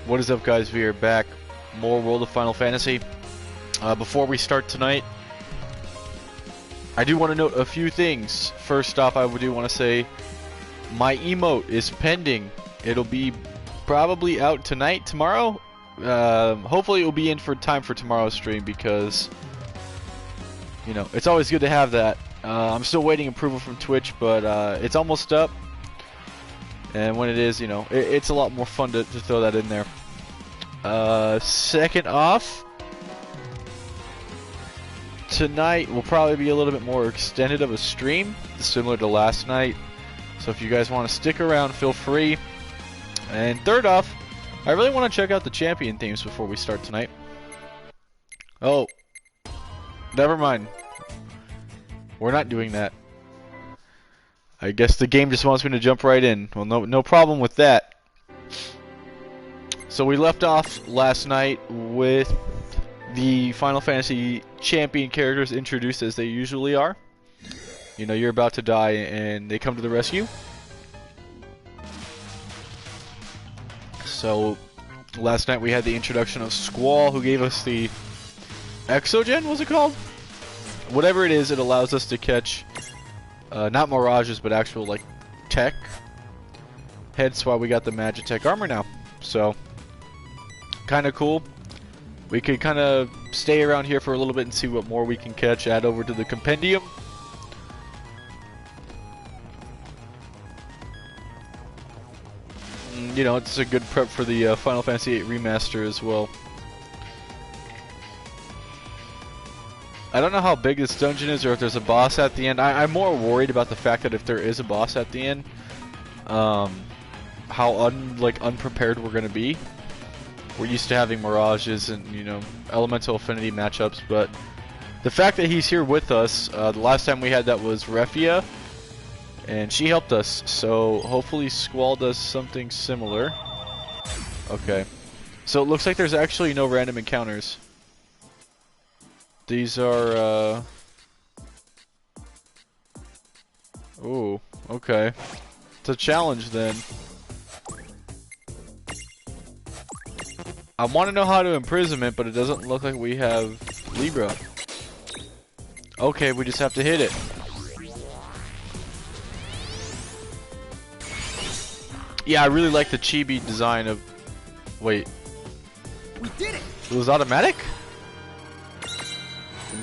What is up, guys? We are back. More World of Final Fantasy. Before we start tonight, I do want to note a few things. First off, I do want to say my emote is pending. It'll be probably out tonight, tomorrow. Hopefully it will be in for time for tomorrow's stream because, you know, it's always good to have that. I'm still waiting approval from Twitch, but it's almost up. And when it is, you know, it's a lot more fun to throw that in there. Second off, tonight will probably be a little bit more extended of a stream, similar to last night. So if you guys want to stick around, feel free. And third off, I really want to check out the champion themes before we start tonight. Oh, never mind. We're not doing that. I guess the game just wants me to jump right in. Well, no problem with that. So we left off last night with the Final Fantasy champion characters introduced as they usually are. You know, you're about to die and they come to the rescue. So last night we had the introduction of Squall, who gave us the Exogen, was it called? Whatever it is, it allows us to catch not mirages, but actual like tech. Hence why we got the Magitech armor now. So kind of cool. We could kind of stay around here for a little bit and see what more we can catch. Add over to the compendium. You know, it's a good prep for the Final Fantasy VIII Remaster as well. I don't know how big this dungeon is or if there's a boss at the end. I'm more worried about the fact that if there is a boss at the end, how unprepared we're going to be. We're used to having mirages and, you know, elemental affinity matchups, but the fact that he's here with us, the last time we had that was Refia, and she helped us, so hopefully Squall does something similar. Okay. So it looks like there's actually no random encounters. These are, ooh, okay. It's a challenge then. I want to know how to imprisonment, but it doesn't look like we have Libra. Okay, we just have to hit it. Yeah, I really like the chibi design of... Wait. We did it! It was automatic?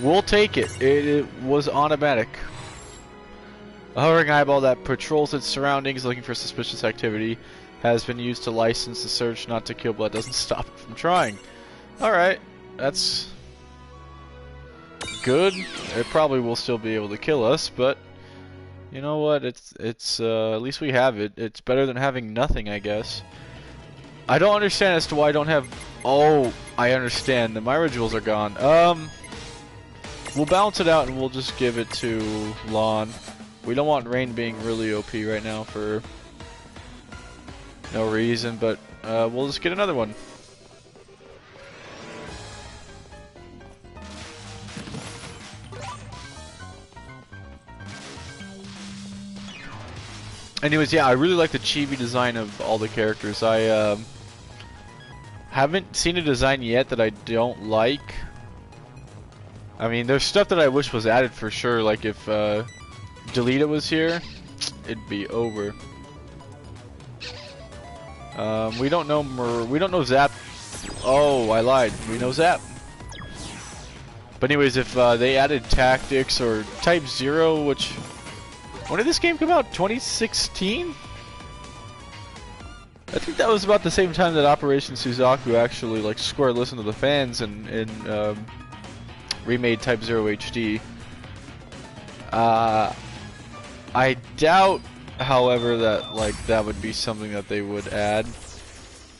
We'll take it. It was automatic. A hovering eyeball that patrols its surroundings looking for suspicious activity has been used to license the search not to kill, but doesn't stop it from trying. Alright, that's good. It probably will still be able to kill us, but you know what? It's at least we have it. It's better than having nothing, I guess. I don't understand as to why I don't have... Oh, I understand. The Myra jewels are gone. We'll balance it out and we'll just give it to Lon. We don't want Rain being really OP right now for no reason, but we'll just get another one. Anyways, yeah, I really like the chibi design of all the characters. I haven't seen a design yet that I don't like. I mean, there's stuff that I wish was added for sure, like if Delita was here, it'd be over. We don't know Zap. Oh, I lied. We know Zap. But anyways, if they added Tactics or Type 0, which... When did this game come out? 2016? I think that was about the same time that Operation Suzaku actually, like, square listened to the fans and remade Type 0 HD. I doubt, however, that that would be something that they would add.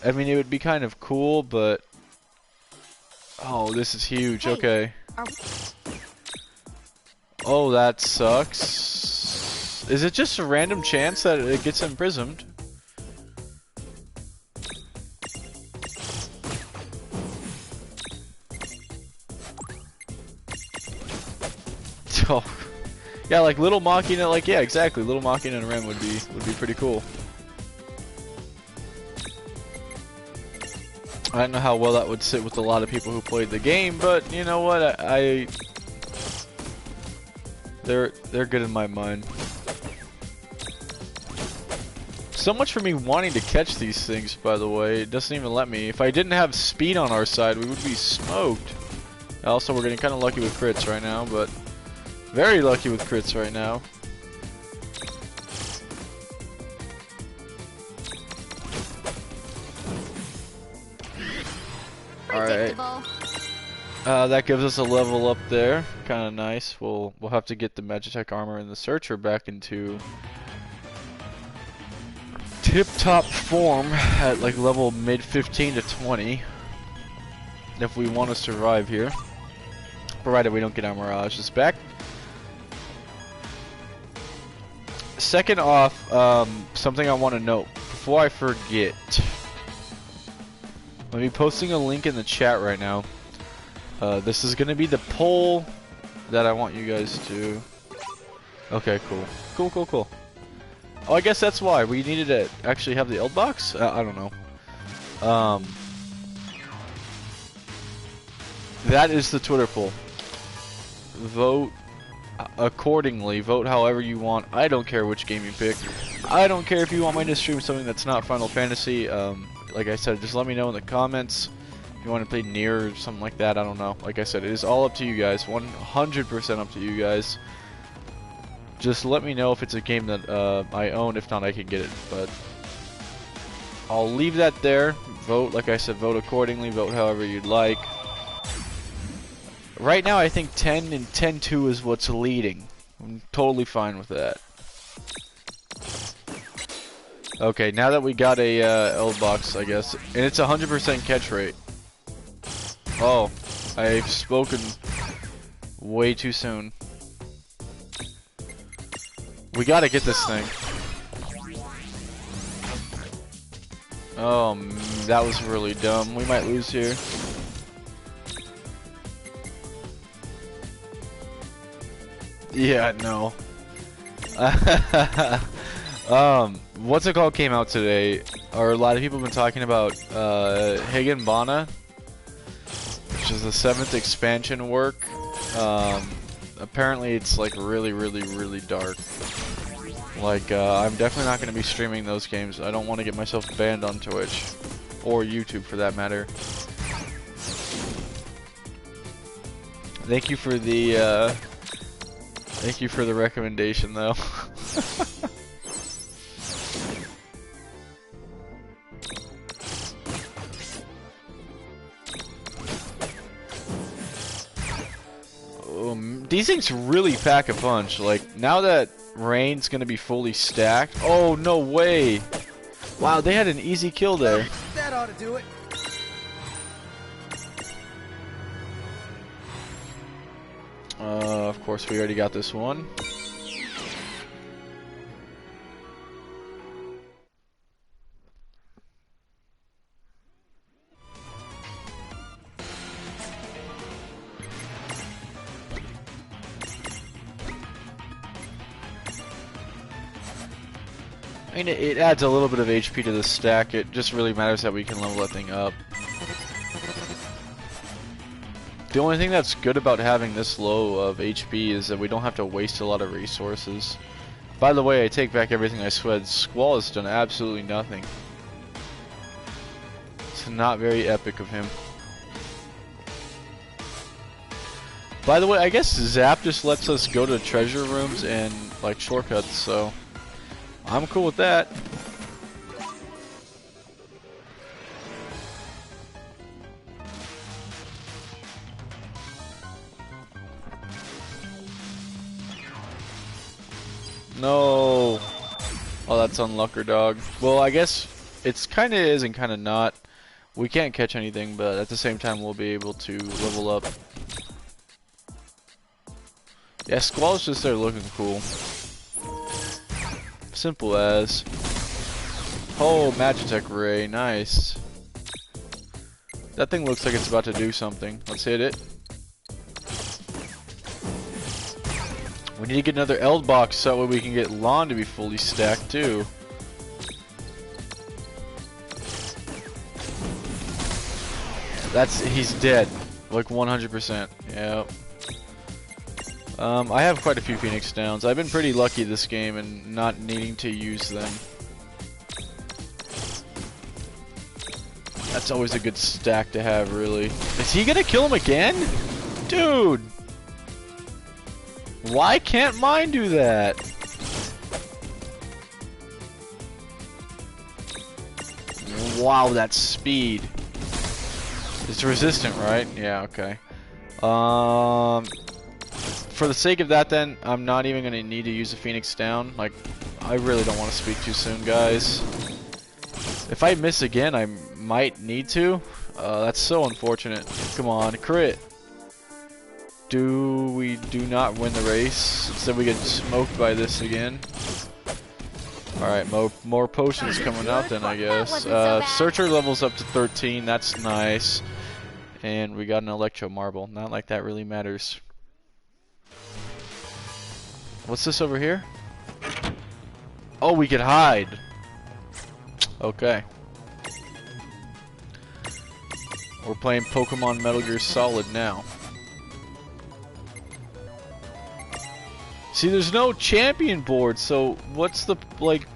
I mean, it would be kind of cool, but oh, this is huge. Hey, okay. Oh, that sucks. Is it just a random chance that it gets imprisoned? Oh. Yeah, like Little Machina, like, yeah, exactly. Little Machina and Rem would be pretty cool. I don't know how well that would sit with a lot of people who played the game, but you know what? They're good in my mind. So much for me wanting to catch these things, by the way. It doesn't even let me. If I didn't have speed on our side, we would be smoked. Also, we're getting kind of lucky with crits right now, but very lucky with crits right now. Alright. That gives us a level up there. Kind of nice. We'll have to get the Magitech armor and the Searcher back into tip-top form at like level mid 15 to 20 if we want to survive here, provided we don't get our mirages back. Second off, something I want to note before I forget. I'll be posting a link in the chat right now. This is going to be the poll that I want you guys to... Okay, cool. Cool. Oh, I guess that's why we needed to actually have the Eld box? I don't know. That is the Twitter poll. Vote accordingly. Vote however you want. I don't care which game you pick. I don't care if you want me to stream something that's not Final Fantasy. Like I said, just let me know in the comments. If you want to play Nier or something like that, I don't know. Like I said, it is all up to you guys. 100% up to you guys. Just let me know if it's a game that I own. If not, I can get it. But I'll leave that there. Vote, like I said, vote accordingly. Vote however you'd like. Right now, I think 10 and 10-2 is what's leading. I'm totally fine with that. Okay, now that we got a Eld box, I guess, and it's 100% catch rate. Oh, I've spoken way too soon. We gotta get this thing. Oh, that was really dumb. We might lose here. Yeah, no. What's it called came out today, or a lot of people have been talking about Higginbana, which is the 7th expansion work. Apparently it's like really dark. Like, I'm definitely not going to be streaming those games. I don't want to get myself banned on Twitch, or YouTube for that matter. Thank you for the recommendation, though. These things really pack a punch. Like, now that Rain's gonna be fully stacked. Oh, no way! Wow, they had an easy kill there. That ought to do it. Of course, we already got this one. I mean, it adds a little bit of HP to the stack. It just really matters that we can level that thing up. The only thing that's good about having this low of HP is that we don't have to waste a lot of resources. By the way, I take back everything I said. Squall has done absolutely nothing. It's not very epic of him. By the way, I guess Zap just lets us go to treasure rooms and like shortcuts, so I'm cool with that. No. Oh, that's unlucker, dog. Well, I guess it's kind of is and kind of not. We can't catch anything, but at the same time, we'll be able to level up. Yeah, Squall's just there looking cool. Simple as. Oh, Magitech Ray, nice. That thing looks like it's about to do something. Let's hit it. We need to get another Eld box so that way we can get Lon to be fully stacked too. he's dead. Like 100%. Yep. I have quite a few Phoenix Downs. I've been pretty lucky this game and not needing to use them. That's always a good stack to have, really. Is he gonna kill him again? Dude! Why can't mine do that? Wow, that speed. It's resistant, right? Yeah, okay. For the sake of that then, I'm not even gonna need to use a Phoenix Down. Like, I really don't want to speak too soon, guys. If I miss again, I might need to. That's so unfortunate. Come on, crit. We do not win the race. Instead we get smoked by this again. Alright, more potions coming out then, I guess. Searcher levels up to 13, that's nice. And we got an Electro Marble. Not like that really matters. What's this over here? Oh, we can hide. Okay. We're playing Pokemon Metal Gear Solid now. See, there's no champion board, so what's the, like...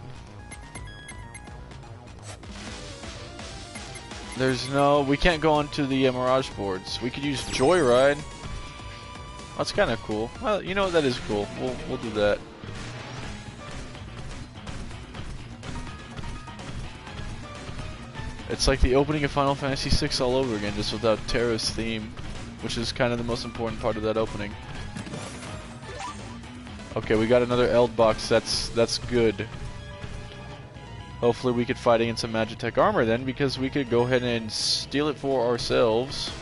There's no... We can't go onto the Mirage boards. We could use Joyride. That's kind of cool. Well, you know what, that is cool. We'll do that. It's like the opening of Final Fantasy VI all over again, just without Terra's theme, which is kind of the most important part of that opening. Okay, we got another Eld box. That's good. Hopefully we could fight against some Magitech armor then, because we could go ahead and steal it for ourselves.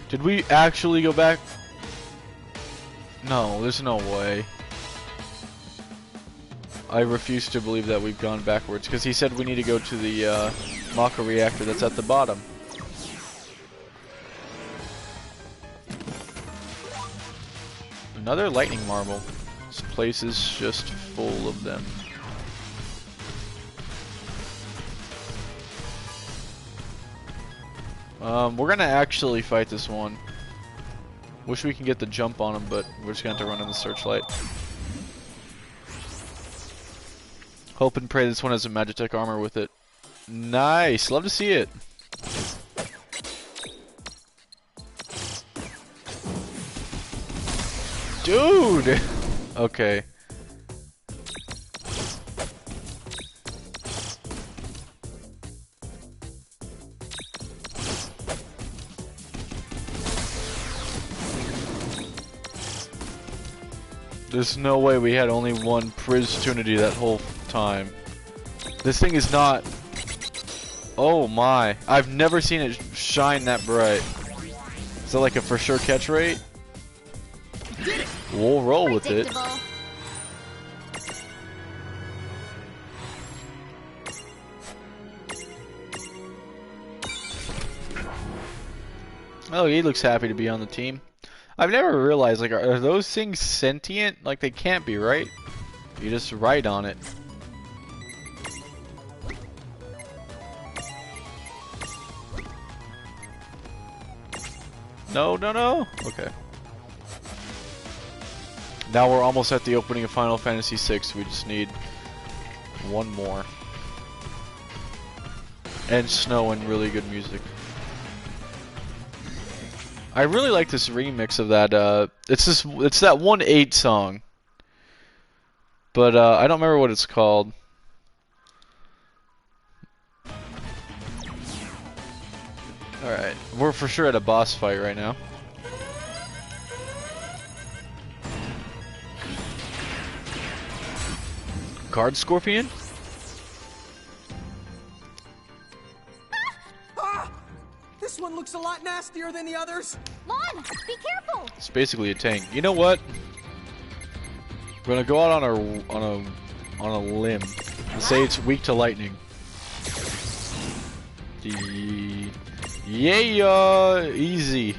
Did we actually go back? No, there's no way. I refuse to believe that we've gone backwards, because he said we need to go to the Maka reactor that's at the bottom. Another lightning marble. This place is just full of them. We're gonna actually fight this one. Wish we can get the jump on him, but we're just gonna have to run in the searchlight. Hope and pray this one has a Magitech armor with it. Nice! Love to see it! Dude! Okay. There's no way we had only one Pristunity that whole time. This thing is not... Oh my. I've never seen it shine that bright. Is that like a for sure catch rate? We'll roll with it. Oh, he looks happy to be on the team. I've never realized, like, are those things sentient? Like, they can't be, right? You just write on it. No, no, no. Okay. Now we're almost at the opening of Final Fantasy VI. We just need one more. And snow and really good music. I really like this remix of that. It's that 1/8 song, but I don't remember what it's called. All right, we're for sure at a boss fight right now. Guard Scorpion? This one looks a lot nastier than the others. Lon, be careful. It's basically a tank. You know what? We're gonna go out on a limb and say it's weak to lightning. Yeah, easy.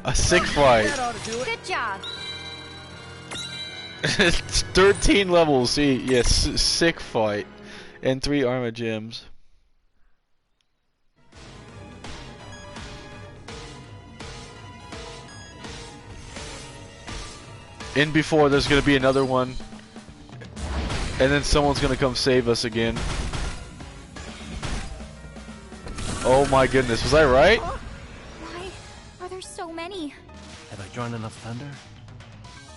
A sick fight. Good job. It's 13 levels. See, yes, sick fight, and 3 armor gems. In before there's gonna be another one, and then someone's gonna come save us again. Oh my goodness, was I right? Why are there so many? Have I drawn enough thunder?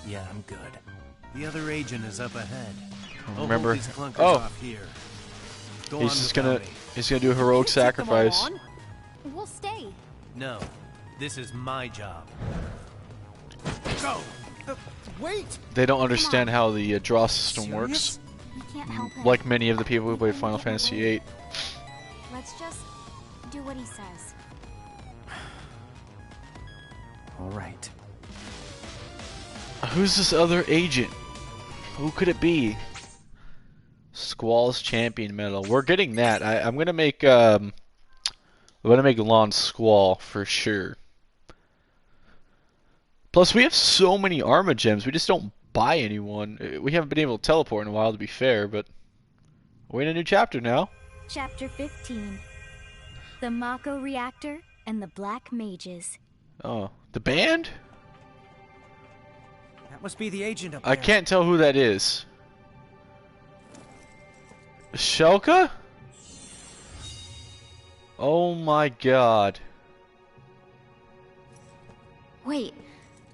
Yeah, I'm good. The other agent is up ahead. Remember? These clunkers Oh, off here. Go he's on just without gonna me. he's gonna do a heroic sacrifice. We'll stay. No, this is my job. Go! Wait! They don't understand how the draw system Serious? works, We can't help it. like many of the people who played Final Fantasy VIII. Let's just do what he says. All right. Who's this other agent? Who could it be? Squall's champion medal. We're getting that. I'm gonna make Lon Squall for sure. Plus, we have so many armor gems. We just don't buy anyone. We haven't been able to teleport in a while, to be fair, but we're in a new chapter now. Chapter 15. The Mako Reactor and the Black Mages. Oh, the band? That must be the agent up there. I can't tell who that is. Shelka? Oh my god. Wait,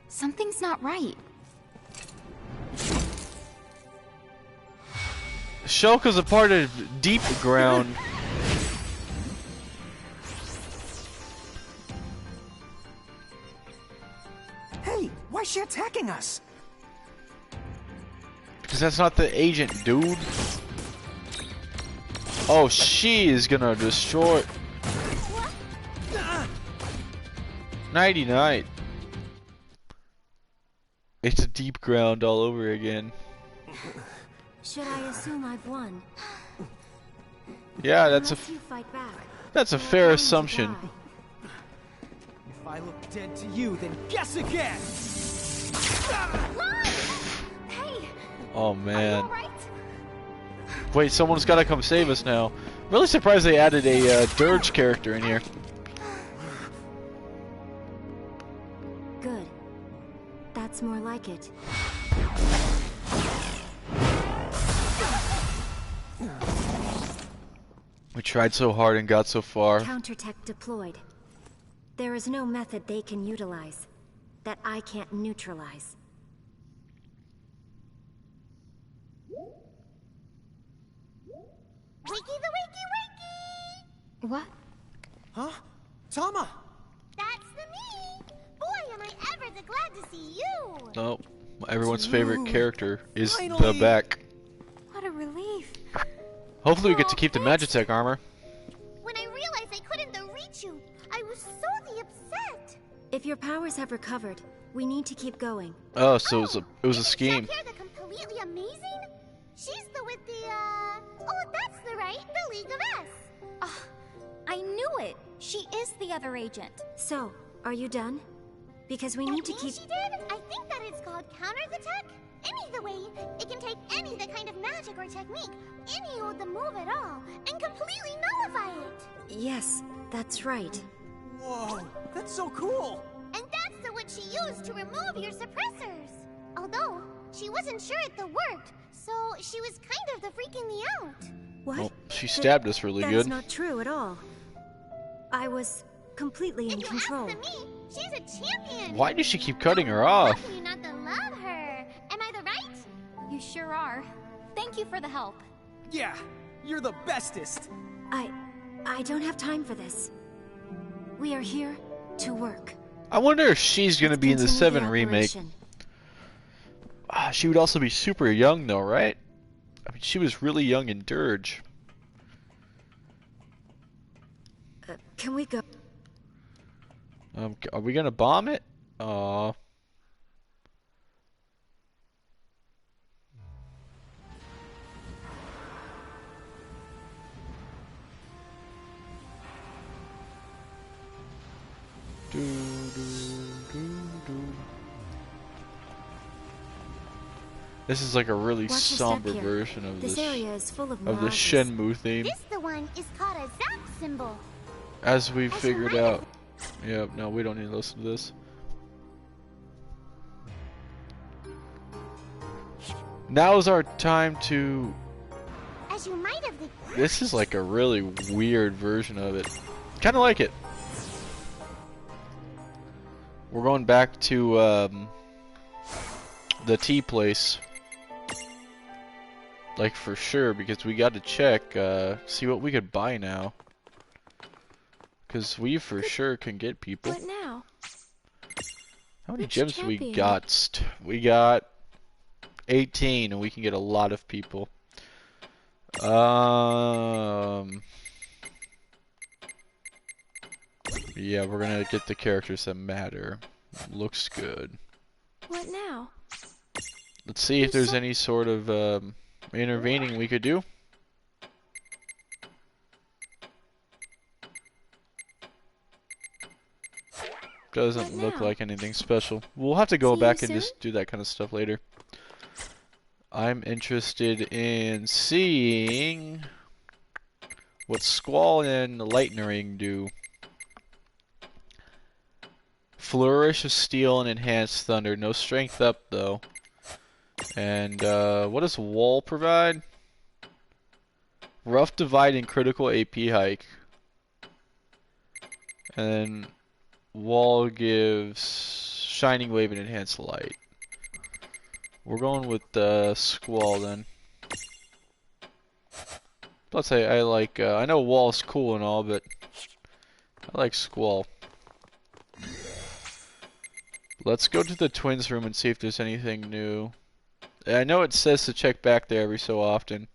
something's not right. Shelka's a part of Deep Ground. Hey, why is she attacking us? Because that's not the agent, dude. Oh, she is gonna destroy. Nighty night. It's a Deep Ground all over again. Should I assume I've won? Yeah, Unless you fight back. that's a then I'm fair going to assumption. die. If I look dead to you, then guess again! Hey, Oh are you man. alright? Wait, someone's gotta come save us now. Really surprised they added a Dirge character in here. Good. That's more like it. We tried so hard and got so far. Countertech deployed. There is no method they can utilize that I can't neutralize. Wakey the wakey wakey! What? Huh? Tama! That's the me! Boy, am I ever the glad to see you! Oh, everyone's favorite character is the Finally. Beck. What a relief. Hopefully we get to keep the Magitech armor. When I realized I couldn't reach you, I was so upset! If your powers have recovered, we need to keep going. Oh, so it was a Isn't scheme. Jack here the completely amazing? She's the with the, oh, that's the right, the League of S. I knew it. She is the other agent. So, are you done? Because we need to keep... She did? I think that it's called counter the tech. Any the way, it can take any the kind of magic or technique, any of the move at all, and completely nullify it. Yes, that's right. Whoa, that's so cool! And that's the what she used to remove your suppressors. Although, she wasn't sure it the worked, so she was kind of the freaking me out. What? Well, she stabbed us really That's good. not true at all. I was completely in If you control. ask me, she's a champion. Why does she keep cutting her off? How can you not to love her? Am I the right? You sure are. Thank you for the help. Yeah, you're the bestest! I don't have time for this. We are here to work. I wonder if she's gonna be in the Continue 7 remake. operation. She would also be super young though, right? I mean, she was really young in Dirge. Can we go? Are we gonna bomb it? Aw. Do, do, do, do. This is like a really Watch your step somber here. version of This this area is full of the mirages. Shenmue theme, This the one is called a zap symbol. as we As you figured might have- out. Yep, no, we don't need to listen to this. Now is our time to... As you might have. This is like a really weird version of it. Kind of like it. We're going back to the tea place. Like for sure, because we got to check, see what we could buy now. Because we for sure can get people. What now? How many Which gems do we champion? got? We got 18, and we can get a lot of people. Yeah, we're gonna get the characters that matter. Looks good. What now? Let's see if there's any sort of intervening we could do. Doesn't What look now? like anything special. We'll have to go See back you and just do that kind of stuff later. I'm interested in seeing what Squall and Lightning do. Flourish of Steel and Enhanced Thunder. No strength up though. And what does Wall provide? Rough Divide and Critical AP Hike. And then Wall gives Shining Wave and Enhanced Light. We're going with Squall then. Let's say I like, I know Wall's cool and all, but I like Squall. Let's go to the twins room and see if there's anything new. I know it says to check back there every so often.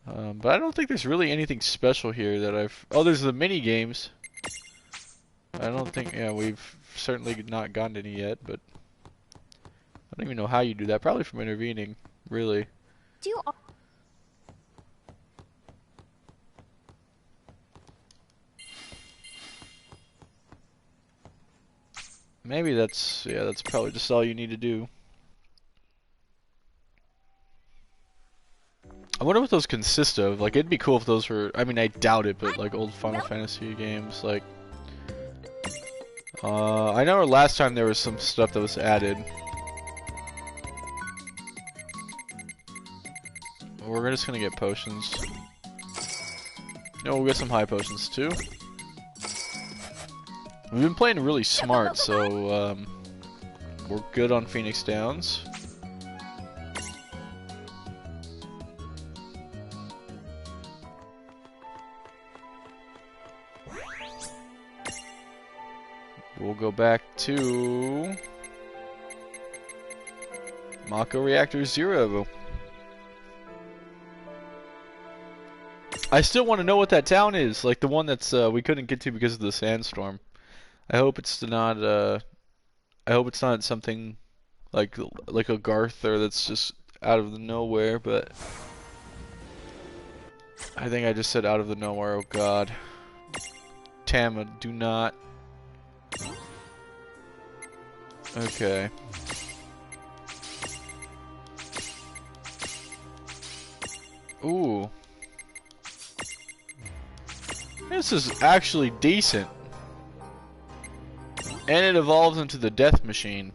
But I don't think there's really anything special here that I've... Oh, there's the mini games. I don't think... Yeah, we've certainly not gotten any yet, but... I don't even know how you do that. Probably from intervening, really. Do you all Maybe that's... Yeah, that's probably just all you need to do. I wonder what those consist of. Like, it'd be cool if those were... I mean, I doubt it, but like old Final Fantasy games, like... I know last time there was some stuff that was added. We're just gonna get potions. No, we'll get some high potions too. We've been playing really smart, so we're good on Phoenix Downs. We'll go back to Mako Reactor 0. I still want to know what that town is, like the one that's we couldn't get to because of the sandstorm. I hope it's not something like a Garther that's just out of the nowhere, but I think I just said out of the nowhere. Oh god. Tama, do not. Okay. Ooh. This is actually decent. And it evolves into the death machine.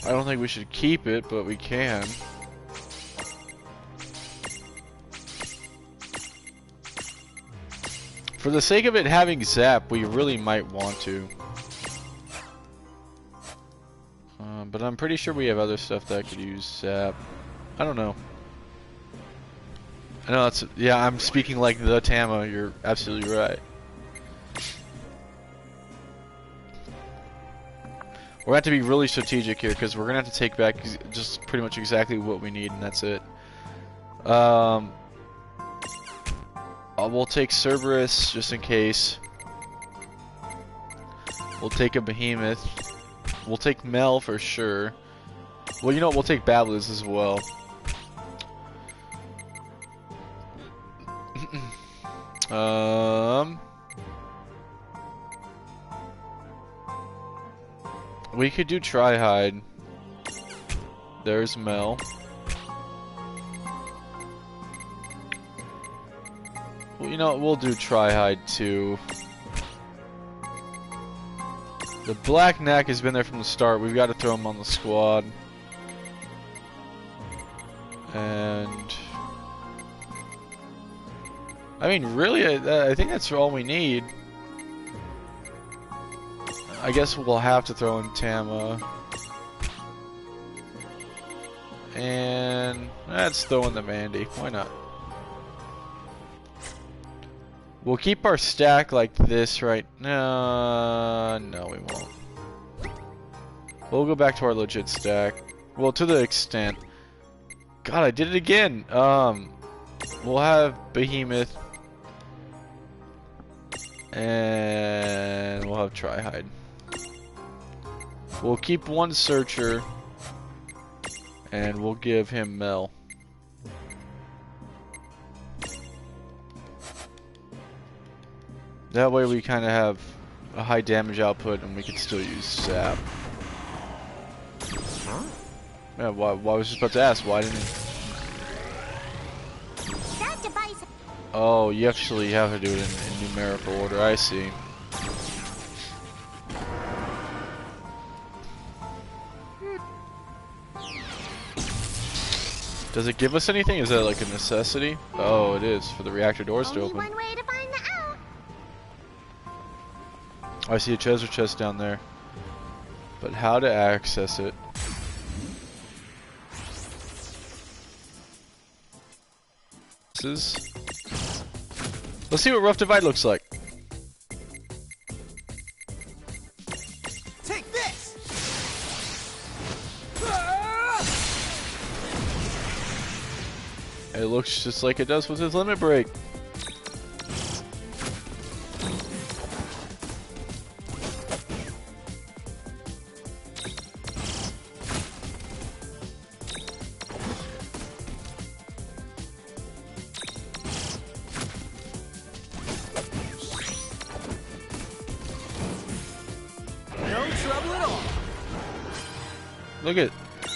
I don't think we should keep it, but we can. For the sake of it having zap, we really might want to. But I'm pretty sure we have other stuff that could use zap. I don't know. I know that's... Yeah, I'm speaking like the Tama. You're absolutely right. We're going to have to be really strategic here, because we're going to have to take back just pretty much exactly what we need, and that's it. We'll take Cerberus, just in case. We'll take a Behemoth. We'll take Mel for sure. Well, you know what? We'll take Babblers as well. We could do try-hide. There's Mel. Well, you know what? We'll do try-hide too. The Black Knack has been there from the start. We've got to throw him on the squad. And I mean, really, I think that's all we need. I guess we'll have to throw in Tama. And let's throw in the Mandy. Why not? We'll keep our stack like this right now. No, we won't. We'll go back to our legit stack. Well, to the extent. God, I did it again. We'll have Behemoth. And we'll have Try-Hide. We'll keep one Searcher. And we'll give him Mel. That way we kind of have a high damage output and we can still use Sap. Yeah, why I was just about to ask, why didn't it... That device. Oh, you actually have to do it in numerical order, I see. Does it give us anything? Is that like a necessity? Oh, it is, for the reactor doors to Only open. one way to find the out. I see a treasure chest down there. But how to access it? Let's see what Rough Divide looks like. Take this! It looks just like it does with his limit break. No trouble at all. Look at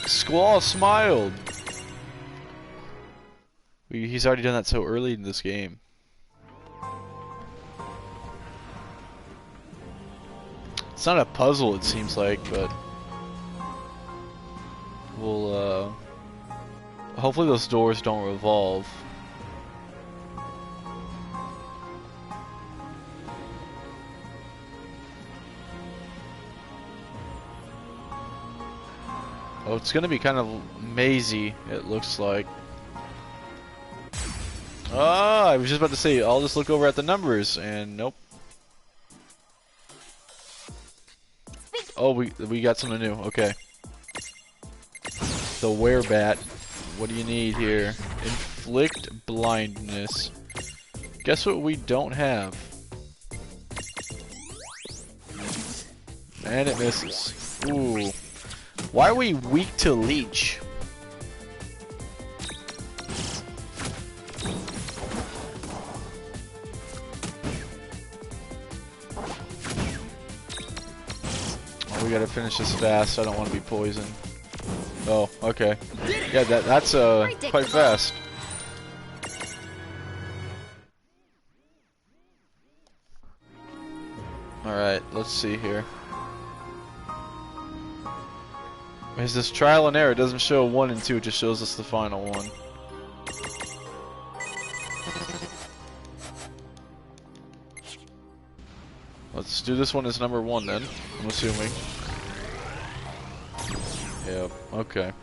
Squall smiled. He's already done that so early in this game. It's not a puzzle, it seems like, but we'll hopefully those doors don't revolve. Oh, it's gonna be kind of mazy, it looks like. Ah, I was just about to say, I'll just look over at the numbers, and nope. Oh, we got something new, okay. The Werebat. What do you need here? Inflict blindness. Guess what we don't have? And it misses. Ooh. Why are we weak to leech? Oh, we gotta finish this fast. I don't want to be poisoned. Oh, okay. Yeah, that's quite fast. Alright, let's see here. Is this trial and error? It doesn't show 1 and 2, it just shows us the final one. Let's do this one as number 1 then, I'm assuming. Yep, okay.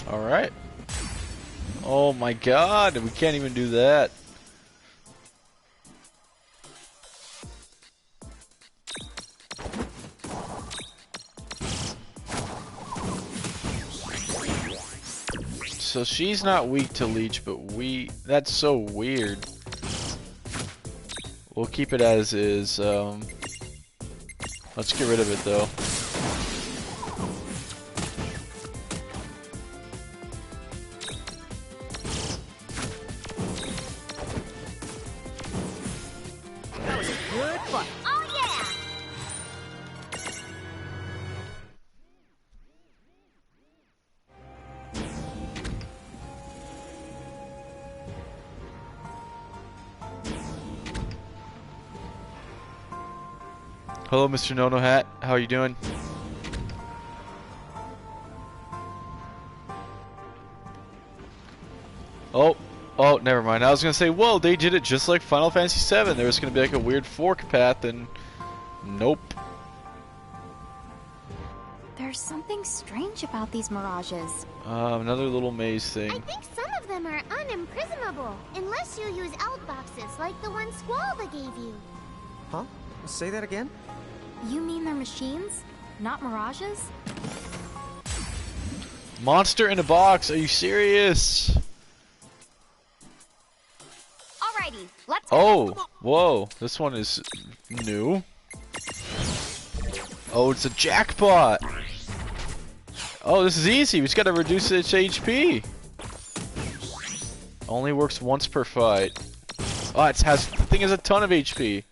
Alright. Oh my god, we can't even do that. So she's not weak to leech, but that's so weird. We'll keep it as is. Let's get rid of it though. That was a good fight. Oh yeah! Hello, Mr. Nono Hat. How are you doing? Oh, never mind. I was gonna say, whoa, they did it just like Final Fantasy VII. There was gonna be like a weird fork path, and nope. There's something strange about these mirages. Another little maze thing. I think some of them are unimprisonable, unless you use out boxes like the one Squalva gave you. Huh? Say that again? You mean they're machines, not mirages? Monster in a box? Are you serious? Alrighty, let's Oh, whoa. This one is new. Oh, it's a jackpot. Oh, this is easy. We just gotta reduce its HP. Only works once per fight. Oh, the thing has a ton of HP.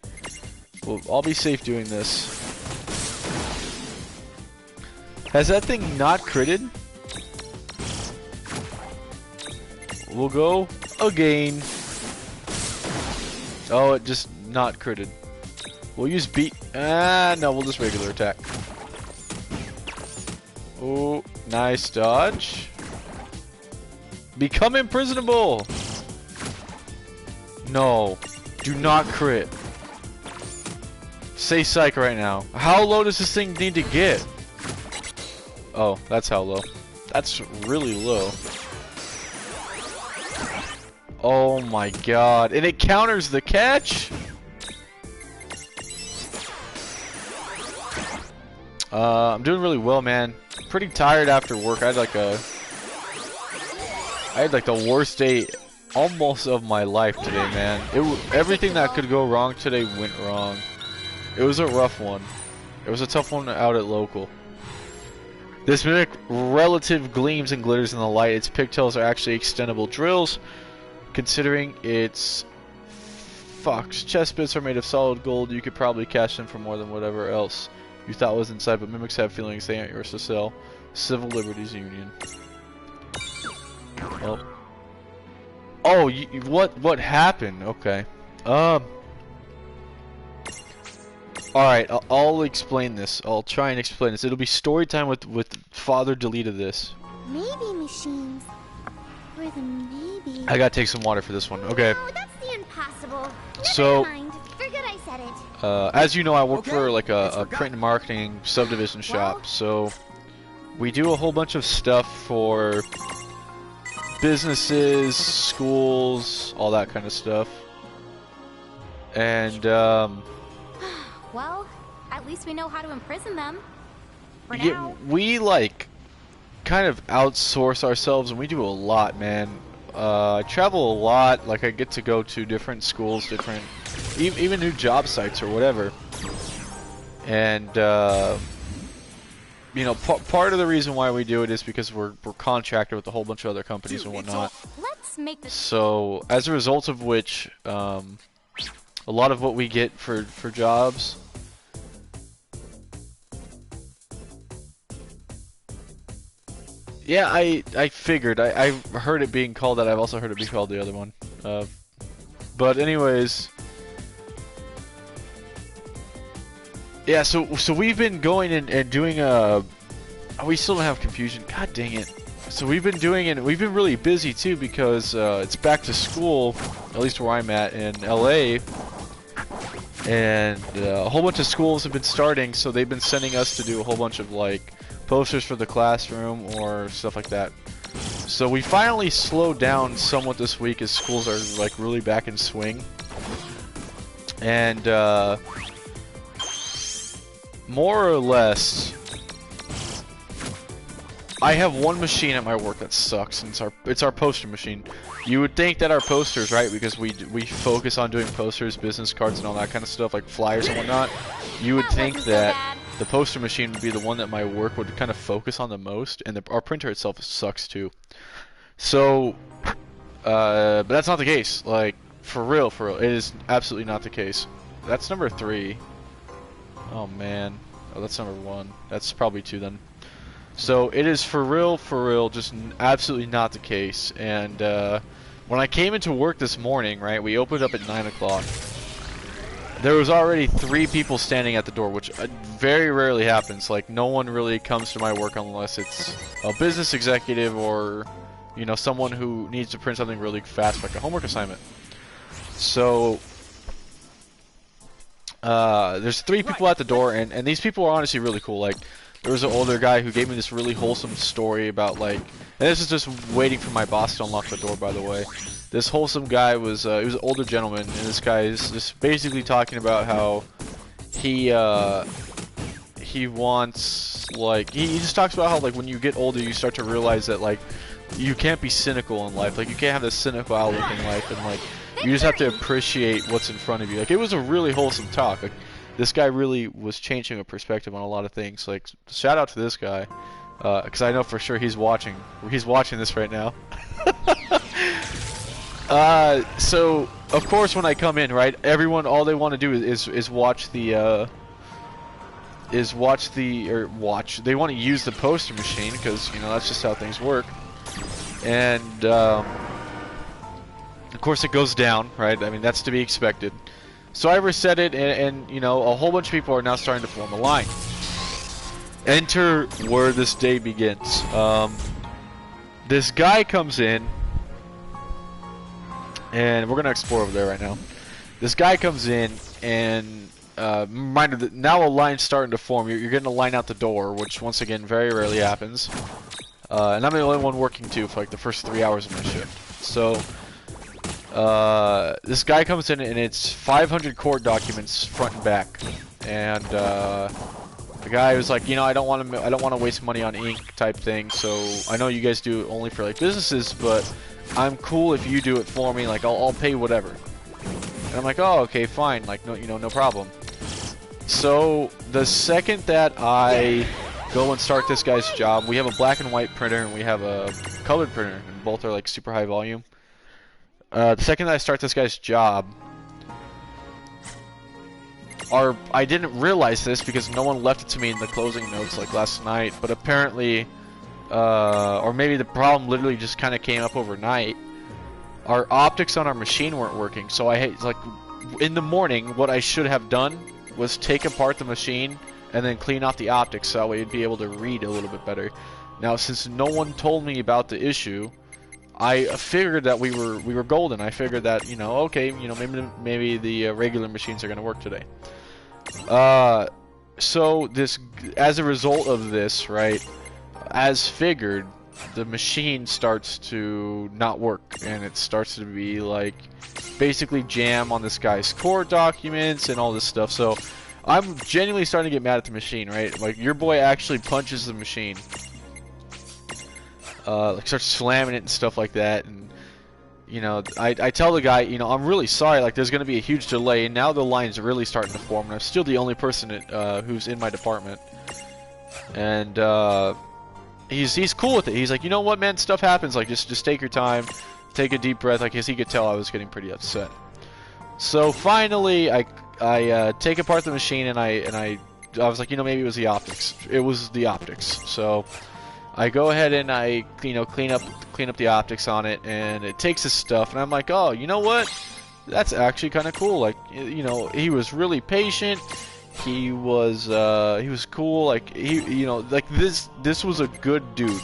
Well, I'll be safe doing this. Has that thing not critted? We'll go again. Oh, it just not critted. We'll use beat. No, we'll just regular attack. Oh, nice dodge. Become imprisonable. No, do not crit. Say psych right now. How low does this thing need to get? Oh, that's how low. That's really low. Oh my god. And it counters the catch? I'm doing really well, man. Pretty tired after work. I had like the worst day almost of my life today, man. Everything that could go wrong today went wrong. It was a rough one. It was a tough one out at local. This mimic relative gleams and glitters in the light. Its pigtails are actually extendable drills. Considering its chest bits are made of solid gold, you could probably cash them for more than whatever else you thought was inside, but mimics have feelings they aren't yours to sell. Civil Liberties Union. Oh. Oh, what happened? Okay. Alright, I'll explain this. I'll try and explain this. It'll be story time with Father Deleted this. Maybe machines. Or the maybe. I gotta take some water for this one. Okay. No, that's the impossible. Never So, mind. Forget I said it. as you know, I work for like a print and marketing subdivision shop. So we do a whole bunch of stuff for businesses, schools, all that kind of stuff. And Well, at least we know how to imprison them. For yeah, now. we like kind of outsource ourselves, and we do a lot, man. I travel a lot. Like I get to go to different schools, different even new job sites or whatever. And you know, part of the reason why we do it is because we're contracted with a whole bunch of other companies and whatnot. Let's make this. So as a result of which, a lot of what we get for jobs. Yeah, I figured. I heard it being called that. I've also heard it be called the other one. But anyways, yeah. So we've been going and doing a. Oh, we still don't have confusion. God dang it. So we've been doing it. We've been really busy too because it's back to school. At least where I'm at in LA. And a whole bunch of schools have been starting, so they've been sending us to do a whole bunch of like posters for the classroom or stuff like that. So we finally slowed down somewhat this week as schools are like really back in swing. And more or less, I have one machine at my work that sucks, and it's our poster machine. You would think that our posters, right, because we focus on doing posters, business cards, and all that kind of stuff, like flyers and whatnot. You would think that the poster machine would be the one that my work would kind of focus on the most, and our printer itself sucks too. So, but that's not the case. Like, for real, it is absolutely not the case. That's number 3. Oh man. Oh, that's number 1. That's probably 2 then. So it is for real, just absolutely not the case. And when I came into work this morning, right, we opened up at 9 o'clock. There was already 3 people standing at the door, which very rarely happens. Like, no one really comes to my work unless it's a business executive or, you know, someone who needs to print something really fast, like a homework assignment. So there's 3 people at the door, and these people are honestly really cool. Like, there was an older guy who gave me this really wholesome story about, like, and this is just waiting for my boss to unlock the door, by the way. This wholesome guy was, he was an older gentleman, and this guy is just basically talking about how he wants, like, he just talks about how, like, when you get older, you start to realize that, like, you can't be cynical in life. Like, you can't have this cynical outlook in life, and, like, you just have to appreciate what's in front of you. Like, it was a really wholesome talk. Like, this guy really was changing a perspective on a lot of things. Like, shout out to this guy, because I know for sure he's watching. He's watching this right now. So of course when I come in, right, everyone, all they want to do is watch the they want to use the poster machine, because, you know, that's just how things work. And of course it goes down, right? I mean, that's to be expected. So I reset it, and you know, a whole bunch of people are now starting to form a line. Enter where this day begins. This guy comes in, and we're gonna explore over there right now. This guy comes in, and reminder that now a line's starting to form. You're getting a line out the door, which once again very rarely happens. And I'm the only one working too for like the first 3 hours of my shift. So this guy comes in, and it's 500 court documents front and back, and the guy was like, you know, I don't want to waste money on ink type thing, so I know you guys do it only for like businesses, but I'm cool if you do it for me. Like, I'll pay whatever. And I'm like, oh, okay, fine, like, no, you know, no problem. So the second that I go and start this guy's job, we have a black and white printer and we have a colored printer, and both are like super high volume. The second that I start this guy's job, I didn't realize this because no one left it to me in the closing notes like last night, but apparently, or maybe the problem literally just kind of came up overnight. Our optics on our machine weren't working, so like, in the morning, what I should have done was take apart the machine and then clean out the optics so that way you'd be able to read a little bit better. Now, since no one told me about the issue, I figured that we were golden. I figured that, you know, okay, you know, maybe the regular machines are going to work today. So this, as a result of this, right, as figured, the machine starts to not work, and it starts to be like basically jam on this guy's court documents and all this stuff. So I'm genuinely starting to get mad at the machine, right? Like, your boy actually punches the machine, like starts slamming it and stuff like that, and you know, I tell the guy, you know, I'm really sorry, like, there's going to be a huge delay, and now the line's really starting to form, and I'm still the only person who's in my department. And he's cool with it. He's like, you know what, man, stuff happens, like, just take your time, take a deep breath. Like, as he could tell, I was getting pretty upset. So finally, I take apart the machine, and I was like, you know, maybe it was the optics. It was the optics. So I go ahead and I, you know, clean up the optics on it, and it takes his stuff, and I'm like, oh, you know what? That's actually kind of cool. Like, you know, he was really patient. He was cool. Like, you know, like, this was a good dude.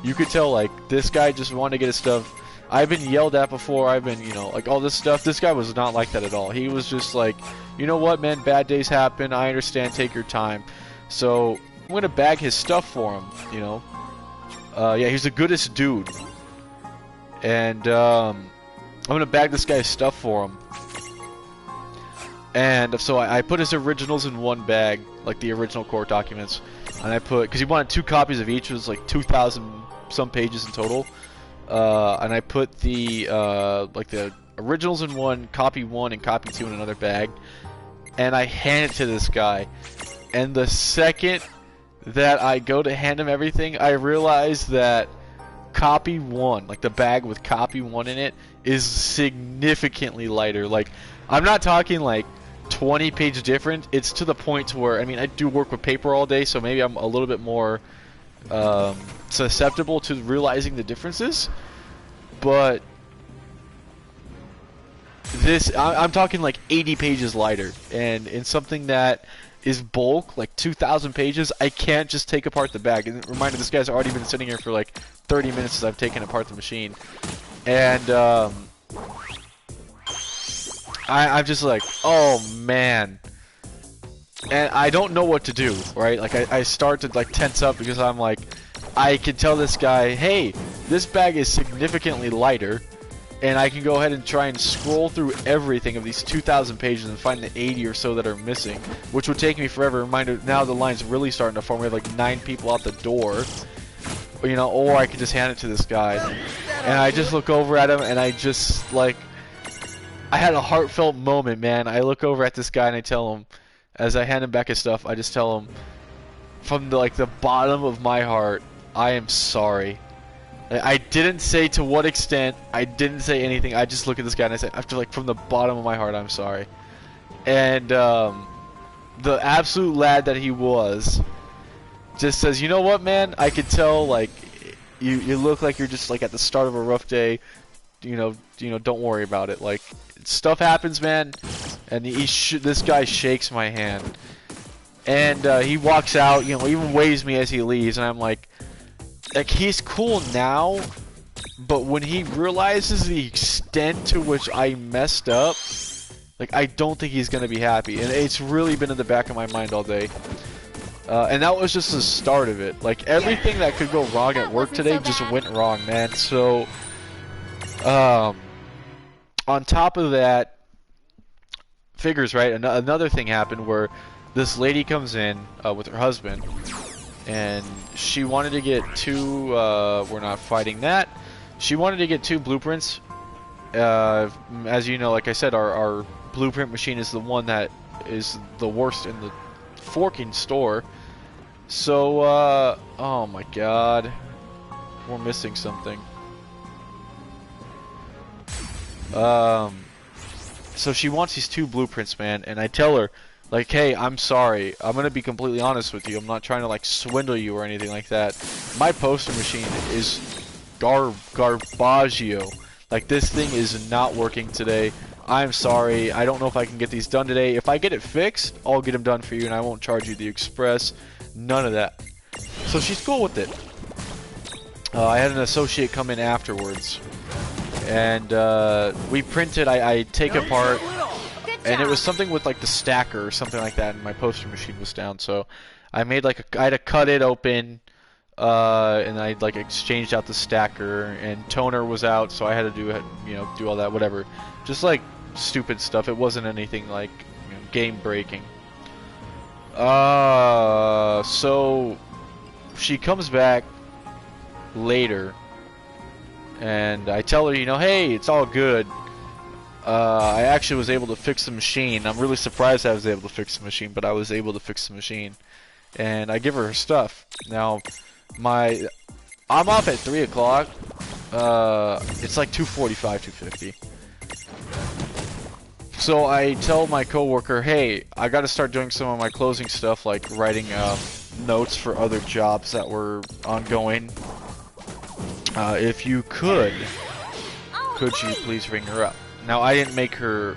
You could tell, like, this guy just wanted to get his stuff. I've been yelled at before. I've been, you know, like, all this stuff. This guy was not like that at all. He was just like, you know what, man? Bad days happen. I understand. Take your time. So I'm gonna bag his stuff for him. You know. Yeah, he's the goodest dude. And I'm gonna bag this guy's stuff for him. And so I put his originals in one bag, like the original court documents, and I put, because he wanted 2 copies of each, it was like 2,000 some pages in total, and I put the like the originals in one, copy 1 and copy 2 in another bag, and I hand it to this guy, and the second that I go to hand him everything, I realize that copy 1, like the bag with copy 1 in it, is significantly lighter. Like, I'm not talking like 20-page different. It's to the point to where, I mean, I do work with paper all day, so maybe I'm a little bit more susceptible to realizing the differences. But this, I'm talking like 80 pages lighter, and in something that is bulk, like 2,000 pages, I can't just take apart the bag. And reminder, this guy's already been sitting here for like 30 minutes as I've taken apart the machine. And I'm just like, oh man. And I don't know what to do, right? Like I start to like tense up because I'm like, I can tell this guy, hey, this bag is significantly lighter, and I can go ahead and try and scroll through everything of these 2,000 pages and find the 80 or so that are missing, which would take me forever. Reminder, now the line's really starting to form. We have like 9 people out the door, you know, or I could just hand it to this guy. And I just look over at him, and I just, like, I had a heartfelt moment, man. I look over at this guy, and I tell him, as I hand him back his stuff, I just tell him, from the, like, the bottom of my heart, I am sorry. I didn't say to what extent, I didn't say anything, I just look at this guy and I say, after, like, from the bottom of my heart, I'm sorry. And the absolute lad that he was just says, you know what, man, I could tell, like, you look like you're just, like, at the start of a rough day, you know, don't worry about it, like, stuff happens, man. And this guy shakes my hand, and he walks out, you know, even waves me as he leaves, and I'm like, he's cool now, but when he realizes the extent to which I messed up, like, I don't think he's gonna be happy, and it's really been in the back of my mind all day. And that was just the start of it. Like, everything that could go wrong at work today just went wrong, man. So, on top of that, figures, right, another thing happened where this lady comes in with her husband, and she wanted to get 2, we're not fighting that, she wanted to get 2 blueprints. As you know, like I said, our blueprint machine is the one that is the worst in the forking store. So, oh my god, we're missing something. So she wants these 2 blueprints, man, and I tell her, like, hey, I'm sorry, I'm gonna be completely honest with you, I'm not trying to, like, swindle you or anything like that. My poster machine is garbaggio. Like, this thing is not working today. I'm sorry, I don't know if I can get these done today. If I get it fixed, I'll get them done for you, and I won't charge you the express. None of that. So she's cool with it. I had an associate come in afterwards, and we printed, I take apart, and it was something with like the stacker or something like that, and my poster machine was down, so I made like I had to cut it open, and I like exchanged out the stacker, and toner was out, so I had to do, you know, do all that, whatever, just like stupid stuff. It wasn't anything like, you know, game breaking. So she comes back later, and I tell her, you know, hey, it's all good. I actually was able to fix the machine. I'm really surprised I was able to fix the machine, but I was able to fix the machine. And I give her stuff. Now, I'm off at 3 o'clock. It's like 2:45, 2:50. So I tell my coworker, hey, I got to start doing some of my closing stuff, like writing notes for other jobs that were ongoing. If you could you please ring her up? Now, I didn't make her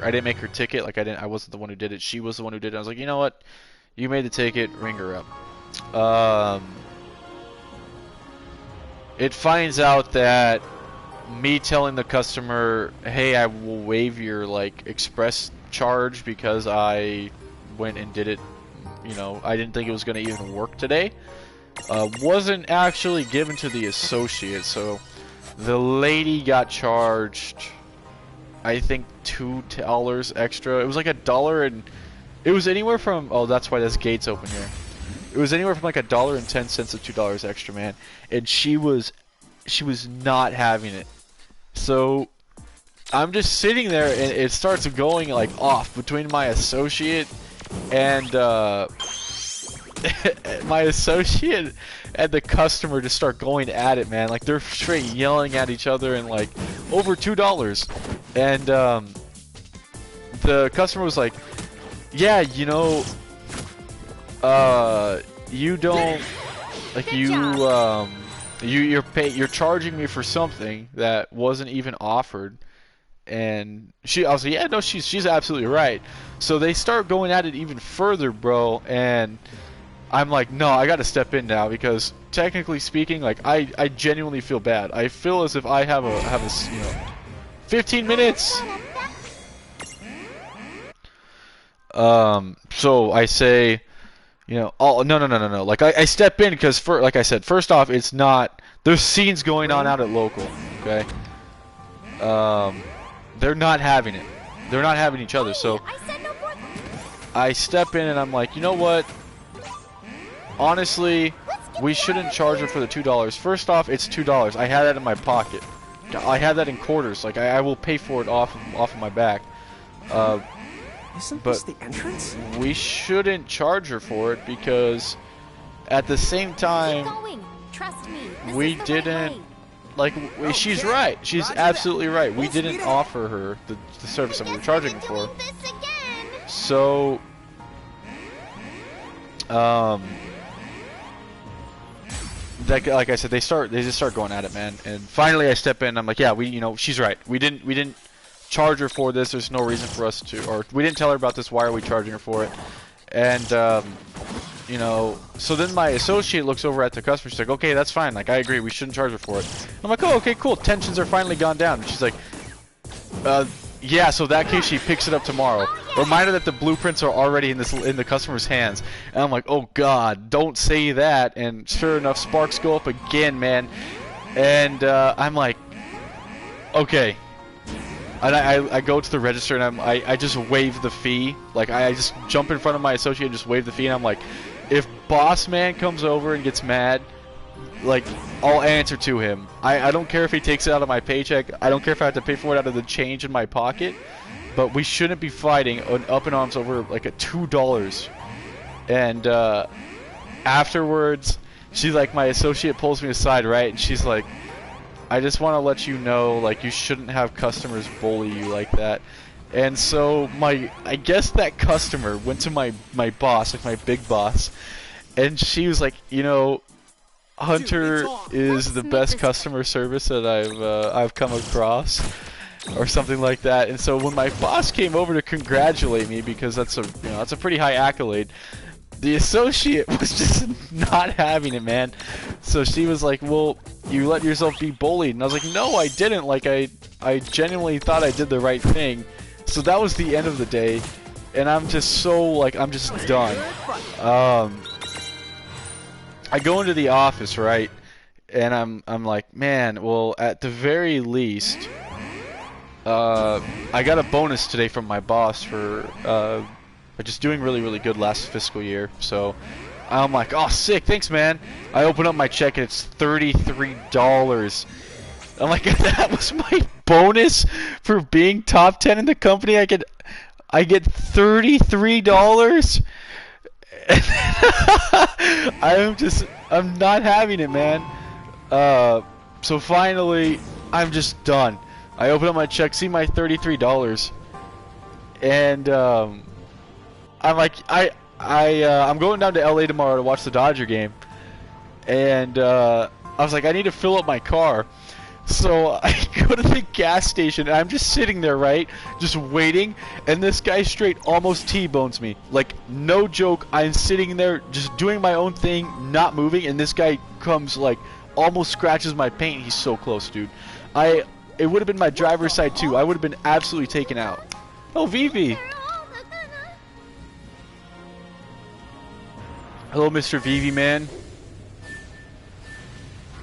ticket. Like, I wasn't the one who did it. She was the one who did it. I was like, you know what? You made the ticket. Ring her up. It finds out that me telling the customer, hey, I will waive your, like, express charge because I went and did it, you know, I didn't think it was going to even work today, wasn't actually given to the associate. So the lady got charged, I think, $2 extra. It was like $1, and it was anywhere from, oh, that's why this gate's open here. It was anywhere from like $1.10 to $2 extra, man. And she was not having it. So I'm just sitting there, and it starts going like off between my associate and my associate and the customer just start going at it, man. Like they're straight yelling at each other and like over $2. And the customer was like, "Yeah, you know, you don't like you're charging me for something that wasn't even offered." And I was like, "Yeah, no, she's absolutely right." So they start going at it even further, bro, and I'm like, "No, I got to step in now because technically speaking, like I genuinely feel bad. I feel as if I have a 15 minutes." So I say, oh no. Like I step in because like I said, first off, it's not there's scenes going on out at local, okay? They're not having it. They're not having each other. So I step in and I'm like, you know what? Honestly, we shouldn't charge her for the $2. First off, it's $2. I had that in my pocket. I had that in quarters. Like I will pay for it off of my back. Isn't but this the entrance? We shouldn't charge her for it because at the same time, Trust me. we didn't. Like, she's right. She's absolutely right. We didn't offer her the service that we were charging her for. So, like I said, they just start going at it, man. And finally, I step in. I'm like, yeah, she's right. We didn't charge her for this. There's no reason for us to, or we didn't tell her about this. Why are we charging her for it? And so then my associate looks over at the customer. She's like, okay, that's fine. Like, I agree. We shouldn't charge her for it. I'm like, oh, okay, cool. Tensions are finally gone down. And she's like, yeah, so that case she picks it up tomorrow. Remind her that the blueprints are already in the customer's hands. And I'm like, oh, God, don't say that. And sure enough, sparks go up again, man. And I'm like, okay. And I go to the register and I just waive the fee. Like I just jump in front of my associate and just waive the fee. And I'm like, if boss man comes over and gets mad, like I'll answer to him. I don't care if he takes it out of my paycheck. I don't care if I have to pay for it out of the change in my pocket. But we shouldn't be fighting up in arms over like a $2. And afterwards, she's like, my associate pulls me aside, right? And she's like, I just want to let you know, like, you shouldn't have customers bully you like that. And so I guess that customer went to my boss, like my big boss, and she was like, Hunter is the best customer service that I've come across, or something like that. And so when my boss came over to congratulate me, because that's a pretty high accolade, the associate was just not having it, man. So she was like, well, you let yourself be bullied. And I was like, no, I didn't. Like, I genuinely thought I did the right thing. So that was the end of the day. And I'm just so, like, I'm just done. I go into the office, right? And I'm like, man, well, at the very least, I got a bonus today from my boss for just doing really, really good last fiscal year. So I'm like, oh, sick, thanks, man. I open up my check and it's $33. I'm like, that was my bonus for being top 10 in the company. I get $33. I'm not having it, man. So finally, I'm just done. I open up my check, see my $33, and I'm like, I'm going down to LA tomorrow to watch the Dodger game, and I was like, I need to fill up my car. So I go to the gas station, and I'm just sitting there, right, just waiting, and this guy straight almost T-bones me. Like, no joke, I'm sitting there just doing my own thing, not moving, and this guy comes, like, almost scratches my paint. He's so close, dude. It would have been my driver's side, too. I would have been absolutely taken out. Oh, Vivi! Hello, Mr. Vivi, man.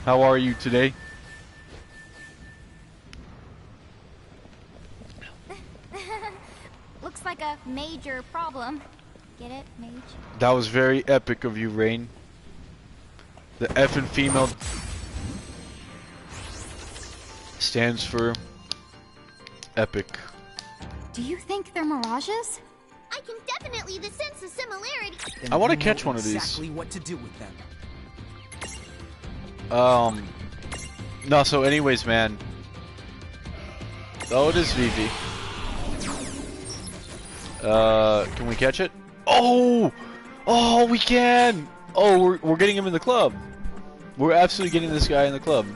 How are you today? Looks like a major problem. Get it, mage? That was very epic of you, Rain. The F in female stands for epic. Do you think they're mirages? I can definitely sense a similarity. Then I want to you catch know one of these. Exactly what to do with them. No, so anyways, man. Oh, it is Vivi. Can we catch it? Oh! Oh, we can! Oh, we're getting him in the club. We're absolutely getting this guy in the club.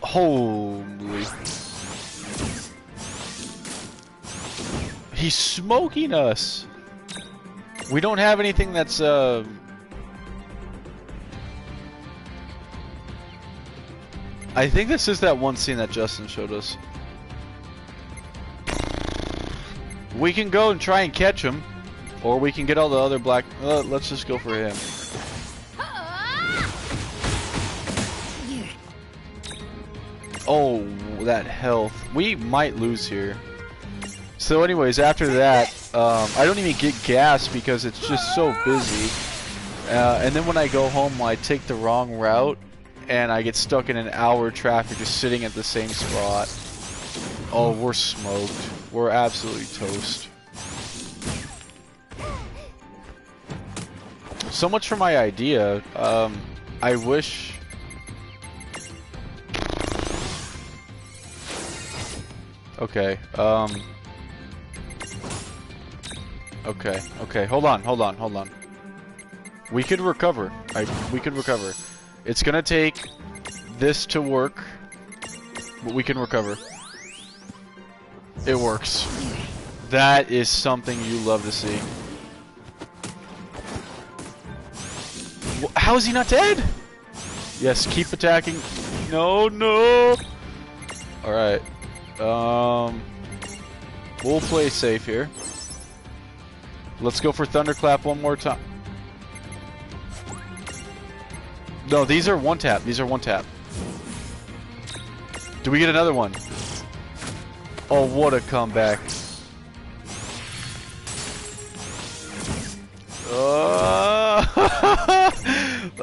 Holy. He's smoking us. We don't have anything that's, I think this is that one scene that Justin showed us. We can go and try and catch him, or we can get all the other black. Let's just go for him. Oh, that health. We might lose here. So anyways, after that, I don't even get gas because it's just so busy. And then when I go home, I take the wrong route, and I get stuck in an hour of traffic just sitting at the same spot. Oh, we're smoked. We're absolutely toast. So much for my idea. I wish... Okay, okay, hold on. We could recover. We could recover. It's gonna take this to work, but we can recover. It works. That is something you love to see. How is he not dead? Yes, keep attacking. No, no. Alright. We'll play safe here. Let's go for Thunderclap one more time. No, these are one tap. These are one tap. Do we get another one? Oh, what a comeback.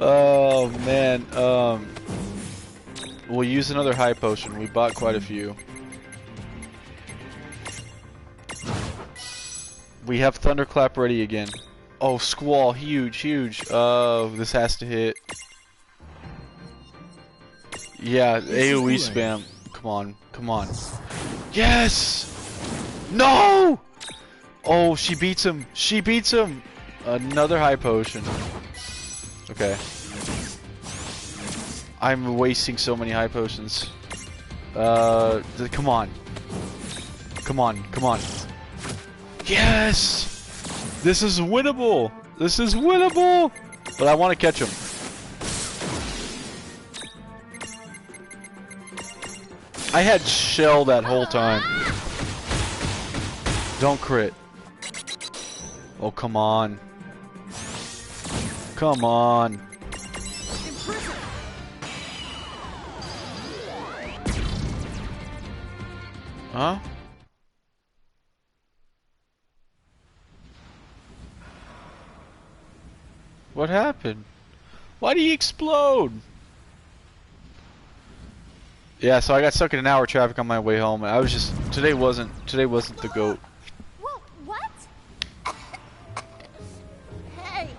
Oh, man. We'll use another high potion. We bought quite a few. We have Thunderclap ready again. Oh, Squall. Huge, huge. This has to hit. Yeah, AoE spam. Come on, come on. Yes! No! Oh, she beats him. She beats him. Another high potion. Okay. I'm wasting so many high potions. Come on. Come on, come on. Yes! This is winnable! This is winnable! But I want to catch him. I had shell that whole time. Don't crit. Oh, come on. Come on. Huh? What happened? Why did he explode? Yeah, so I got stuck in an hour of traffic on my way home, and I was just today wasn't the goat. Whoa, what? Hey,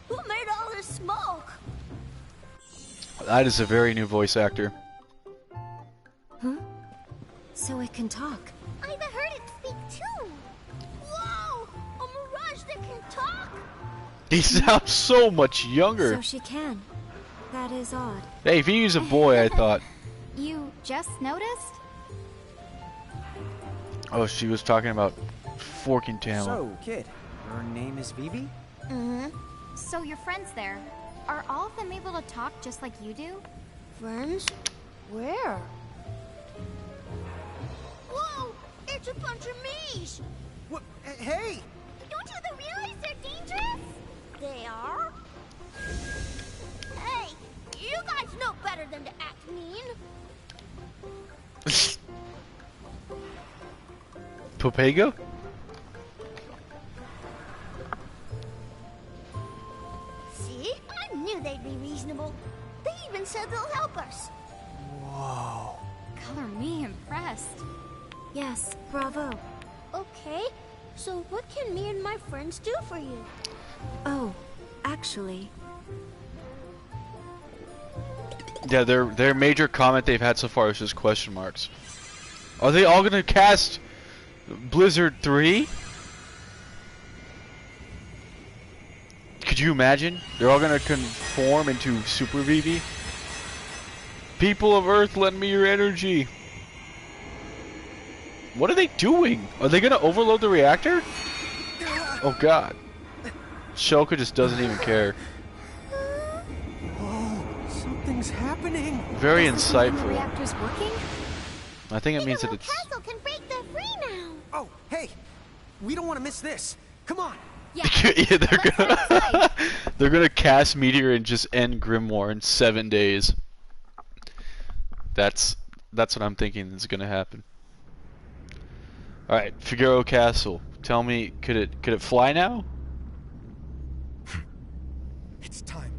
who made all this smoke? That is a very new voice actor. Huh? So it can talk. I've heard it speak too. Whoa, a mirage that can talk. He sounds so much younger. So she can. That is odd. Hey, if he was a boy, I thought. You just noticed? Oh, she was talking about forking talent. So, kid, your name is Vivi? Mm-hmm. So your friends there, are all of them able to talk just like you do? Friends? Where? Whoa! It's a bunch of me's! What? Hey! Don't you realize they're dangerous? They are? Hey, you guys know better than to act mean. Popego? best. Yes, bravo. Okay, so what can me and my friends do for you? Oh, actually, Yeah, their major comment they've had so far is just question marks. Are they all gonna cast Blizzard 3? Could you imagine? They're all gonna conform into Super Vivi? People of Earth, lend me your energy. What are they doing? Are they gonna overload the reactor? Oh god. Shulker just doesn't even care. Whoa, something's happening. Very The insightful. reactor's working? I think it means that Figaro it's... Castle can break the free now. Oh, hey, we don't want to miss this. Come on. Yeah. Yeah, Let's head inside. they're gonna cast Meteor and just end Grimoire in 7 days. That's what I'm thinking is gonna happen. Alright, Figaro Castle. Tell me, could it fly now? It's time.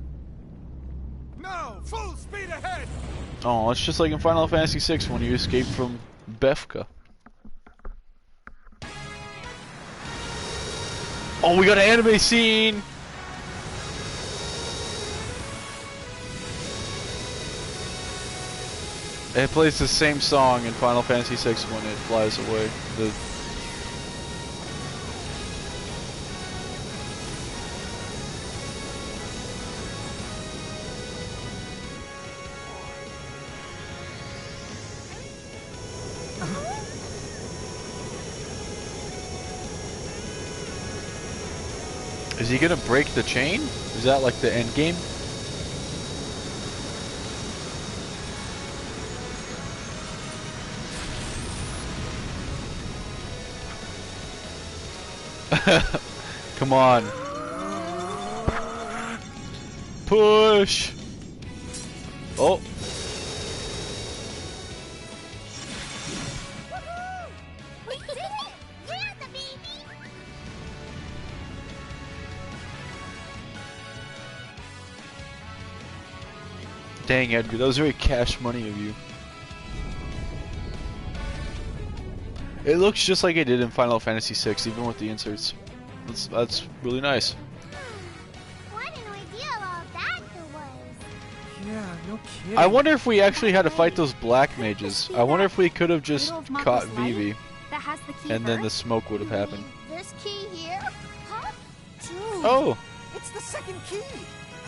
No, full speed ahead. Oh, it's just like in Final Fantasy VI when you escape from Befka. Oh, we got an anime scene! It plays the same song in Final Fantasy VI when it flies away. Is he gonna break the chain? Is that like the end game? Come on. Push! Oh. We did it! Yeah, the baby! Dang, Edgar, that was very cash money of you. It looks just like it did in Final Fantasy VI, even with the inserts. That's really nice. What an ordeal all that was. Yeah, no kidding. I wonder if we actually had to fight those black mages. I wonder if we could have just Middle of caught Marco's light? Vivi, That has the key and then the first? smoke would have happened. This key here? Huh? Dude. Oh, It's the second key.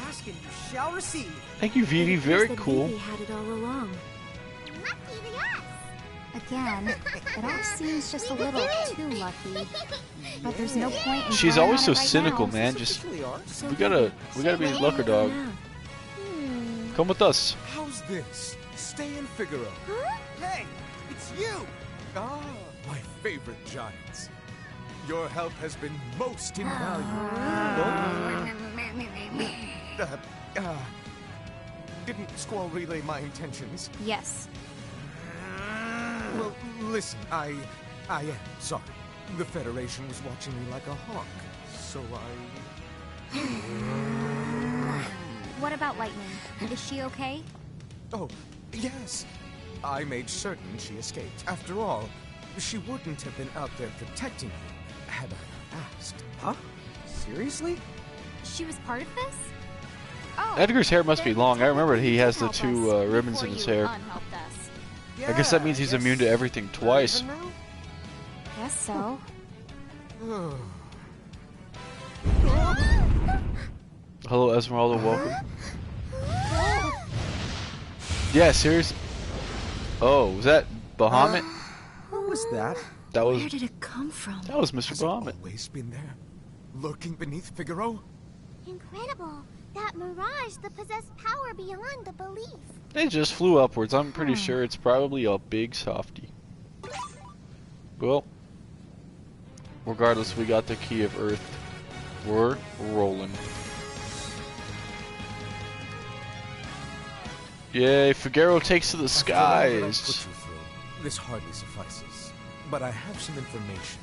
Ask and you shall receive. thank you, Vivi. it appears Very that cool. Vivi had it all along. Lucky the us. Again, it all seems just a little too lucky. But there's no point in She's dwelling always on so it right cynical, now. man. Just Officially ours. we gotta be lucker dog. Yeah. Come with us. How's this? Stay in Figaro. Huh? Hey, it's you. Ah, my favorite giants. Your help has been most invaluable. Didn't Squall relay my intentions? Yes. Well, listen, I am sorry. The Federation was watching me like a hawk, so I... What about Lightning? Is she okay? Oh, yes. I made certain she escaped. After all, she wouldn't have been out there protecting you had I not asked. Huh? Seriously? She was part of this? Oh, Edgar's hair must be then long. I remember he has the help two us ribbons before in his you hair. unhelped us. I guess that means he's immune to everything twice. Even now? Guess so. Hello, Esmeralda. Welcome. Yeah, seriously. Oh, was that Bahamut? What was that? That was Where did it come from? Mr. Has it Bahamut. always been there? Lurking beneath Figaro? Incredible. That mirage, the possessed power beyond the belief. It just flew upwards. I'm pretty sure it's probably a big softie. Well, regardless, we got the key of Earth. We're rolling. Yay, Figaro takes to the After all that I put skies. you through, this hardly suffices. But I have some information.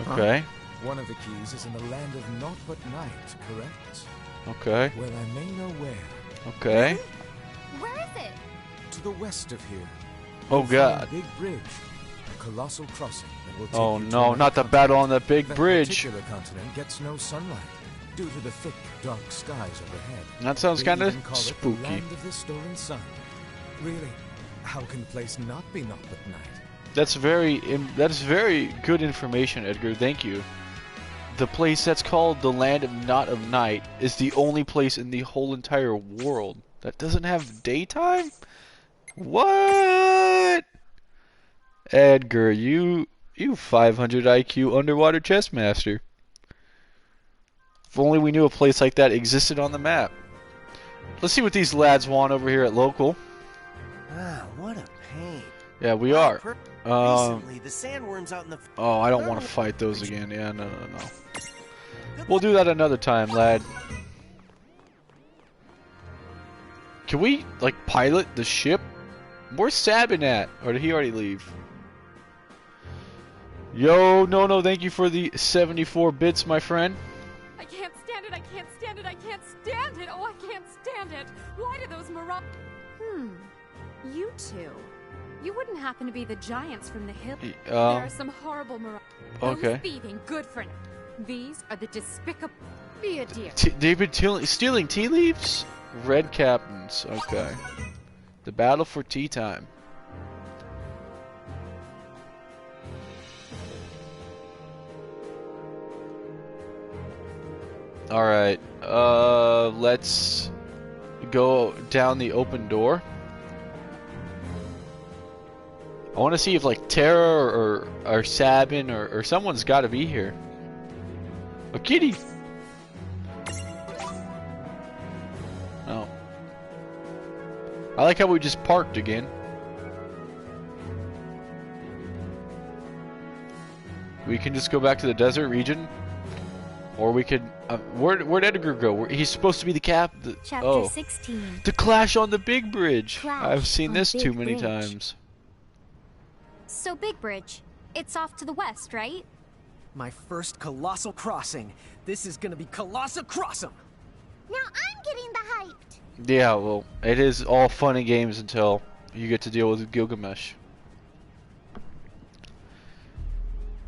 Okay, One of the keys is in the land of naught but night, correct? okay, Well, I may know where. okay. Where is it? To the west of here. Oh You'll find god. a big bridge. colossal crossing that will take Oh you to no, another not the continent. battle on that big That bridge. particular continent gets no sunlight due to the thick, dark skies overhead. That sounds They kind of even call it the spooky. land of the stolen sun. Really, how can the place not be knocked at night? That's very good information, Edgar. Thank you. The place that's called the Land of Not of Night is the only place in the whole entire world that doesn't have daytime? What? Edgar, you 500 IQ underwater chess master. If only we knew a place like that existed on the map. Let's see what these lads want over here at local. Ah, what a pain. Yeah, we are. Recently, the sandworms out in the... Oh, I don't want to fight those again. Yeah, no. We'll do that another time, lad. Can we, like, pilot the ship? Where's Sabin at? Or did he already leave? Yo, no, thank you for the 74 bits, my friend. I can't stand it, I can't stand it, I can't stand it! Oh, I can't stand it! Why do those You two. You wouldn't happen to be the giants from the hill? There are some horrible okay. Thieving, good for now. These are the despicable... Be a dear. They've been stealing tea leaves? Red captains, okay. The battle for tea time. Alright, let's go down the open door. I want to see if like Terra or Sabin or someone's got to be here. A kitty. Oh. I like how we just parked again. We can just go back to the desert region, or we could. Where'd Edgar go? He's supposed to be the cap. Chapter 16. The clash on the big bridge. Clash I've seen on this Big too many Bridge. times. So Big Bridge, it's off to the west, right? My first colossal crossing. This is gonna be colossal crossum. Now I'm getting the hyped. Yeah, well, it is all fun and games until you get to deal with Gilgamesh.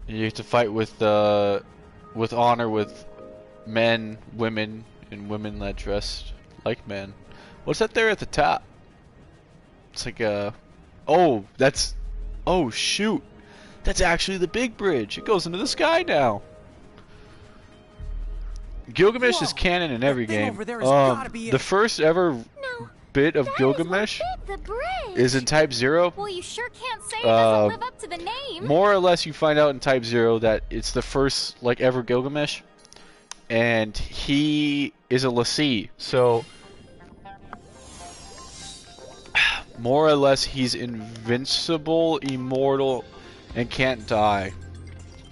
You have to fight with honor with men, women, and women that dressed like men. What's that there at the top? It's like a... Oh, that's... Oh, shoot. That's actually the big bridge. It goes into the sky now. Gilgamesh is canon in every That thing game. over there has gotta be The it. first ever No, bit of that Gilgamesh is what big the bridge. is in Type 0. Well, you sure can't say it doesn't live up to the name. More or less, you find out in Type 0 that it's the first, like, ever Gilgamesh. And he is a Lassie. So, more or less, he's invincible, immortal, and can't die.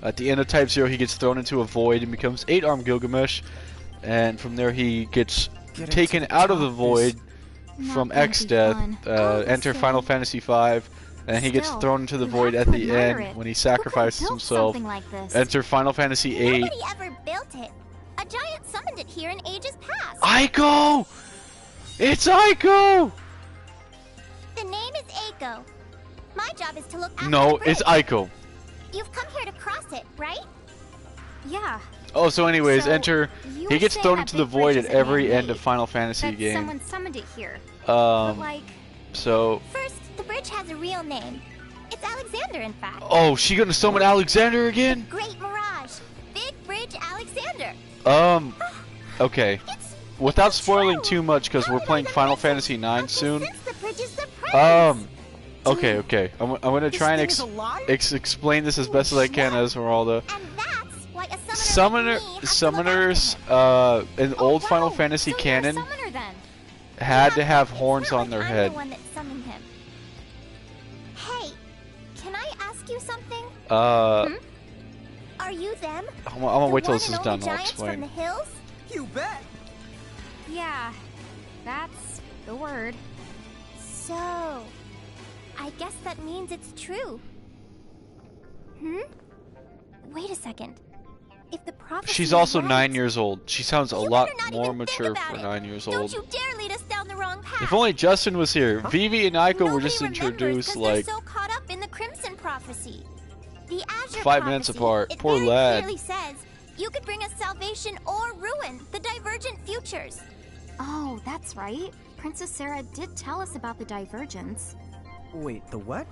At the end of Type 0, he gets thrown into a void and becomes 8-armed Gilgamesh. And from there, he gets taken out of the void from Not gonna X be Death. fun. Enter Final Fantasy V. And he gets Still, thrown into the you void have at to the admire end it. when he Who could've sacrifices built himself. something like this? Enter Final Fantasy VIII. Nobody ever built it. A giant summoned it here in ages past. Aiko! It's Aiko! The name is Eiko. My job is to look after No, the bridge. it's Aiko. You've come here to cross it, right? Yeah. Oh, so anyways, So, enter. you He were gets saying thrown that into the Big Bridge void at isn't every man-made, end of Final Fantasy that game. someone summoned it here. But like, So. First, the bridge has a real name. It's Alexander, in fact. Oh, she gonna summon Alexander again? Great Mirage. Big Bridge Alexander. Okay. It's Without spoiling true. too much, because How we're did I playing not Final mention- Fantasy IX Okay, soon. Since the bridge is the praise. Okay. I'm gonna This try and thing is alive? explain this as best as I can, Esmeralda. And that's why a summoner like me has to look Summoners, after him. in old Final wow, Fantasy so you're a canon, summoner then. had to have It's horns not on their like I'm head. the one that summoned him. Hey, can I ask you something? Are you them? I'm gonna wait till The this one is and done. only I'll giants from the explain. hills? You bet. Yeah, that's the word. So, I guess that means it's true. Wait a second. If the prophecy She's is also right, 9 years old. She sounds a you lot better not more even think mature about for it. 9 years Don't old. you dare lead us down the wrong path. If only Justin was here. Vivi and Aiko were Nobody just remembers introduced 'cause like they're so caught up in the Crimson prophecy. The Azure 5 minutes prophecy, apart. It Poor very lad. clearly says you could bring us salvation or ruin, the divergent futures. Oh, that's right. Princess Sarah did tell us about the divergence. Wait, the what?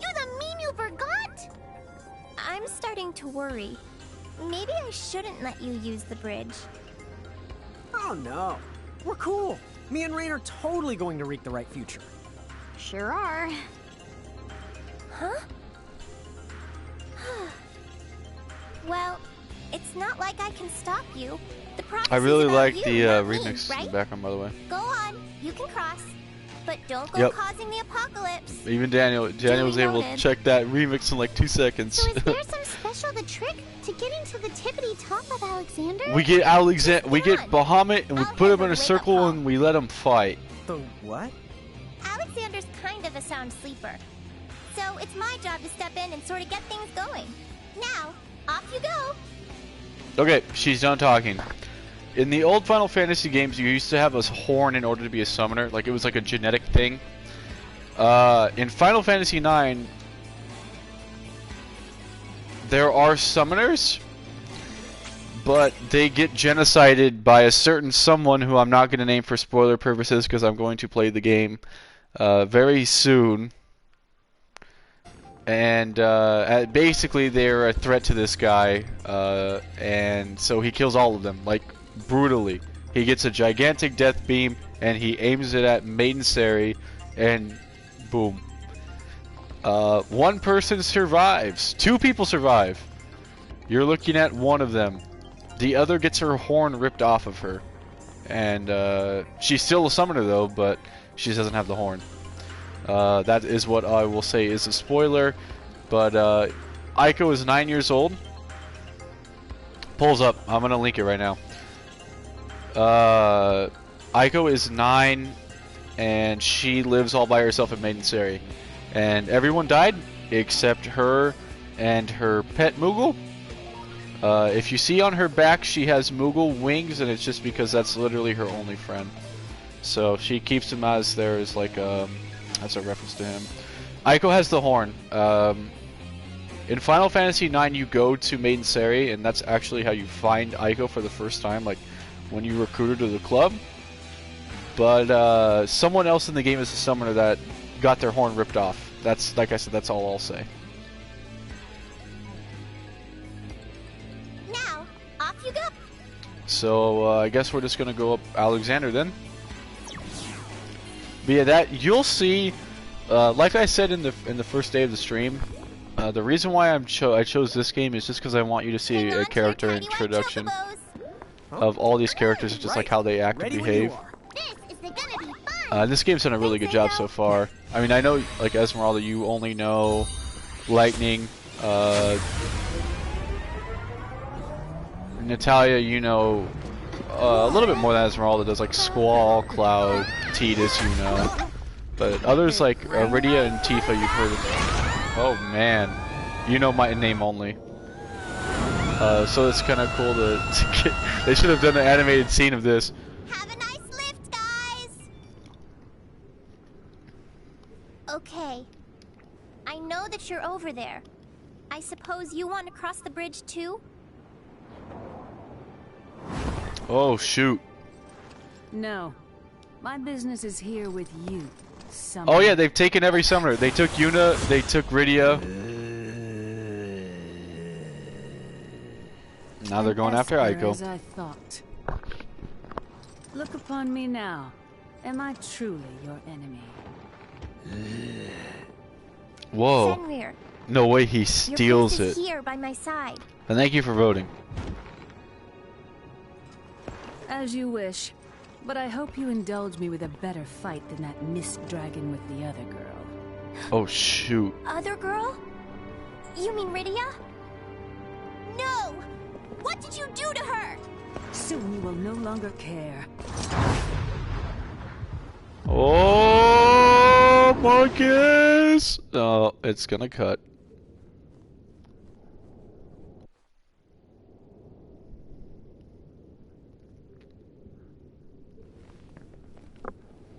You the mean you forgot? I'm starting to worry. Maybe I shouldn't let you use the bridge. Oh no. We're cool. Me and Rain are totally going to reach the right future. Sure are. Huh? Well, it's not like I can stop you. The prophecy's I really about like you, the not me, remix in right? the background, by the way. Go on, you can cross. But don't go Yep. causing the apocalypse. Even Daniel was able to noted. check that remix in like 2 seconds. So is there some special trick to getting to the tippity top of Alexander? We get we get Come on. Bahamut, and we I'll put him handle in a the wake-up circle, call. and we let him fight. The what? Alexander's kind of a sound sleeper. So it's my job to step in and sort of get things going. Now, off you go. Okay, she's done talking. In the old Final Fantasy games, you used to have a horn in order to be a summoner. Like, it was like a genetic thing. In Final Fantasy IX, there are summoners, but they get genocided by a certain someone who I'm not going to name for spoiler purposes because I'm going to play the game very soon. And basically they're a threat to this guy, and so he kills all of them, like, brutally. He gets a gigantic death beam, and he aims it at Maiden Sari, and boom. One person survives. 2 people survive. You're looking at one of them. The other gets her horn ripped off of her. And she's still a summoner, though, but she doesn't have the horn. That is what I will say is a spoiler. But Aiko is 9 years old. Pulls up. I'm going to link it right now. Aiko is 9, and she lives all by herself in Maiden Sari. And everyone died except her and her pet Moogle. If you see on her back, she has Moogle wings, and it's just because that's literally her only friend. So she keeps him as there as like as a reference to him. Aiko has the horn. In Final Fantasy IX, you go to Maiden Sari, and that's actually how you find Aiko for the first time, like when you recruit her to the club. But someone else in the game is a summoner that got their horn ripped off. That's, like I said, that's all I'll say. Now, off you go. So I guess we're just gonna go up Alexander then. But yeah, that you'll see. Like I said in the first day of the stream, the reason why I chose this game is just because I want you to see Hang on a to your character tiny white introduction chocobos. of all these characters, just like how they act and Ready when you behave. are. This is gonna be fun. This game's done a really good job so far. I mean, I know, like Esmeralda, you only know Lightning. Natalia, you know a little bit more than Esmeralda does, like Squall, Cloud, Tidus, you know. But others like Iridia and Tifa, you've heard of. Oh man, you know my name only. So it's kind of cool to get. They should have done an animated scene of this. Have a nice lift, guys. Okay. I know that you're over there. I suppose you want to cross the bridge too? Oh shoot. No. My business is here with you, summoner. Oh yeah, they've taken every summoner. They took Yuna, they took Rydia. Now they're going after Esper, Aiko. as I thought. Look upon me now. Am I truly your enemy? Whoa. Fenrir, No way he your steals place is it. here by my side. And thank you for voting. As you wish. But I hope you indulge me with a better fight than that mist dragon with the other girl. Oh shoot. Other girl? You mean Rydia? No! What did you do to her? Soon you will no longer care. Oh, Marcus! Oh, it's gonna cut.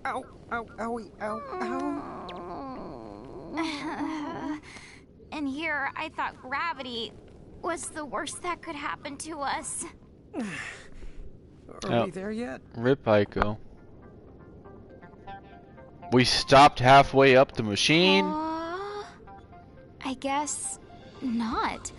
Ow, ow, owie, ow, ow. And here, I thought gravity was the worst that could happen to us. Are we there yet? Rip Aiko. We stopped halfway up the machine. I guess not.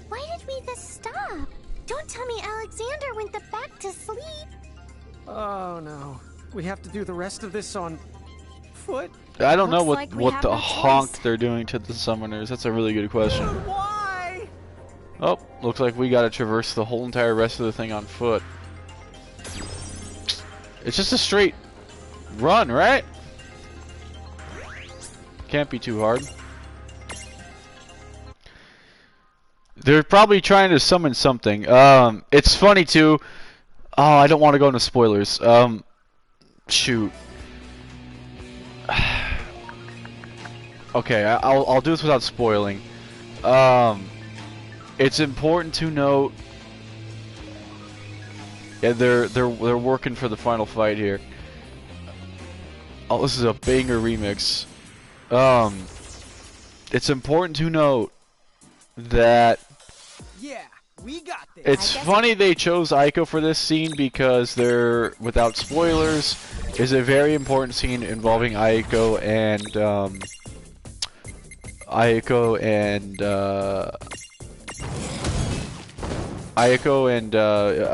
Why did we just stop? Don't tell me Alexander went back to sleep. Oh no. We have to do the rest of this on foot? I don't know Looks like we what have the no honk choice. they're doing to the summoners. That's a really good question. Why? Oh, looks like we gotta traverse the whole entire rest of the thing on foot. It's just a straight run, right? Can't be too hard. They're probably trying to summon something. It's funny too. Oh, I don't want to go into spoilers. Shoot. Okay, I'll do this without spoiling. It's important to note. Yeah, they're working for the final fight here. Oh, this is a banger remix. It's important to note that Yeah, we got this. it's funny they chose Aiko for this scene because they're, without spoilers, is a very important scene involving Aiko and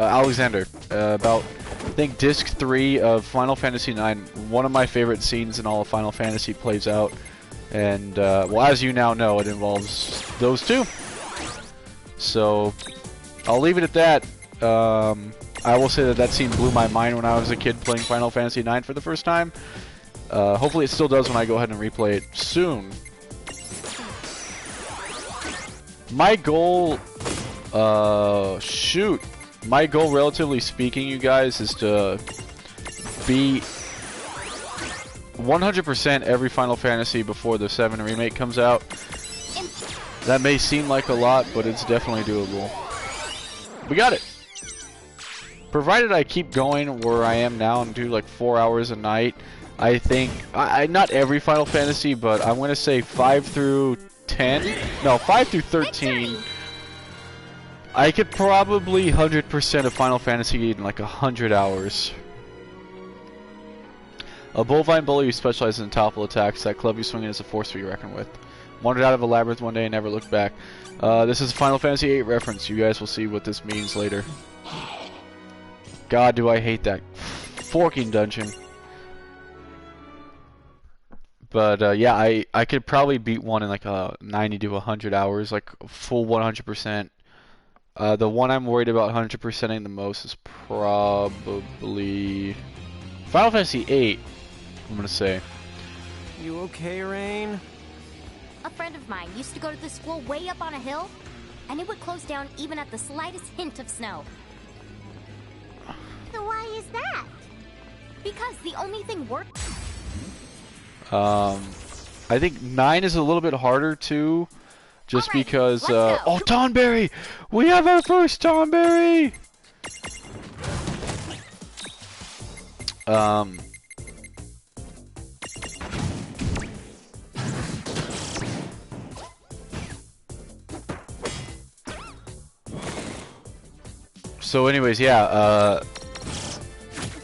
Alexander. About, I think, Disc 3 of Final Fantasy IX. One of my favorite scenes in all of Final Fantasy plays out. And, well, as you now know, it involves those two. So, I'll leave it at that. I will say that that scene blew my mind when I was a kid playing Final Fantasy IX for the first time. Hopefully it still does when I go ahead and replay it soon. My goal, my goal, relatively speaking, you guys, is to beat 100% every Final Fantasy before the 7 remake comes out. That may seem like a lot, but it's definitely doable. We got it! Provided I keep going where I am now and do like 4 hours a night, I think, not every Final Fantasy, but I'm going to say 5 through 10, no, 5 through 13, I could probably 100% of Final Fantasy in like 100 hours. A bovine bully who specializes in topple attacks, that club you swinging is a force to be reckoned with. Wandered out of a labyrinth one day and never looked back. This is a Final Fantasy VIII reference. You guys will see what this means later. God, do I hate that forking dungeon. But yeah, I could probably beat one in like 90 to 100 hours, like full 100%. The one I'm worried about 100%ing the most is probably Final Fantasy VIII, I'm gonna say. You okay, Rain? A friend of mine used to go to the school way up on a hill, and it would close down even at the slightest hint of snow. So why is that? Because the only thing worked. I think 9 is a little bit harder too, just Alright, because. let's go. Oh, Tonberry! We have our first Tonberry! So anyways, yeah,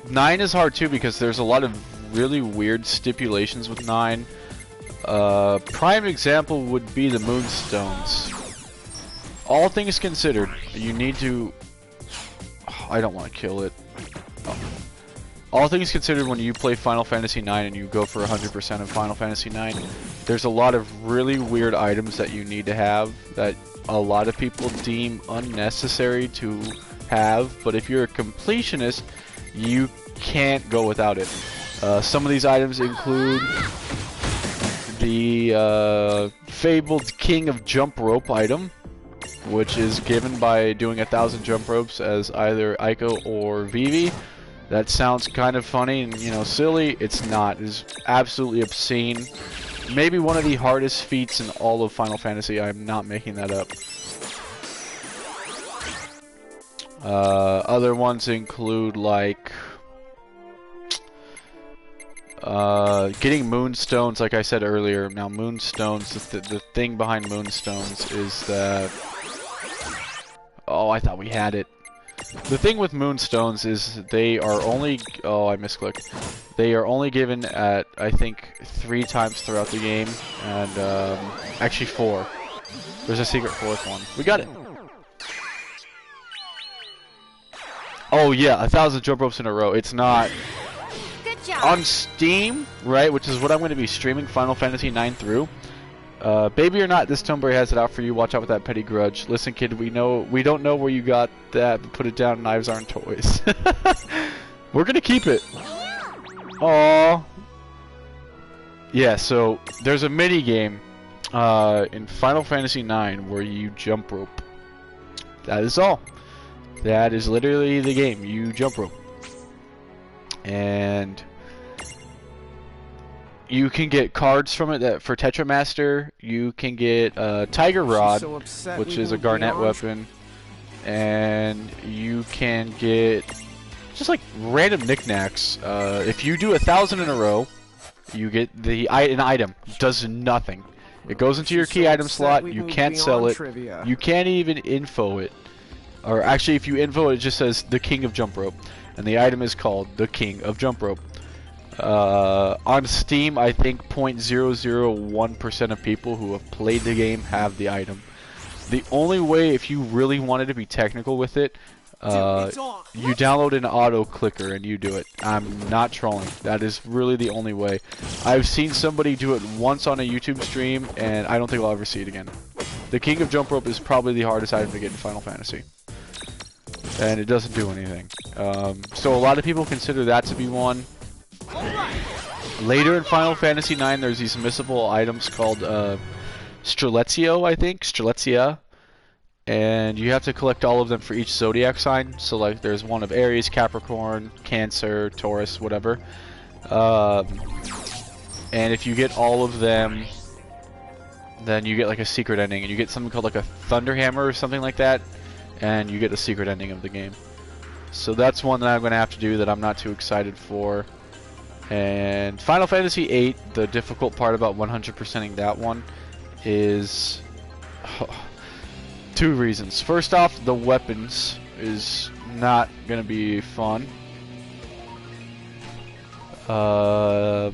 9 is hard too because there's a lot of really weird stipulations with 9. Prime example would be the Moonstones. All things considered, you need to... I don't want to kill it. Oh. All things considered, when you play Final Fantasy IX and you go for 100% of Final Fantasy IX, there's a lot of really weird items that you need to have that a lot of people deem unnecessary to have, but if you're a completionist, you can't go without it. Some of these items include the fabled King of Jump Rope item, which is given by doing 1,000 jump ropes as either Aiko or Vivi. That sounds kind of funny and, you know, silly. It's not. It's absolutely obscene. Maybe one of the hardest feats in all of Final Fantasy. I'm not making that up. Other ones include, like, Getting moonstones, like I said earlier. Now, moonstones, the thing behind moonstones is that... Oh, I thought we had it. The thing with moonstones is they are only... Oh, I misclicked. They are only given at, I think, 3 times throughout the game. And, actually 4. There's a secret 4th one. We got it! Oh yeah, 1,000 jump ropes in a row. It's not... Good job. On Steam, right, which is what I'm going to be streaming Final Fantasy IX through. Baby or not, this Tomberry has it out for you. Watch out with that petty grudge. Listen, kid, we don't know where you got that, but put it down. Knives aren't toys. We're gonna keep it. Aww. Yeah. So there's a mini game in Final Fantasy IX where you jump rope. That is all. That is literally the game. You jump rope, and you can get cards from it that for Tetramaster. You can get Tiger Rod, so which is a Garnet weapon, and you can get just like random knickknacks. If you do 1,000 in a row, you get an item. It does nothing. It goes into your key item slot. You can't sell it. Trivia. You can't even info it. Or actually, if you info it, it just says the King of Jump Rope, and the item is called the King of Jump Rope. On Steam, I think 0.001% of people who have played the game have the item. The only way, if you really wanted to be technical with it, you download an auto clicker and you do it. I'm not trolling. That is really the only way. I've seen somebody do it once on a YouTube stream, and I don't think I'll ever see it again. The King of Jump Rope is probably the hardest item to get in Final Fantasy, and it doesn't do anything. So a lot of people consider that to be one. Later in Final Fantasy IX, there's these missable items called Streletsio, I think, Streletzia, and you have to collect all of them for each zodiac sign. So like, there's one of Aries, Capricorn, Cancer, Taurus, whatever. And if you get all of them, then you get like a secret ending, and you get something called like a Thunder Hammer or something like that, and you get the secret ending of the game. So that's one that I'm going to have to do that I'm not too excited for. And Final Fantasy VIII, the difficult part about 100%ing that one is 2 reasons. First off, the weapons is not going to be fun. The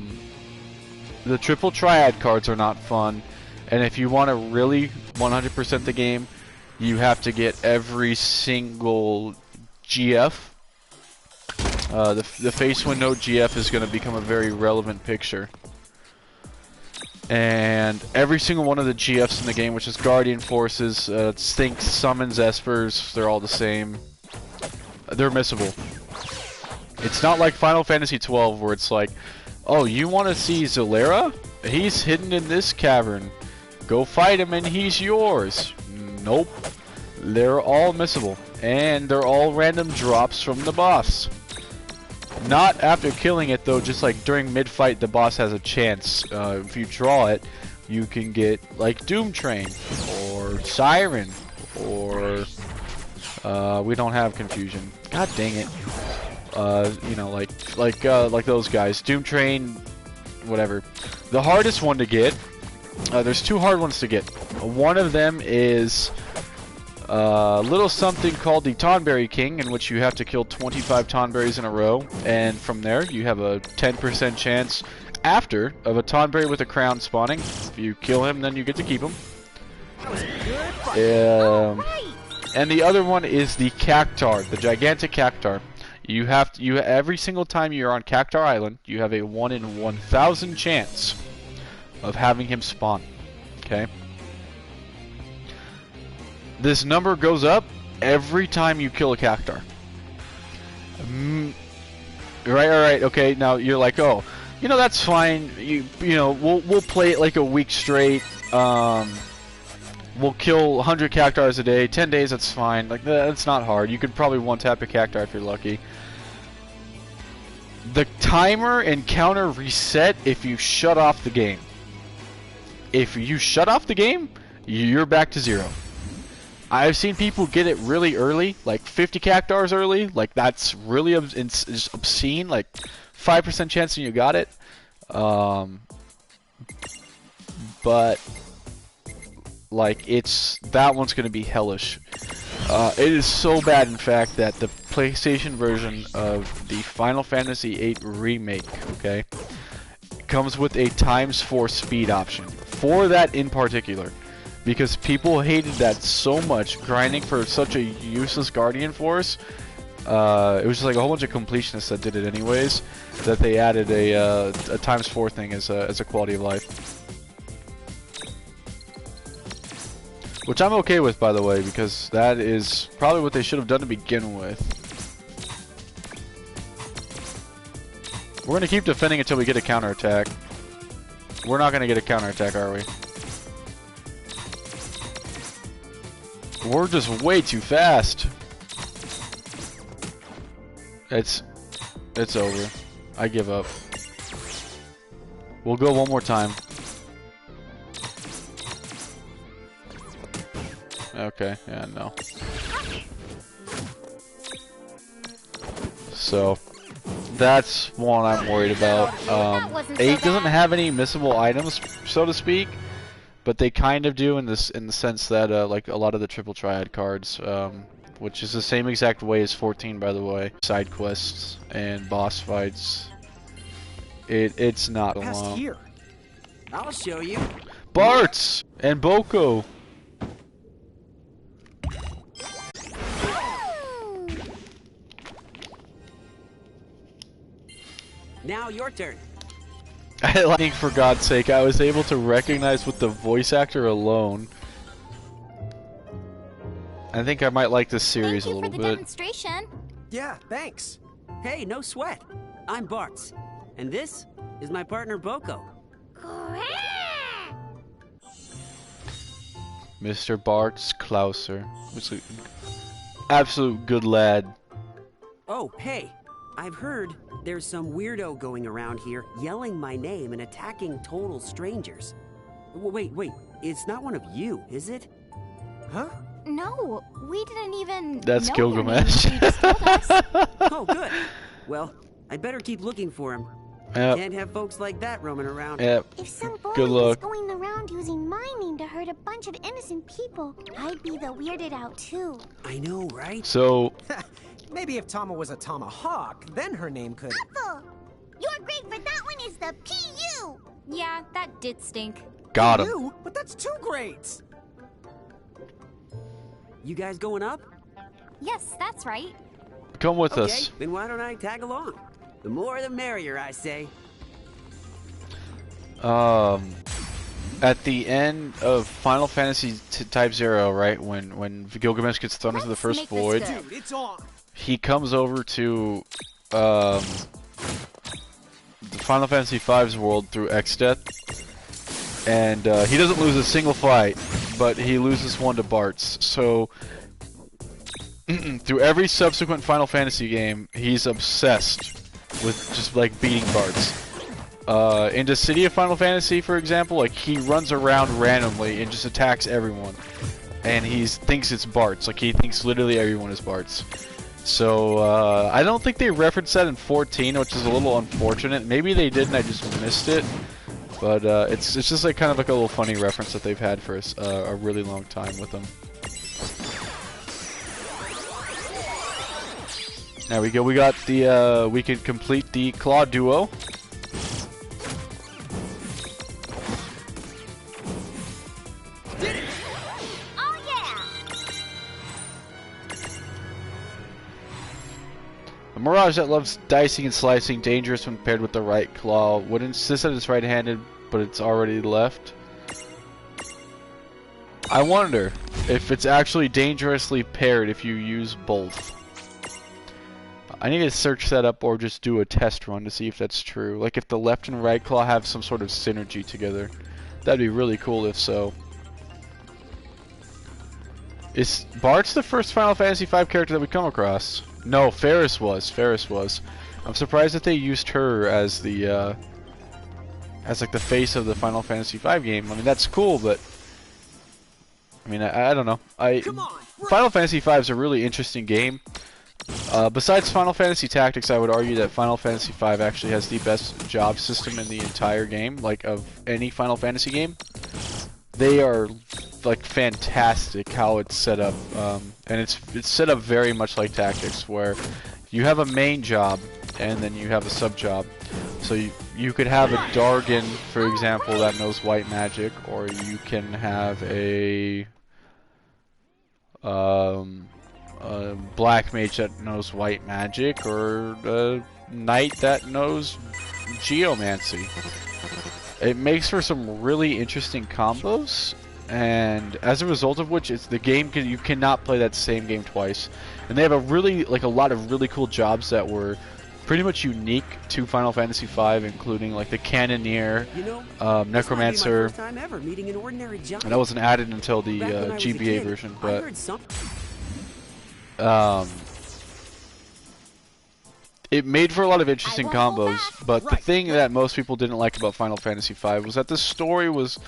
triple triad cards are not fun. And if you want to really 100% the game, you have to get every single GF. The Face Wind Note GF is going to become a very relevant picture. And every single one of the GFs in the game, which is Guardian Forces, Think, Summons, Espers, they're all the same. They're missable. It's not like Final Fantasy XII where it's like, oh, you want to see Zalera? He's hidden in this cavern. Go fight him and he's yours. Nope. They're all missable. And they're all random drops from the boss. Not after killing it though, just like during mid-fight the boss has a chance. If you draw it, you can get like Doom Train, or Siren, or we don't have Confusion. God dang it. You know, like those guys. Doom Train, whatever. The hardest one to get, there's 2 hard ones to get. One of them is a little something called the Tonberry King, in which you have to kill 25 Tonberries in a row, and from there you have a 10% chance after of a Tonberry with a crown spawning. If you kill him, then you get to keep him. And the other one is the Cactar, the gigantic Cactar. You have to, every single time you're on Cactar Island, you have a 1 in 1,000 chance of having him spawn. Okay. This number goes up every time you kill a Cactar. Right, okay, now you're like, oh, you know, that's fine. You know, we'll play it like a week straight. We'll kill 100 Cactars a day, 10 days, that's fine. Like, that's not hard. You could probably one-tap a Cactar if you're lucky. The timer and counter reset if you shut off the game. If you shut off the game, you're back to 0. I've seen people get it really early, like 50 Cactars early, like that's really obscene, like 5% chance that you got it. But like that one's gonna be hellish. It is so bad, in fact, that the PlayStation version of the Final Fantasy VIII Remake, okay, comes with a ×4 speed option. For that in particular. Because people hated that so much, grinding for such a useless Guardian Force. It was just like a whole bunch of completionists that did it anyways, that they added a ×4 thing as a quality of life. Which I'm okay with, by the way, because that is probably what they should have done to begin with. We're going to keep defending until we get a counterattack. We're not going to get a counterattack, are we? We're just way too fast. It's over. I give up. We'll go one more time. Okay, yeah, no. So, that's one I'm worried about. 8 doesn't have any missable items, so to speak, but they kind of do in the sense that like a lot of the triple triad cards, which is the same exact way as 14, by the way. Side quests and boss fights. It's not long. Here. I'll show you. Bart's and Boko. Now your turn. I think, for God's sake, I was able to recognize with the voice actor alone. I think I might like this series a little bit. Demonstration. Yeah, thanks. Hey, no sweat. I'm Bartz, and this is my partner Boko. Mr. Bartz Klauser. It's an absolute good lad. Oh, hey. I've heard there's some weirdo going around here yelling my name and attacking total strangers. Wait, it's not one of you, is it? Huh? No, we didn't even That's know Gilgamesh. your name. You just told us. Oh, good. Well, I'd better keep looking for him. Yep. Can't have folks like that roaming around. Yep. If some boy Good was luck. going around using my name to hurt a bunch of innocent people, I'd be the weirded out too. I know, right? So, Maybe if Tama was a tomahawk, then her name could... Apple! Your grade for that one is the PU! Yeah, that did stink. got him. You? But that's 2 grades! You guys going up? Yes, that's right. Come with Okay, us. then why don't I tag along? The more the merrier, I say. At the end of Final Fantasy Type 0, right, when Gilgamesh gets thrown into the first void, Dude, it's on! he comes over to the Final Fantasy V's world through X-Death, and he doesn't lose a single fight, but he loses one to Bartz. So through every subsequent Final Fantasy game, he's obsessed with just like beating Bartz. Into City of Final Fantasy, for example, like he runs around randomly and just attacks everyone, and he thinks it's Bartz. Like he thinks literally everyone is Bartz. So I don't think they referenced that in 14, which is a little unfortunate. Maybe they did and I just missed it. But it's just like kind of like a little funny reference that they've had for a really long time with them. There we go. We got the we can complete the Claw Duo. Oh yeah! A Mirage that loves dicing and slicing, dangerous when paired with the right claw. Would insist that it's right-handed, but it's already left. I wonder if it's actually dangerously paired if you use both. I need to search that up or just do a test run to see if that's true. Like if the left and right claw have some sort of synergy together. That'd be really cool if so. Is Bart's the first Final Fantasy V character that we come across? No, Ferris was. Ferris was. I'm surprised that they used her as the as like the face of the Final Fantasy V game. I mean that's cool, but I mean I don't know. Final Fantasy V is a really interesting game. Besides Final Fantasy Tactics, I would argue that Final Fantasy V actually has the best job system in the entire game, like of any Final Fantasy game. They are like fantastic how it's set up, and it's set up very much like Tactics, where you have a main job and then you have a sub job. So you could have a Dargan, for example, that knows white magic, or you can have a black mage that knows white magic, or a knight that knows geomancy. It makes for some really interesting combos, and as a result of which, it's the game you cannot play that same game twice. And they have a lot of really cool jobs that were pretty much unique to Final Fantasy V, including like the Cannoneer, Necromancer, This might be my first time ever meeting an ordinary giant. and that wasn't added until the Back when I was a GBA kid, version, I but heard something. it made for a lot of interesting combos. But the thing that most people didn't like about Final Fantasy V was that the story was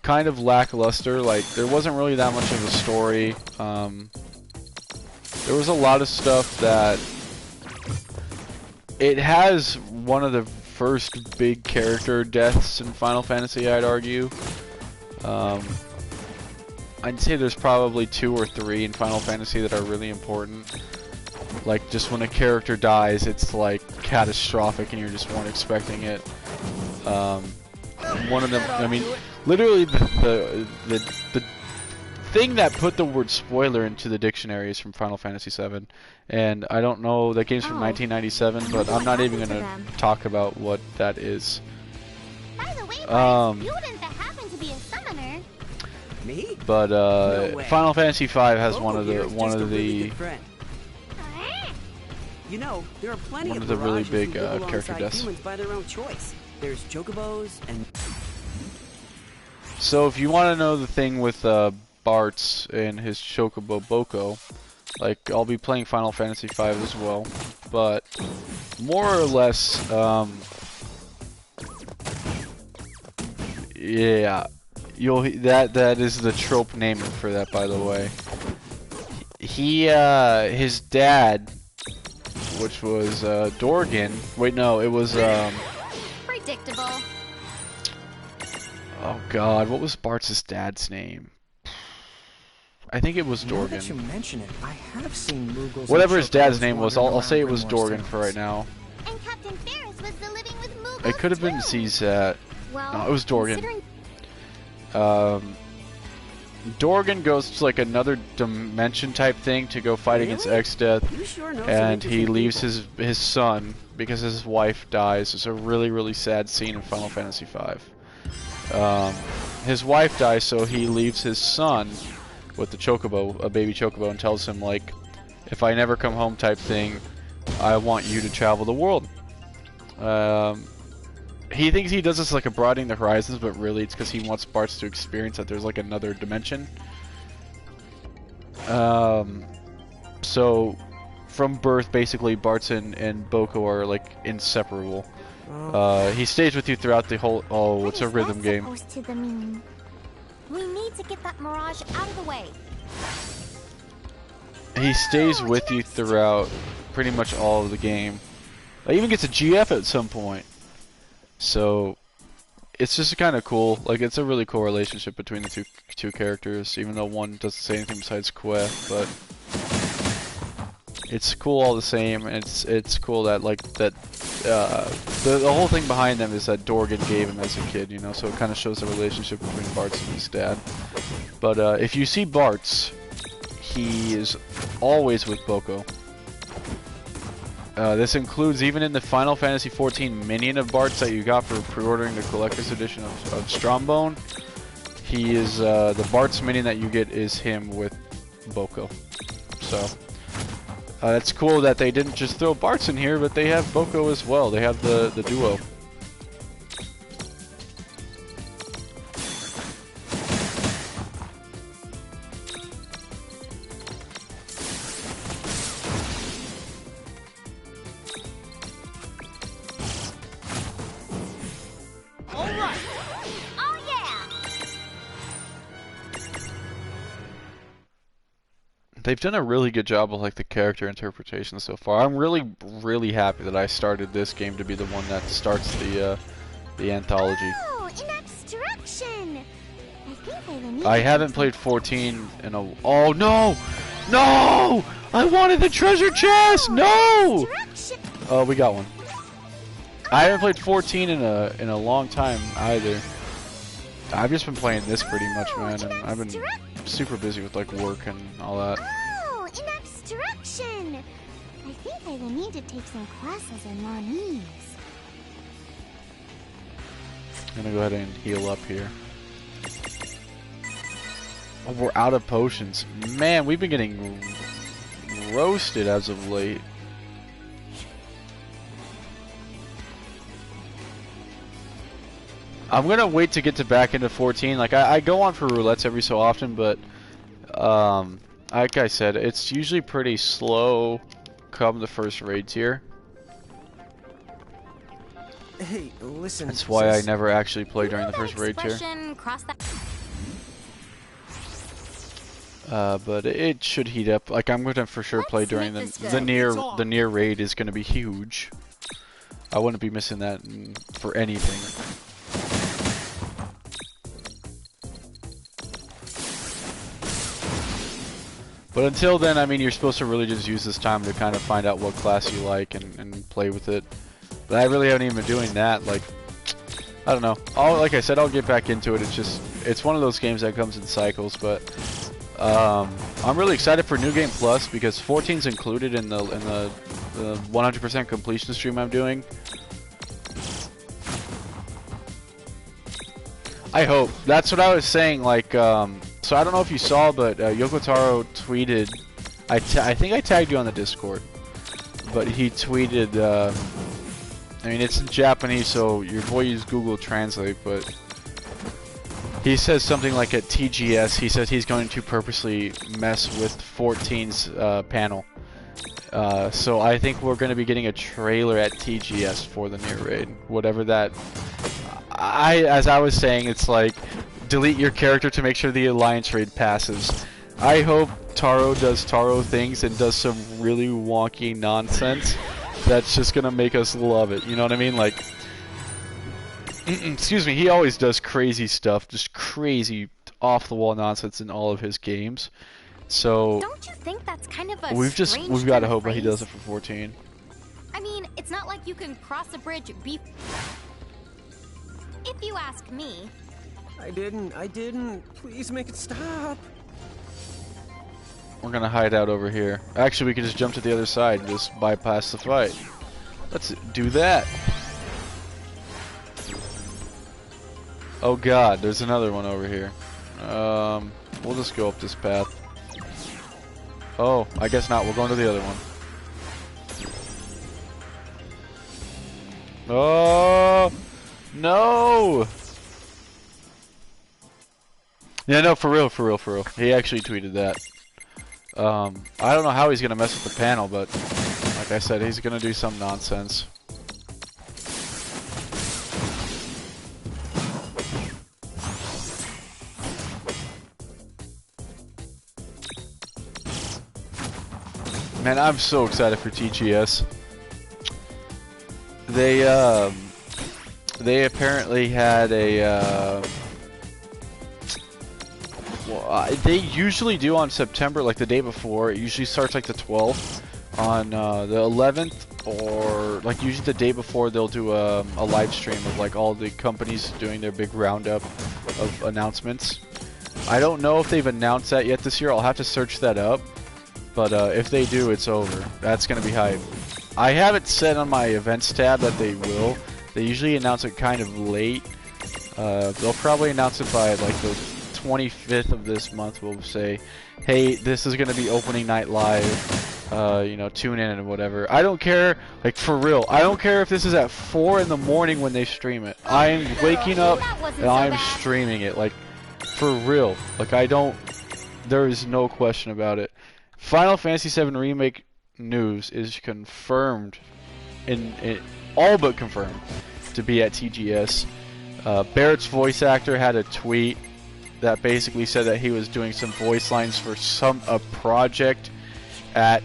kind of lackluster. Like, there wasn't really that much of a story. There was a lot of stuff that... It has one of the first big character deaths in Final Fantasy, I'd argue. I'd say there's probably 2 or 3 in Final Fantasy that are really important. Like, just when a character dies, it's like catastrophic and you just weren't expecting it. One of them, I mean, literally the thing that put the word spoiler into the dictionary is from Final Fantasy VII. And I don't know, that game's from 1997, but I'm not even going to talk about what that is. By the way, Bart, you didn't happen to be a summoner. Me? But No way. Final Fantasy V has one of Here the is just a really the good friend. You know, there are plenty one of of the really mirages big who live character alongside deaths. humans by their own choice. There's chocobos and So if you want to know the thing with Bartz and his Chocobo Boko, like, I'll be playing Final Fantasy V as well, but more or less, yeah, that is the trope naming for that, by the way. His dad, which was Dorgan. Wait, no, it was Predictable. oh God, what was Bart's dad's name? I think it was Now Dorgan. that you mention it, I have seen Moogles. Whatever and his dad's Chocobos name was, wandering I'll say it around was Grimlore's Dorgan for tunnels. right now. And Captain Ferris was the living with Moogles It could have been too. Czat. Well, No, it was Dorgan. considering- Dorgan goes to like another dimension type thing to go fight against Really? X-Death, you sure know some and he interesting leaves people. his son because his wife dies. It's a really, really sad scene in Final Fantasy V. His wife dies, so he leaves his son with the chocobo, a baby chocobo, and tells him, like, if I never come home type thing, I want you to travel the world. He thinks he does this like a broadening the horizons, but really it's because he wants Bartz to experience that there's like another dimension. So from birth, basically, Bartz and Boko are like inseparable. He stays with you throughout the whole. Oh, it's a rhythm game. Supposed to mean? we need to get that mirage out of the way. He stays with you throughout pretty much all of the game. He even gets a GF at some point. So it's just kind of cool. Like, it's a really cool relationship between the two characters, even though one doesn't say anything besides Queh, but it's cool all the same. And it's cool that the whole thing behind them is that Dorgan gave him as a kid, you know. So it kind of shows the relationship between Bartz and his dad. But if you see Bartz, he is always with Boko. This includes even in the Final Fantasy XIV minion of Bartz that you got for pre-ordering the collector's edition of Strombone. He is the Bartz minion that you get is him with Boko. So it's cool that they didn't just throw Bartz in here, but they have Boko as well. They have the duo. they've done a really good job with like the character interpretation so far. I'm really happy that I started this game to be the one that starts the anthology. Oh, an obstruction! I think I will need I haven't played 14 in a... Oh, no! No! I wanted the treasure chest! No! Oh, we got one. I haven't played 14 in a long time either. I've just been playing this pretty much, man, and I've been super busy with like work and all that. Oh, an obstruction! I think I will need to take some classes in Monese. I'm gonna go ahead and heal up here. Oh, we're out of potions. Man, we've been getting roasted as of late. I'm gonna wait to get back into 14. Like I go on for roulettes every so often, but like I said, it's usually pretty slow come the first raid tier. Hey, listen. That's why I never actually play during the first raid tier. But it should heat up. Like I'm gonna for sure play during the near raid is gonna be huge. I wouldn't be missing that for anything. But until then, I mean, you're supposed to really just use this time to kind of find out what class you like and play with it. But I really haven't even been doing that. Like, I don't know. Like I said, I'll get back into it. It's one of those games that comes in cycles. But I'm really excited for New Game Plus because 14's included in the 100% completion stream I'm doing. I hope. That's what I was saying. Like, so I don't know if you saw, but Yoko Taro tweeted. I think I tagged you on the Discord, but he tweeted. I mean, it's in Japanese, so your boy used Google Translate, but he says something like at TGS, he says he's going to purposely mess with 14's panel. So I think we're going to be getting a trailer at TGS for the near raid, whatever that. As I was saying, it's like delete your character to make sure the alliance raid passes. I hope Taro does Taro things and does some really wonky nonsense that's just gonna make us love it. You know what I mean? Like, excuse me, he always does crazy stuff, just crazy off-the-wall nonsense in all of his games. So don't you think that's kind of a we've got to hope that he does it for 14. I mean, it's not like you can cross a bridge if you ask me. I didn't. Please make it stop. We're gonna hide out over here. Actually, we could just jump to the other side and just bypass the fight. Let's do that. Oh god, there's another one over here. We'll just go up this path. Oh, I guess not. We're going to the other one. Oh no! Yeah, no, for real. He actually tweeted that. I don't know how he's gonna mess with the panel, but like I said, he's gonna do some nonsense. Man, I'm so excited for TGS. They apparently had a they usually do on September, like the day before. It usually starts like the 12th. On the 11th, or like usually the day before, they'll do a live stream of like all the companies doing their big roundup of announcements. I don't know if they've announced that yet this year. I'll have to search that up. But if they do, it's over. That's gonna be hype. I have it set on my events tab that they will. They usually announce it kind of late. They'll probably announce it by like the 25th of this month. We'll say, hey, this is gonna be opening night live. You know, tune in and whatever. I don't care, like for real. I don't care if this is at 4 in the morning when they stream it. I am waking up and I'm streaming it, like for real. Like there is no question about it. Final Fantasy VII Remake news is confirmed, all but confirmed, to be at TGS. Barrett's voice actor had a tweet that basically said that he was doing some voice lines for a project at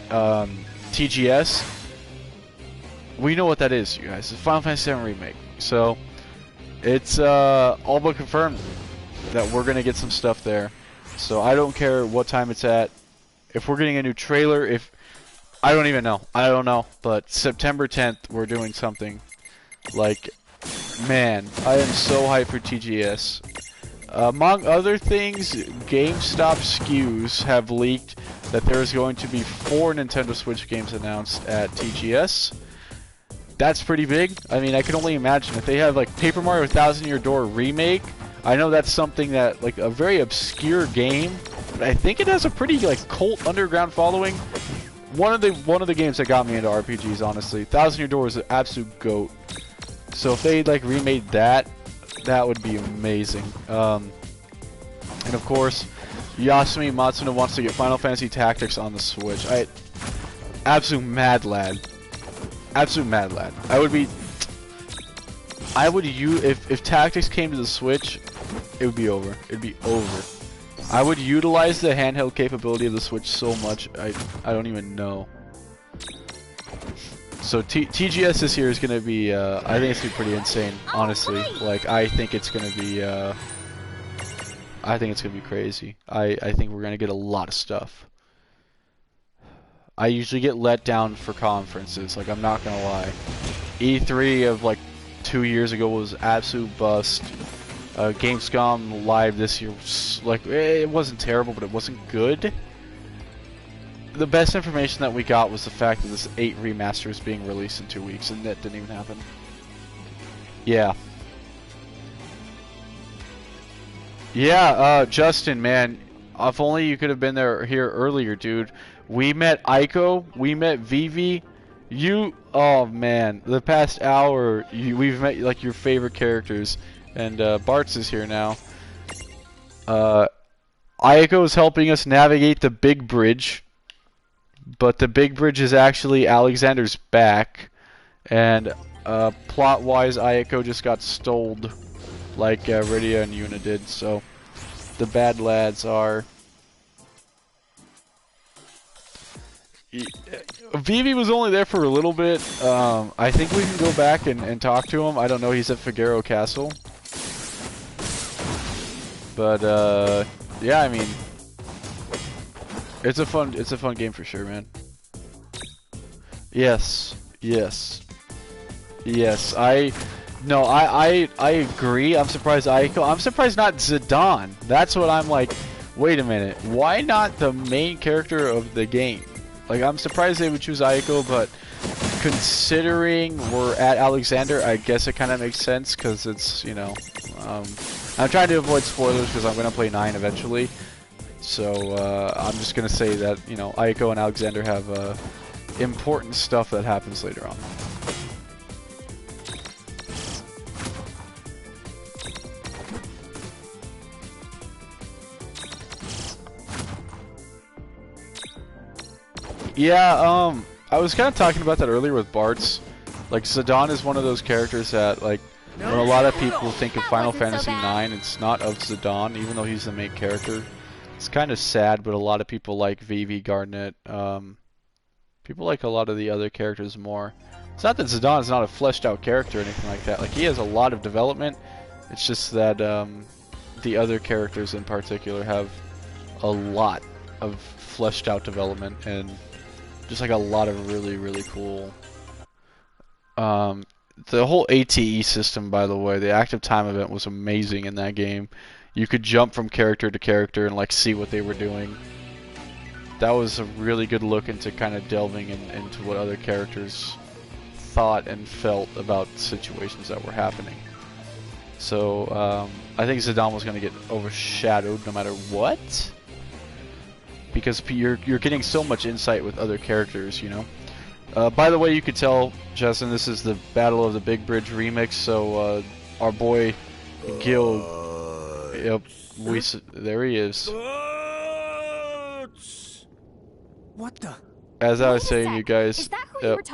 TGS. We know what that is, you guys. It's Final Fantasy VII Remake. So it's all but confirmed that we're gonna get some stuff there. So I don't care what time it's at. If we're getting a new trailer, I don't even know. I don't know. But September 10th, we're doing something. Like, man, I am so hyped for TGS. Among other things, GameStop SKUs have leaked that there is going to be 4 Nintendo Switch games announced at TGS. That's pretty big. I mean, I can only imagine if they have like Paper Mario 1000 Year Door Remake. I know that's something that, like, a very obscure game, but I think it has a pretty, like, cult underground following. One of the games that got me into RPGs, honestly. 1000 Year Door is an absolute goat. So if they, like, remade that, that would be amazing. And of course, Yasumi Matsuno wants to get Final Fantasy Tactics on the Switch. Absolute mad lad. Absolute mad lad. If Tactics came to the Switch, it would be over. It'd be over. I would utilize the handheld capability of the Switch so much, I don't even know. So TGS this year is gonna be, I think it's gonna be pretty insane, honestly. Like, I think it's gonna be crazy. I think we're gonna get a lot of stuff. I usually get let down for conferences, like, I'm not gonna lie. E3 of like 2 years ago was absolute bust. Gamescom Live this year was, like, it wasn't terrible, but it wasn't good. The best information that we got was the fact that this 8 remaster is being released in 2 weeks, and that didn't even happen. Yeah. Yeah, Justin, man, if only you could have been here earlier, dude. We met Aiko, we met Vivi. Oh man, the past hour, we've met, like, your favorite characters. And Bartz is here now. Aiko is helping us navigate the big bridge. But the big bridge is actually Alexander's back. And plot-wise, Aiko just got stoled like Rydia and Yuna did. So the bad lads are... Vivi was only there for a little bit. I think we can go back and talk to him. I don't know, he's at Figaro Castle. But yeah, I mean, it's a fun game for sure, man. Yes. I agree. I'm surprised Aiko. I'm surprised not Zidane. That's what I'm like. Wait a minute. Why not the main character of the game? Like, I'm surprised they would choose Aiko, but considering we're at Alexander, I guess it kind of makes sense because it's, you know, I'm trying to avoid spoilers because I'm going to play 9 eventually. So I'm just going to say that, you know, Aiko and Alexander have important stuff that happens later on. Yeah, I was kind of talking about that earlier with Bartz. Like, Zidane is one of those characters that, like, when a lot of people think of Final Fantasy IX, it's not of Zidane, even though he's the main character. It's kind of sad, but a lot of people like Vivi, Garnet. People like a lot of the other characters more. It's not that Zidane is not a fleshed out character or anything like that. Like, he has a lot of development. It's just that the other characters in particular have a lot of fleshed out development and just like a lot of really, really cool. The whole ATE system, by the way, the active time event was amazing in that game. You could jump from character to character and, like, see what they were doing. That was a really good look into kind of delving into what other characters thought and felt about situations that were happening. So I think Zidane was going to get overshadowed no matter what, because you're getting so much insight with other characters, you know. By the way, you could tell, Justin, this is the Battle of the Big Bridge remix. So our boy Gil, yep, there he is. What the? As I was saying, you guys,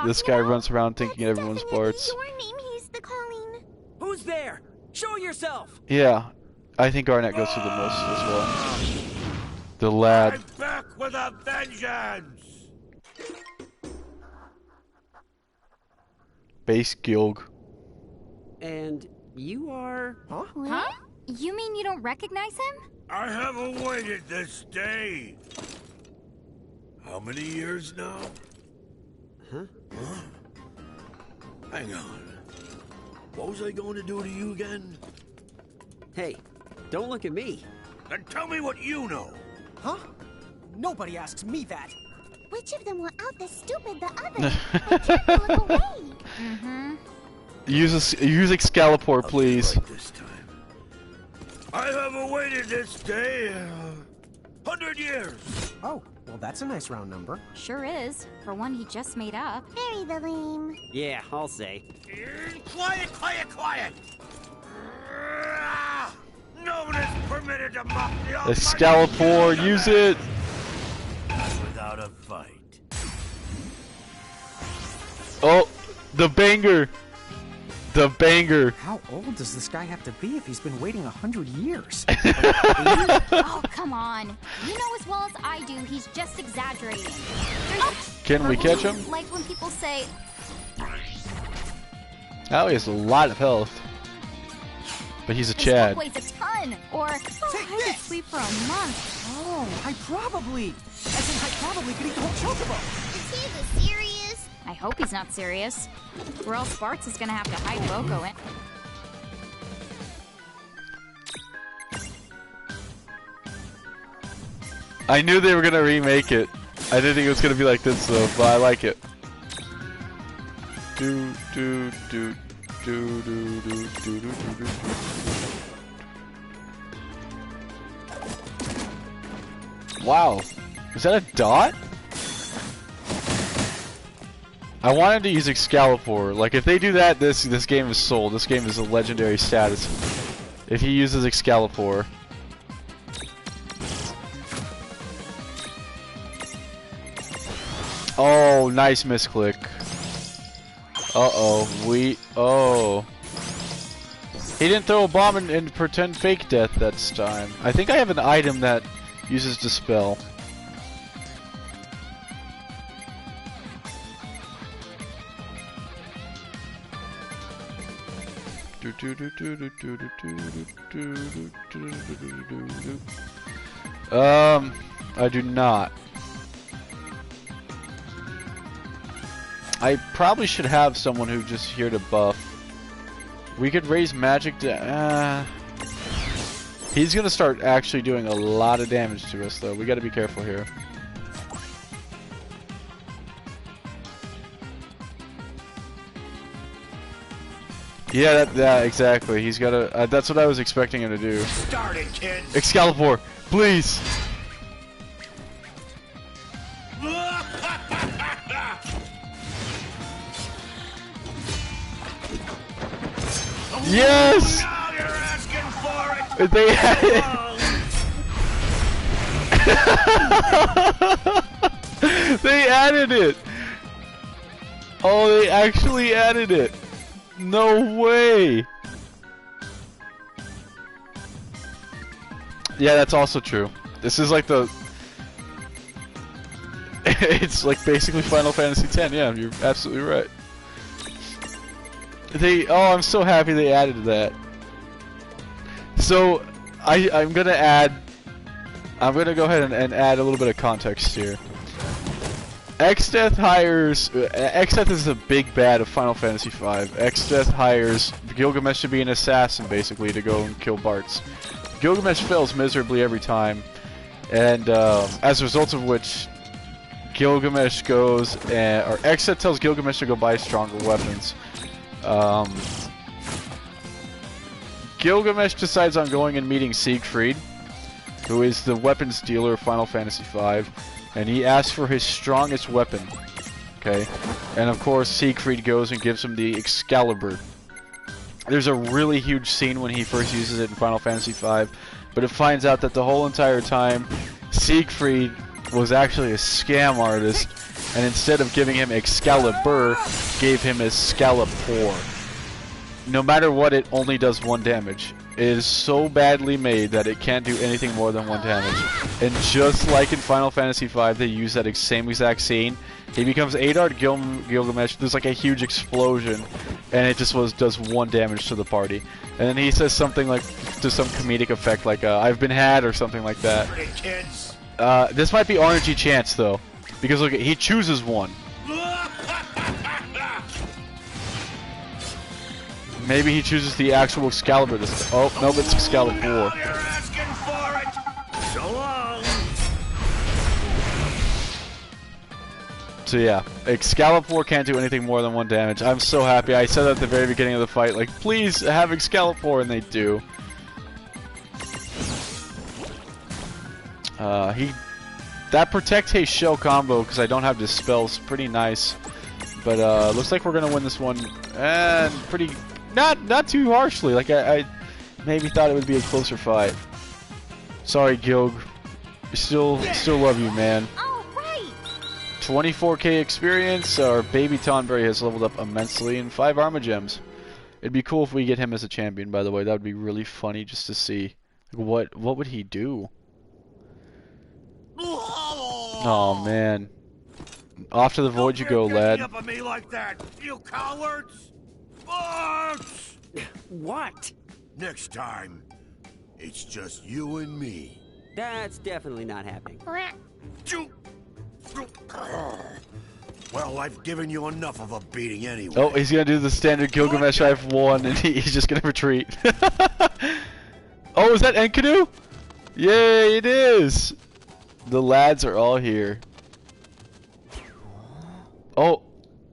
this guy runs around thinking everyone's Bartz. Your name he's the calling. Who's there? Show yourself. Yeah, I think Garnet goes through the most as well. The lad. I'm back with a vengeance! Base Gilg. And you are... Huh? You mean you don't recognize him? I have awaited this day. How many years now? Huh? Hang on. What was I going to do to you again? Hey, don't look at me. Then tell me what you know. Huh? Nobody asks me that. Which of them will out the stupid the other? I can't look away. Mm-hmm. Use Excalibur, please. Right this time. I have awaited this day 100 years. Oh, well, that's a nice round number. Sure is, for one he just made up. Very the lame. Yeah, I'll say. Quiet, quiet, quiet! No one is permitted to mock the Almighty. Excalibur, use it! Without a fight. Oh, the banger! The banger! How old does this guy have to be if he's been waiting 100 years? Oh, come on. You know as well as I do, he's just exaggerating. Can we catch him? Like when people say, Oh, he has a lot of health. But he's a this Chad. book weighs a ton, or I could sleep for a month. Oh, I probably could eat the whole chocobo. Is he the serious? I hope he's not serious, or else Bart's is gonna have to hide Boko in. I knew they were gonna remake it. I didn't think it was gonna be like this though, but I like it. Do do do do do do do do do. Wow, is that a dot? I wanted to use Excalibur. Like if they do that, this game is sold. This game is a legendary status. If he uses Excalibur. Oh, nice misclick. Uh-oh, oh. He didn't throw a bomb and pretend fake death that time. I think I have an item that uses Dispel. I do not. I probably should have someone who just here to buff. We could raise magic to... He's gonna start actually doing a lot of damage to us though. We gotta be careful here. Yeah, that exactly. He's gotta... that's what I was expecting him to do. Start it, kid. Excalibur, please! Yes! Now you're asking for it. They They added it! Oh, they actually added it! No way! Yeah, that's also true. This is like the... It's like basically Final Fantasy X, yeah, you're absolutely right. Oh, I'm so happy they added that. So, I'm gonna go ahead and add a little bit of context here. Exdeath hires... Exdeath is the big bad of Final Fantasy V. Exdeath hires Gilgamesh to be an assassin, basically, to go and kill Bartz. Gilgamesh fails miserably every time, and as a result of which, Gilgamesh goes and... Or Exdeath tells Gilgamesh to go buy stronger weapons. Gilgamesh decides on going and meeting Siegfried, who is the weapons dealer of Final Fantasy V, and he asks for his strongest weapon. Okay, and of course Siegfried goes and gives him the Excalibur. There's a really huge scene when he first uses it in Final Fantasy V, but it finds out that the whole entire time Siegfried was actually a scam artist, and instead of giving him Excalibur, gave him Excalibur. No matter what, it only does 1 damage. It is so badly made that it can't do anything more than 1 damage. And just like in Final Fantasy V, they use that same exact scene. He becomes Adar Gilgamesh, there's like a huge explosion, and it just does 1 damage to the party. And then he says something like, to some comedic effect like, I've been had, or something like that. This might be RNG chance though, because look, he chooses one. Maybe he chooses the actual Excalibur this time. Oh, no, it's Excalibur 4. You're asking for it. So long. So yeah, Excalibur 4 can't do anything more than 1 damage. I'm so happy. I said that at the very beginning of the fight, like, please have Excalibur 4, and they do. That Protect Haste Shell combo, because I don't have Dispel, is pretty nice. But looks like we're gonna win this one, and pretty, not too harshly. Like I maybe thought it would be a closer fight. Sorry, Gilg. Still love you, man. 24k experience. Our baby Tonberry has leveled up immensely, and 5 Armor Gems. It'd be cool if we get him as a champion. By the way, that would be really funny just to see. Like, what would he do? Oh man. Off to the void you go, lad. Up on me like that, you cowards! Barks! What? Next time, it's just you and me. That's definitely not happening. Well, I've given you enough of a beating anyway. Oh, he's gonna do the standard Gilgamesh I've won, and he's just gonna retreat. Oh, is that Enkidu? Yay, it is! The lads are all here. Oh.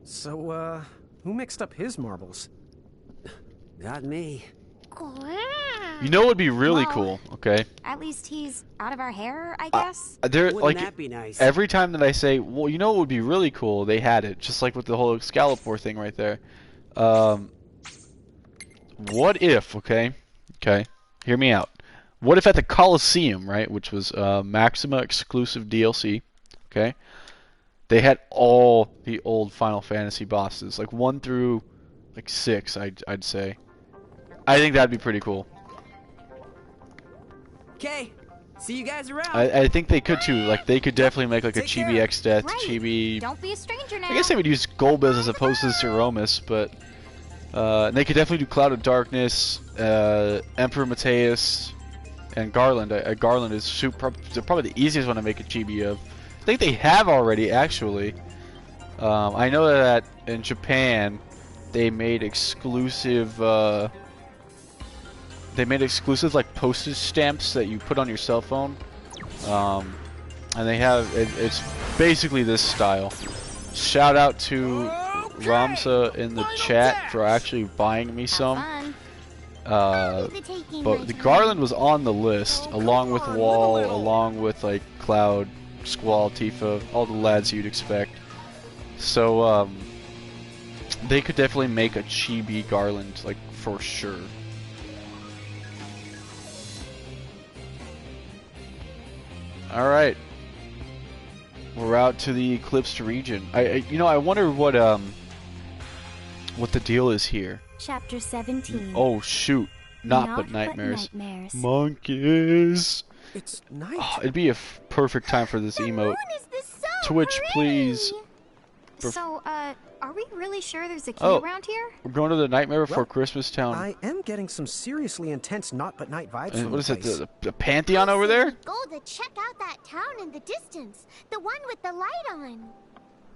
So, who mixed up his marbles? Not me. You know what would be really cool, okay? At least he's out of our hair, I guess. Wouldn't that be nice? Every time that I say, well, you know what would be really cool, they had it. Just like with the whole Excalibur thing right there. What if, okay, hear me out. What if at the Coliseum, right, which was Maxima exclusive DLC, okay, they had all the old Final Fantasy bosses, like 1 through like 6, I'd say. I think that'd be pretty cool. Okay, see you guys around. I think they could too. Like they could definitely make like a Chibi X Death, Chibi. Don't be a stranger now. I guess they would use Golbez as opposed to Ceromus, but and they could definitely do Cloud of Darkness, Emperor Mateus, and Garland. Garland is probably the easiest one to make a chibi of. I think they have already, actually. I know that in Japan, they made exclusive. They made exclusive like postage stamps that you put on your cell phone, and they have it's basically this style. Shout out to Ramsa in the chat for actually buying me some. But the Garland was on the list, along with Wall, along with like Cloud, Squall, Tifa, all the lads you'd expect. So they could definitely make a chibi Garland, like for sure. All right, we're out to the Eclipsed region. I wonder what the deal is here. Chapter 17. Oh shoot! Not but nightmares. Monkeys. It's night. Oh, it'd be a perfect time for this emote. Twitch, please. So, are we really sure there's a key around here? We're going to the Nightmare Before Christmas Town. I am getting some seriously intense Not But Night vibes And from what is the it? place. The Pantheon over there? Go to check out that town in the distance. The one with the light on.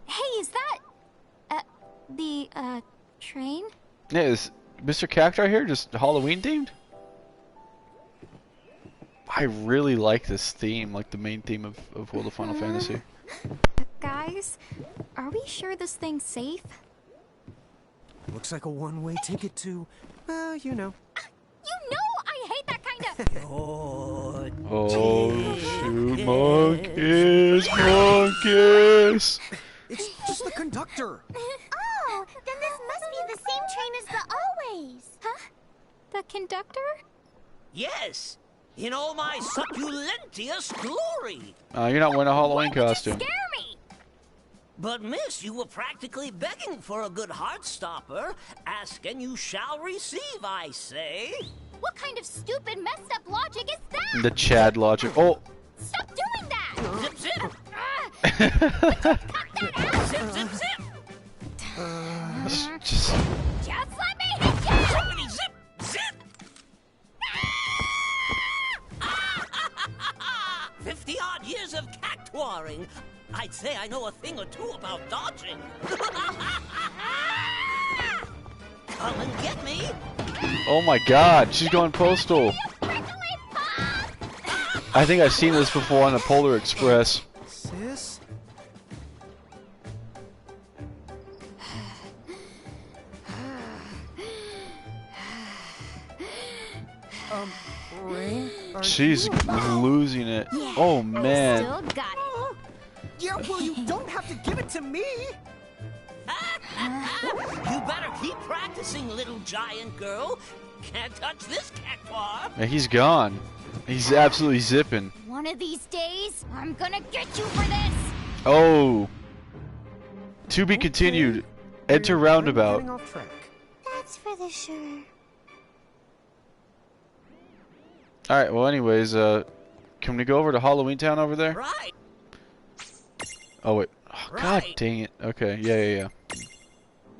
Hey, is that the train? Yeah, is Mr. Cactuar here just Halloween themed? I really like this theme, like the main theme of World of Final Fantasy. Guys, are we sure this thing's safe? Looks like a one-way ticket to, well, you know. You know I hate that kind of... Oh, shoot, monkeys, monkeys! It's just the conductor. Oh, then this must be the same train as the always. Huh? The conductor? Yes, in all my succulentious glory. You're not wearing a Halloween costume. Scare me! But miss, you were practically begging for a good heartstopper. Ask and you shall receive, I say. What kind of stupid, messed up logic is that? The Chad logic. Oh. Stop doing that! Zip, zip! Zip, zip, zip! Just let me hit you! Zippity zip! Zip! 50-odd years of cactuaring. I'd say I know a thing or two about dodging. Come and get me! oh my god, she's going postal. I think I've seen this before on the Polar Express. Sis? Rain? She's losing it. Yeah, oh man. Still got it. Yeah, well, you don't have to give it to me. You better keep practicing, little giant girl. Can't touch this cactuar. Yeah, he's gone. He's absolutely zipping. One of these days, I'm gonna get you for this. Oh. To be continued. Enter roundabout. Getting off track. That's for the sure. Alright, well anyways, can we go over to Halloween Town over there? Right. Oh wait. Oh, God Right. dang it. Okay, yeah.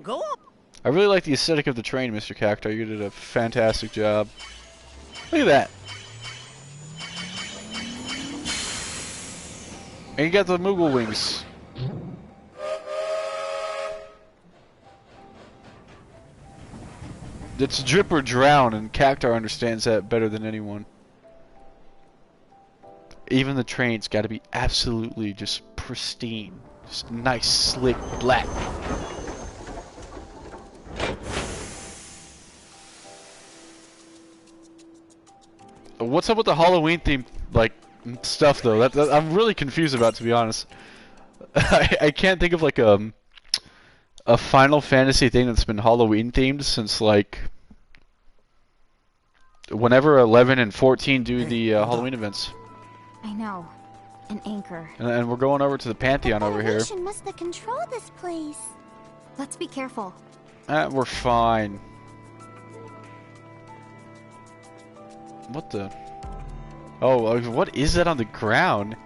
Go up. I really like the aesthetic of the train, Mr. Cacti. You did a fantastic job. Look at that. And you got the Moogle wings. It's drip or drown, and Cactar understands that better than anyone. Even the train's got to be absolutely just pristine. Just nice, slick, black. What's up with the Halloween theme, like, stuff though? That I'm really confused about, to be honest. I can't think of like a Final Fantasy thing that's been Halloween themed since like whenever 11 and 14 do the Halloween events. I know. An anchor. And we're going over to the Pantheon over here. The must have controlled this place. Let's be careful. We're fine. What the? Oh, what is that on the ground?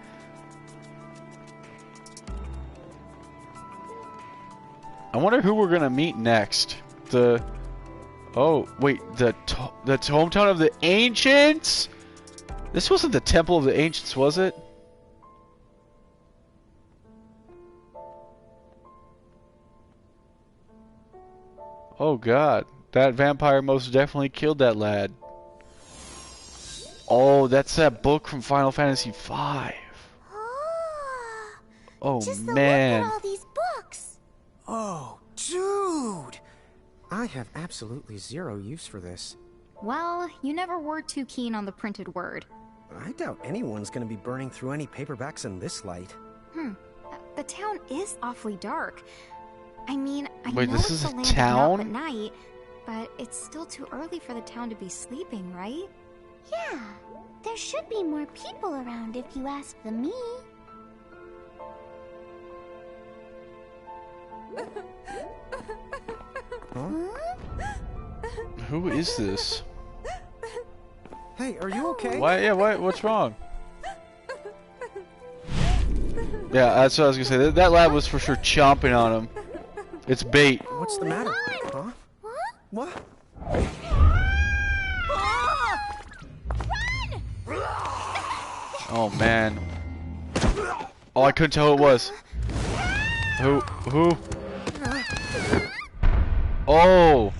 I wonder who we're gonna meet next. Oh, wait, the hometown of the ancients? This wasn't the Temple of the Ancients, was it? Oh god, that vampire most definitely killed that lad. Oh, that's that book from Final Fantasy V. Oh Just man. look at all these books. Oh, dude! I have absolutely zero use for this. Well, you never were too keen on the printed word. I doubt anyone's gonna be burning through any paperbacks in this light. The town is awfully dark. I mean, I Wait, know this it's is a the land of town? Milk at night, but it's still too early for the town to be sleeping, right? Yeah, there should be more people around if you ask the me. Who is this? Hey, are you okay? Why? Yeah, what's wrong? Yeah, that's what I was gonna say. That lad was for sure chomping on him. It's bait. What's the matter? Huh? What? Oh man. Oh, I couldn't tell who it was. Who? Oh.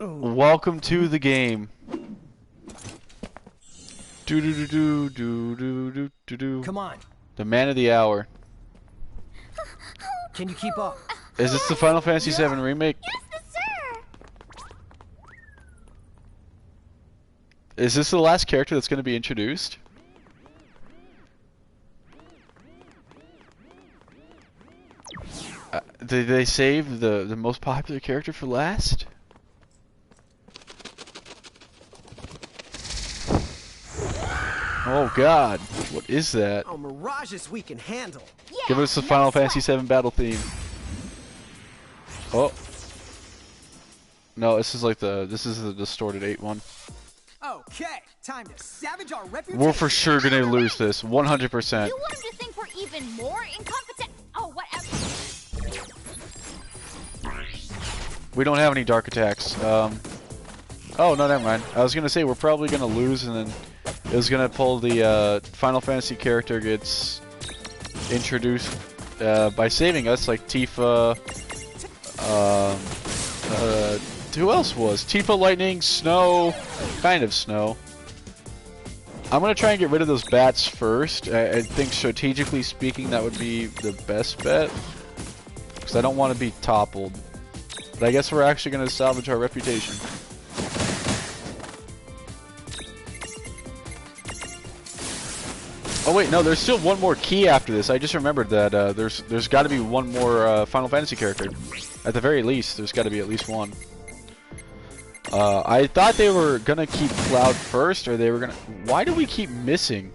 Welcome to the game. Do do do do do do do do do. Come on. The man of the hour. Can you keep up? Is this the Final Fantasy VII remake? Yes, sir. Is this the last character that's going to be introduced? Did they save the most popular character for last? Oh God, what is that? Oh, mirages we can handle. Give us the Final Fantasy VII battle theme. Oh. No, this is like the distorted 8 one. Okay, time to savage our reputation. We're for sure gonna lose this, 100%. You want him to think we're even more incompetent? Oh, whatever. We don't have any dark attacks. Oh no, never mind. I was gonna say we're probably gonna lose, and then it was gonna pull the Final Fantasy character gets introduced by saving us, like Tifa. Who else was? Tifa, Lightning, Snow, kind of Snow. I'm gonna try and get rid of those bats first. I think strategically speaking that would be the best bet, because I don't want to be toppled. But I guess we're actually gonna salvage our reputation. Oh wait, no, there's still one more key after this. I just remembered that there's got to be one more Final Fantasy character. At the very least, there's got to be at least one. I thought they were gonna keep Cloud first, or they were gonna... Why do we keep missing?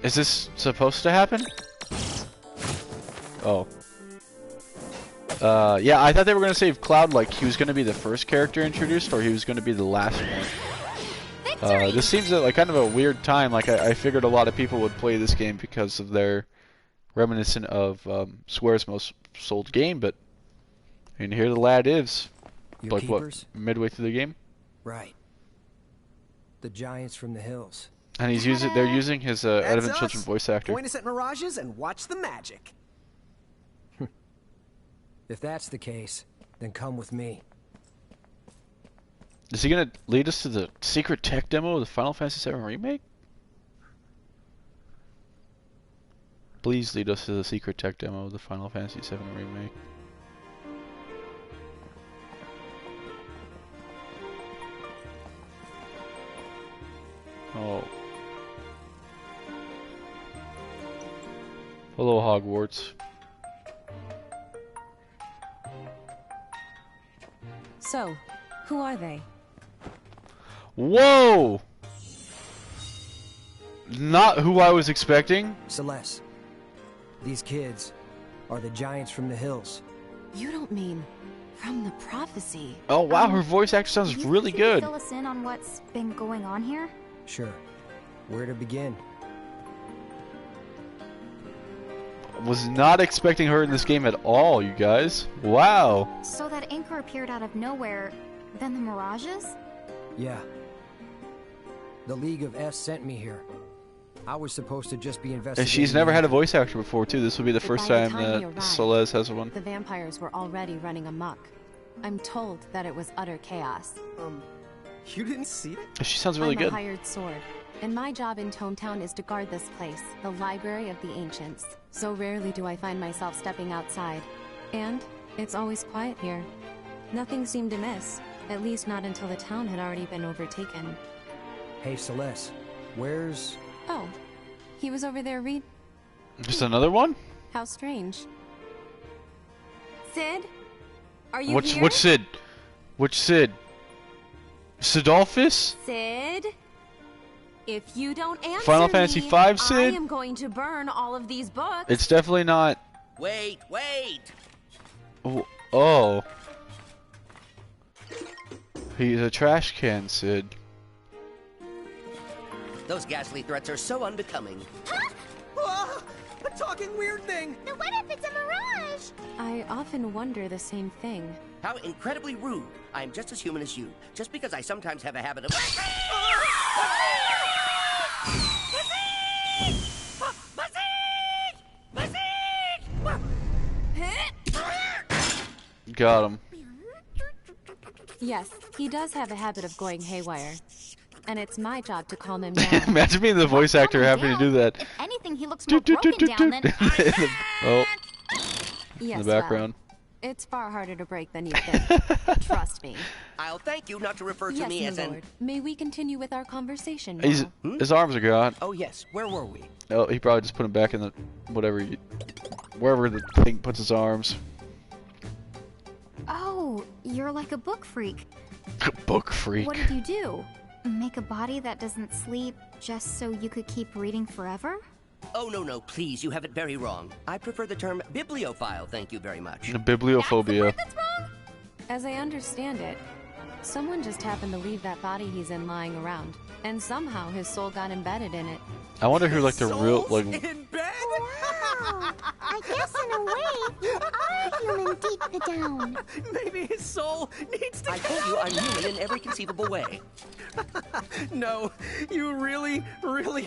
Is this supposed to happen? Oh. Yeah, I thought they were gonna save Cloud like he was gonna be the first character introduced, or he was gonna be the last one. This seems like kind of a weird time. Like I figured a lot of people would play this game because of their reminiscent of Square's most sold game, but and here the lad is. Your like what, keepers? midway through the game? Right. The giants from the hills. And he's using they're using his Evan That's Children us. voice actor. Point us at mirages and watch the magic. If that's the case, then come with me. Is he gonna lead us to the secret tech demo of the Final Fantasy VII Remake? Please lead us to the secret tech demo of the Final Fantasy VII Remake. Oh. Hello, Hogwarts. So, who are they? Whoa! Not who I was expecting. Celeste, these kids are the giants from the hills. You don't mean from the prophecy? Oh wow, her voice actor sounds really Can you good. fill us in on what's been going on here? Sure. Where to begin? Was not expecting her in this game at all, you guys. Wow. So that anchor appeared out of nowhere, then the mirages? Yeah. The League of S sent me here. I was supposed to just be investigating. And she's never had a voice actor before, too. This will be the first by the time time we that arrived, Celeste has one. The vampires were already running amok. I'm told that it was utter chaos. You didn't see it? She sounds really I'm good. a hired sword, and my job in Tometown is to guard this place, the Library of the Ancients. So rarely do I find myself stepping outside. And it's always quiet here. Nothing seemed amiss, at least not until the town had already been overtaken. Hey, Celeste, where's... Oh, he was over there Just another one? How strange. Sid? Are you Which here? Sid? Which Sid? Sidolphus? Sid? If you don't answer Final Fantasy me, V, Sid? I am going to burn all of these books. It's definitely not. Wait, wait! Oh. He's a trash can, Sid. Those ghastly threats are so unbecoming. Ah, a talking weird thing! Now what if it's a mirage? I often wonder the same thing. How incredibly rude. I'm just as human as you, just because I sometimes have a habit of... Got him. Yes, he does have a habit of going haywire. And it's my job to calm him down. Imagine being the voice actor having to do that. If anything, he looks more broken down than... Oh. Yes, In the background. well, it's far harder to break than you think. Trust me. I'll thank you not to refer to Yes, me my as lord. May we continue with our conversation He's, now? his arms are gone. Oh yes, where were we? Oh, he probably just put him back in the wherever the thing puts his arms. Oh, you're like a book freak. Book freak. What did you do? Make a body that doesn't sleep just so you could keep reading forever? Oh, no, please, you have it very wrong. I prefer the term bibliophile, thank you very much. The bibliophobia. As I understand it, someone just happened to leave that body he's in lying around, and somehow his soul got embedded in it. I wonder who, like, the real, like... In bed? Wow! I guess in a way, you are human deep down. Maybe his soul needs to I told you I'm human in every conceivable way. No, you really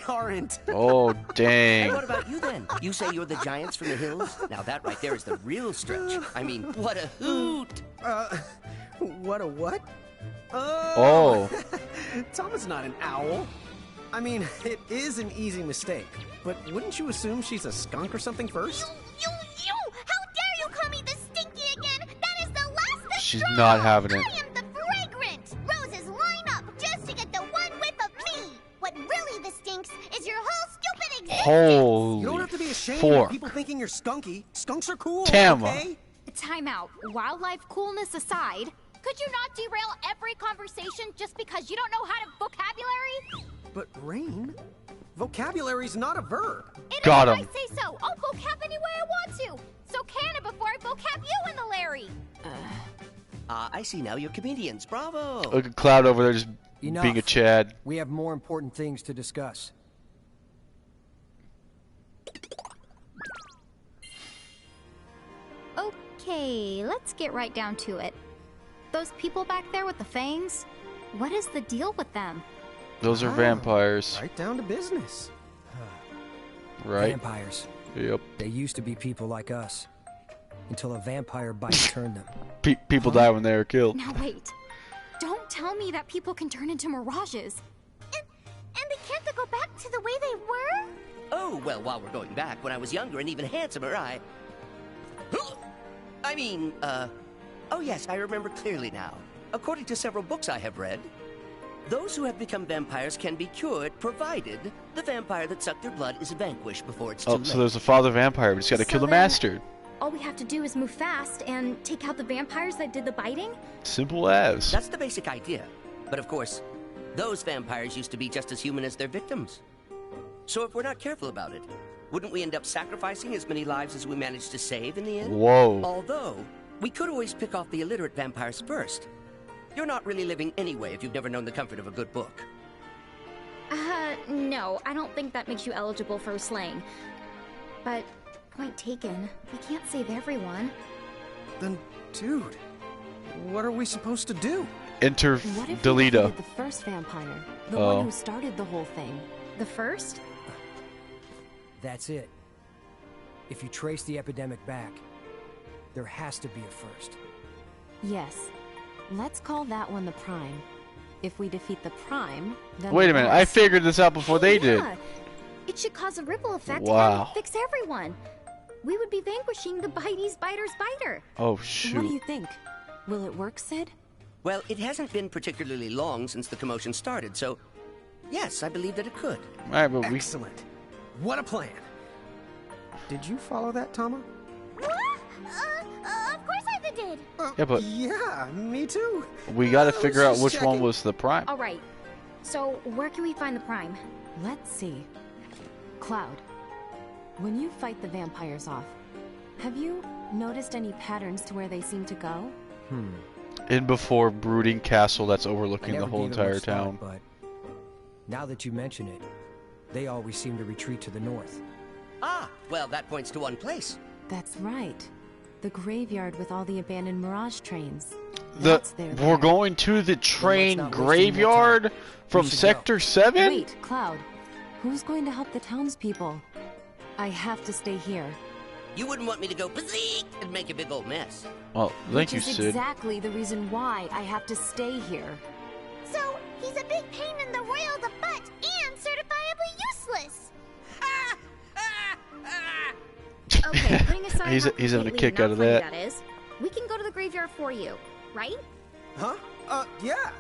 aren't. Oh, dang. And what about you then? You say you're the giants from the hills? Now that right there is the real stretch. I mean, what a hoot! What a what? Oh. Tama's not an owl. I mean, it is an easy mistake, but wouldn't you assume she's a skunk or something first? You! How dare you call me the stinky again? That is the last She's straw. not having it. I am the fragrant. Roses line up just to get the one whiff of me. What really the stinks is your whole stupid existence. Holy You don't have to be ashamed fork. of people thinking you're skunky. Skunks are cool, Tama. okay? Time out. Wildlife coolness aside, could you not derail every conversation just because you don't know how to vocabulary? But Rain, vocabulary's not a verb. Got If him. I say so, I'll vocab any way I want to. So can it before I vocab you in the Larry. I see now you're comedians. Bravo! Look at Cloud over there just Enough. being a Chad. We have more important things to discuss. Okay, let's get right down to it. Those people back there with the fangs, what is the deal with them? Those are vampires. Right down to business. Right? Vampires. Yep. They used to be people like us. Until a vampire bite turned them. People die when they are killed. Now wait. Don't tell me that people can turn into mirages. And they can't go back to the way they were? Oh, well, while we're going back, when I was younger and even handsomer, oh yes, I remember clearly now. According to several books I have read, those who have become vampires can be cured, provided the vampire that sucked their blood is vanquished before it's too late. So there's a father vampire. We just gotta kill the then- master. All we have to do is move fast and take out the vampires that did the biting? Simple as. That's the basic idea. But of course, those vampires used to be just as human as their victims. So if we're not careful about it, wouldn't we end up sacrificing as many lives as we managed to save in the end? Whoa. Although, we could always pick off the illiterate vampires first. You're not really living anyway if you've never known the comfort of a good book. No, I don't think that makes you eligible for slaying. But, point taken, we can't save everyone. Then, dude, what are we supposed to do? Enter What if we Delita. defeated the first vampire? The Oh. one who started the whole thing? The first? That's it. If you trace the epidemic back, there has to be a first. Yes. Let's call that one the Prime. If we defeat the Prime, then Wait the a minute. I rest- figured this out before they did. Yeah. It should cause a ripple effect Wow. and fix everyone. We would be vanquishing the Bitey's Biter's Biter. Oh, What do shoot. you think? Will it work, Sid? Well, it hasn't been particularly long since the commotion started, so yes, I believe that it could. Alright, but we... Excellent. What a plan. Did you follow that, Tama? What? Of course I did. Yeah, but Yeah, me too. we gotta I was figure out just which one checking. was the prime. All right. So, where can we find the Prime? Let's see. Cloud, when you fight the vampires off, have you noticed any patterns to where they seem to go? In before Brooding Castle that's I overlooking the never whole gave it much entire town. thought, but now that you mention it, they always seem to retreat to the north. Ah, well, that points to one place. That's right. The graveyard with all the abandoned Mirage trains. The That's their we're going to the train not waste any more graveyard time. from We should Sector 7? Wait, Cloud. Who's going to help the townspeople? I have to stay here. You wouldn't want me to go bazeek and make a big old mess. Well, thank Which you, is Sid. exactly the reason why I have to stay here. So, he's a big pain in the royal the butt and certifiably useless. Okay, putting aside He's- how he's having a completely kick not out of funny that. is, we can go to the graveyard for you, right? Huh? Yeah.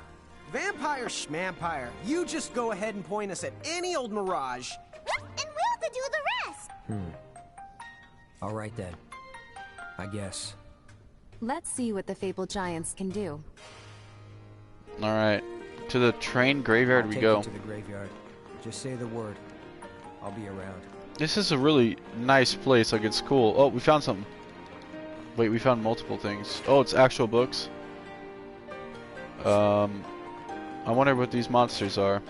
Vampire schmampire. You just go ahead and point us at any old mirage. And we'll do the rest. All right then. I guess. Let's see what the fabled giants can do. Alright. To the train graveyard we Take go. you to the graveyard. Just say the word. I'll be around. This is a really nice place. Like, it's cool. Oh, we found something. Wait, we found multiple things. Oh, it's actual books. I wonder what these monsters are.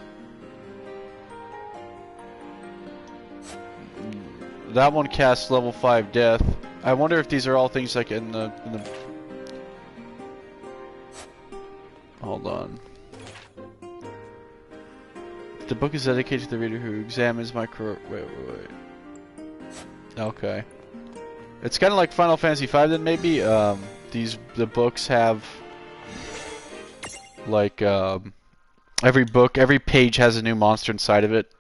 That one casts level 5 death. I wonder if these are all things like in the Hold on. The book is dedicated to the reader who examines my wait. Okay. It's kind of like Final Fantasy V then maybe. The books have like every page has a new monster inside of it.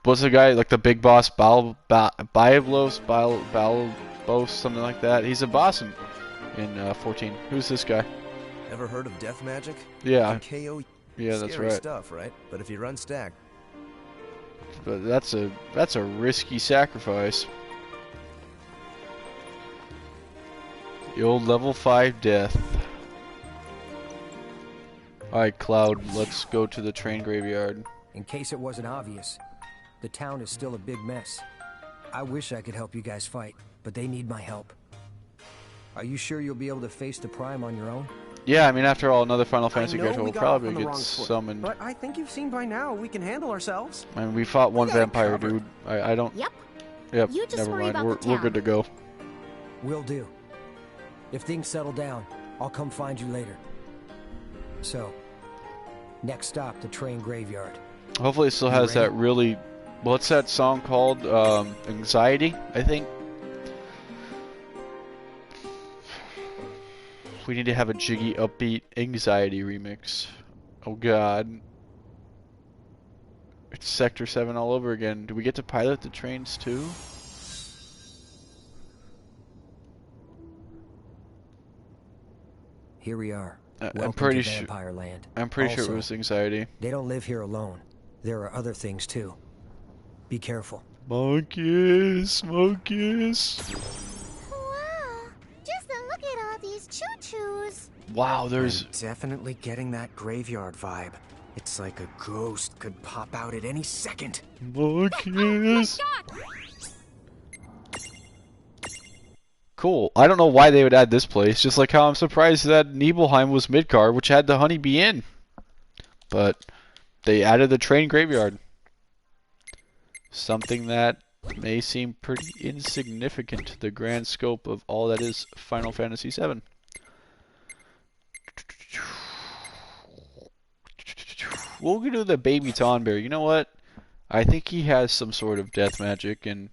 What's the guy like the big boss Balbos, something like that? He's a boss in 14. Who's this guy? Ever heard of death magic? Yeah. KO. Yeah, that's Scary right. stuff, right? But if you run stacked. But that's a risky sacrifice. The old level 5 death. Alright, Cloud, let's go to the train graveyard. In case it wasn't obvious, the town is still a big mess. I wish I could help you guys fight, but they need my help. Are you sure you'll be able to face the Prime on your own? Yeah, I mean, after all, another Final Fantasy I know character we will got off probably on the get wrong foot, summoned. but I think you've seen by now we can handle ourselves. I mean, we fought one We got it vampire covered. dude. I don't... Yep. Yep, You just never worry mind. about We're the good to go. Will do. If things settle down, I'll come find you later. So, next stop, the train graveyard. Hopefully it still You has ready? that really... What's that song called? Anxiety, I think? We need to have a jiggy, upbeat Anxiety remix. Oh god. It's Sector 7 all over again. Do we get to pilot the trains too? Here we are. I'm Welcome pretty to sure. Vampire Land. I'm pretty sure it Also, was Anxiety. They don't live here alone. There are other things too. Be careful. Monkeys, monkeys. Wow, just look at all these choo-choos. Wow, there's... I'm definitely getting that graveyard vibe. It's like a ghost could pop out at any second. Monkeys. Cool. I don't know why they would add this place, just like how I'm surprised that Nibelheim was Midgar, which had the Honeybee Inn. But they added the train graveyard. Something that may seem pretty insignificant to the grand scope of all that is Final Fantasy VII. We'll do the baby Tonberry. You know what? I think he has some sort of death magic, and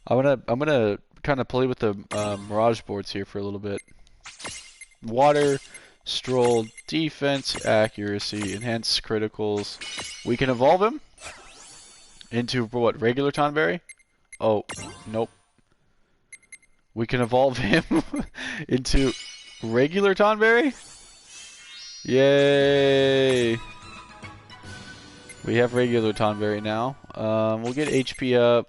I'm gonna kind of play with the Mirage boards here for a little bit. Water, stroll, defense, accuracy, enhanced criticals. We can evolve him into what? Regular Tonberry? Oh, nope. We can evolve him into regular Tonberry? Yay! We have regular Tonberry now. We'll get HP up.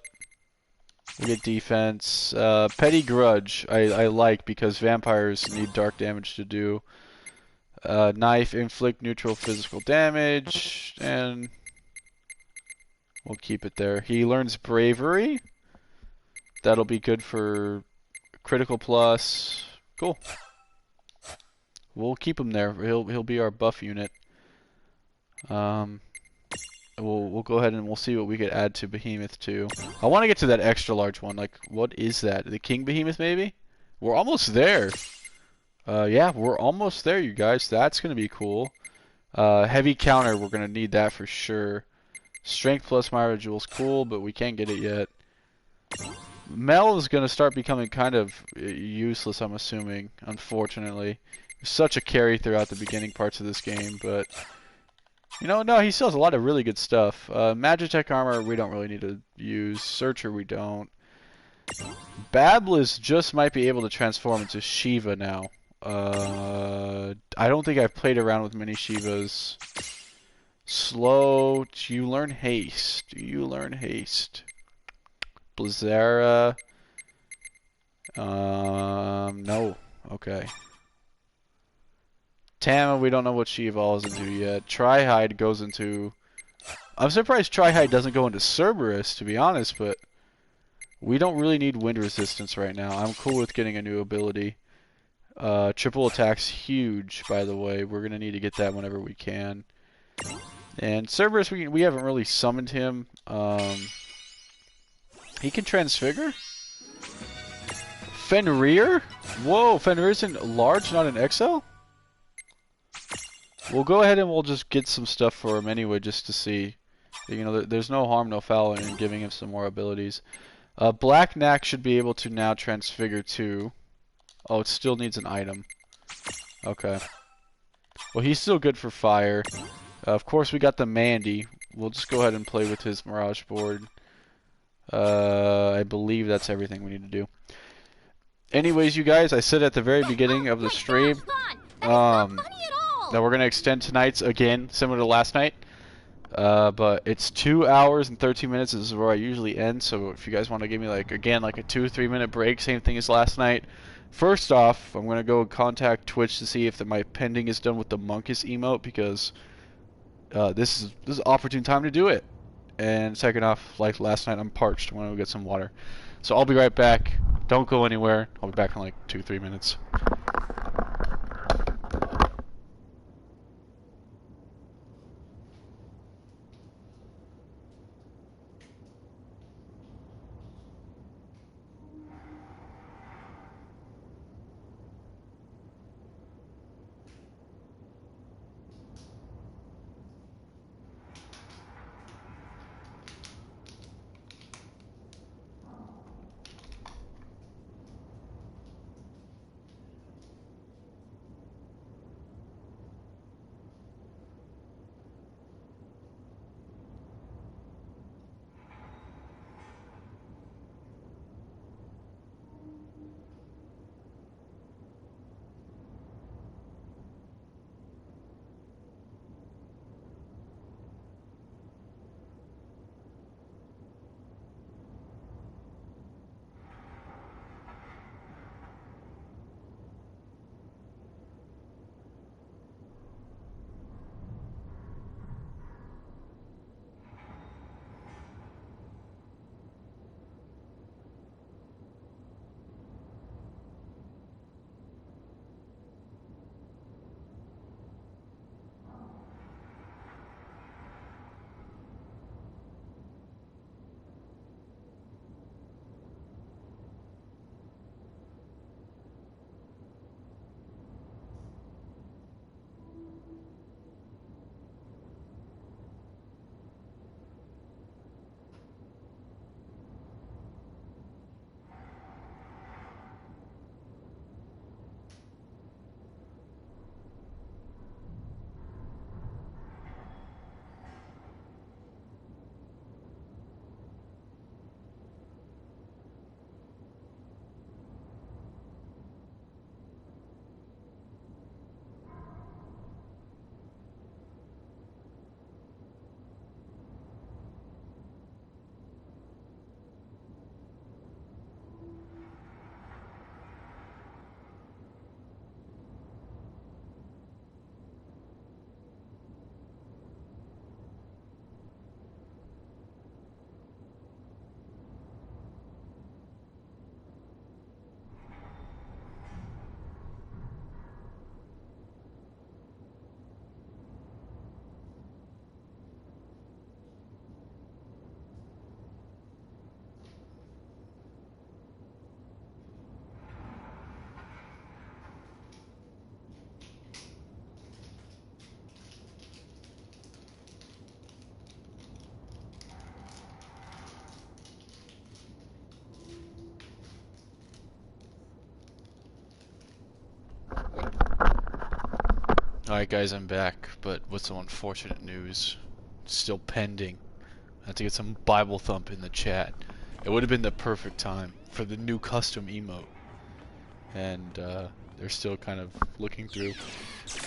We'll get defense. Petty Grudge I like because vampires need dark damage to do. Knife, inflict neutral physical damage, and we'll keep it there. He learns bravery. That'll be good for critical plus. Cool. We'll keep him there. He'll be our buff unit. We'll go ahead and we'll see what we could add to Behemoth too. I want to get to that extra large one. Like, what is that? The King Behemoth maybe? We're almost there. Yeah, we're almost there, you guys. That's gonna be cool. Heavy counter, we're gonna need that for sure. Strength plus Myra Jewel's cool, but we can't get it yet. Mel is gonna start becoming kind of useless, I'm assuming, unfortunately. Such a carry throughout the beginning parts of this game, but you know, no, he still has a lot of really good stuff. Magitech armor we don't really need to use. Searcher we don't. Bablis just might be able to transform into Shiva now. I don't think I've played around with many Shivas. Slow. Do you learn haste? Do you learn haste? Blizzara. No. Okay. Tama, we don't know what she evolves into yet. Tri-Hide goes into... I'm surprised Tri-Hide doesn't go into Cerberus, to be honest, but... We don't really need wind resistance right now. I'm cool with getting a new ability. Triple attack's huge, by the way. We're going to need to get that whenever we can. And Cerberus, we haven't really summoned him. He can transfigure? Fenrir? Whoa, Fenrir's in large, not in XL? We'll go ahead and we'll just get some stuff for him anyway, just to see. You know, there's no harm, no foul in giving him some more abilities. Black Knack should be able to now transfigure too. Oh, it still needs an item. Okay. Well, he's still good for fire. Of course, we got the Mandy. We'll just go ahead and play with his Mirage board. I believe that's everything we need to do. Anyways, you guys, I said at the very beginning of the stream that we're going to extend tonight's again, similar to last night. But it's 2 hours and 13 minutes. This is where I usually end. So if you guys want to give me, like, again, like a 2-3 minute break, same thing as last night. First off, I'm going to go contact Twitch to see if my pending is done with the Monkus emote, because this is opportune time to do it. And second off, like last night, I'm parched. I want to go get some water. So I'll be right back. Don't go anywhere. I'll be back in like 2-3 minutes. Alright guys, I'm back, but with some unfortunate news. Still pending. I have to get some Bible thump in the chat. It would have been the perfect time for the new custom emote. And they're still kind of looking through.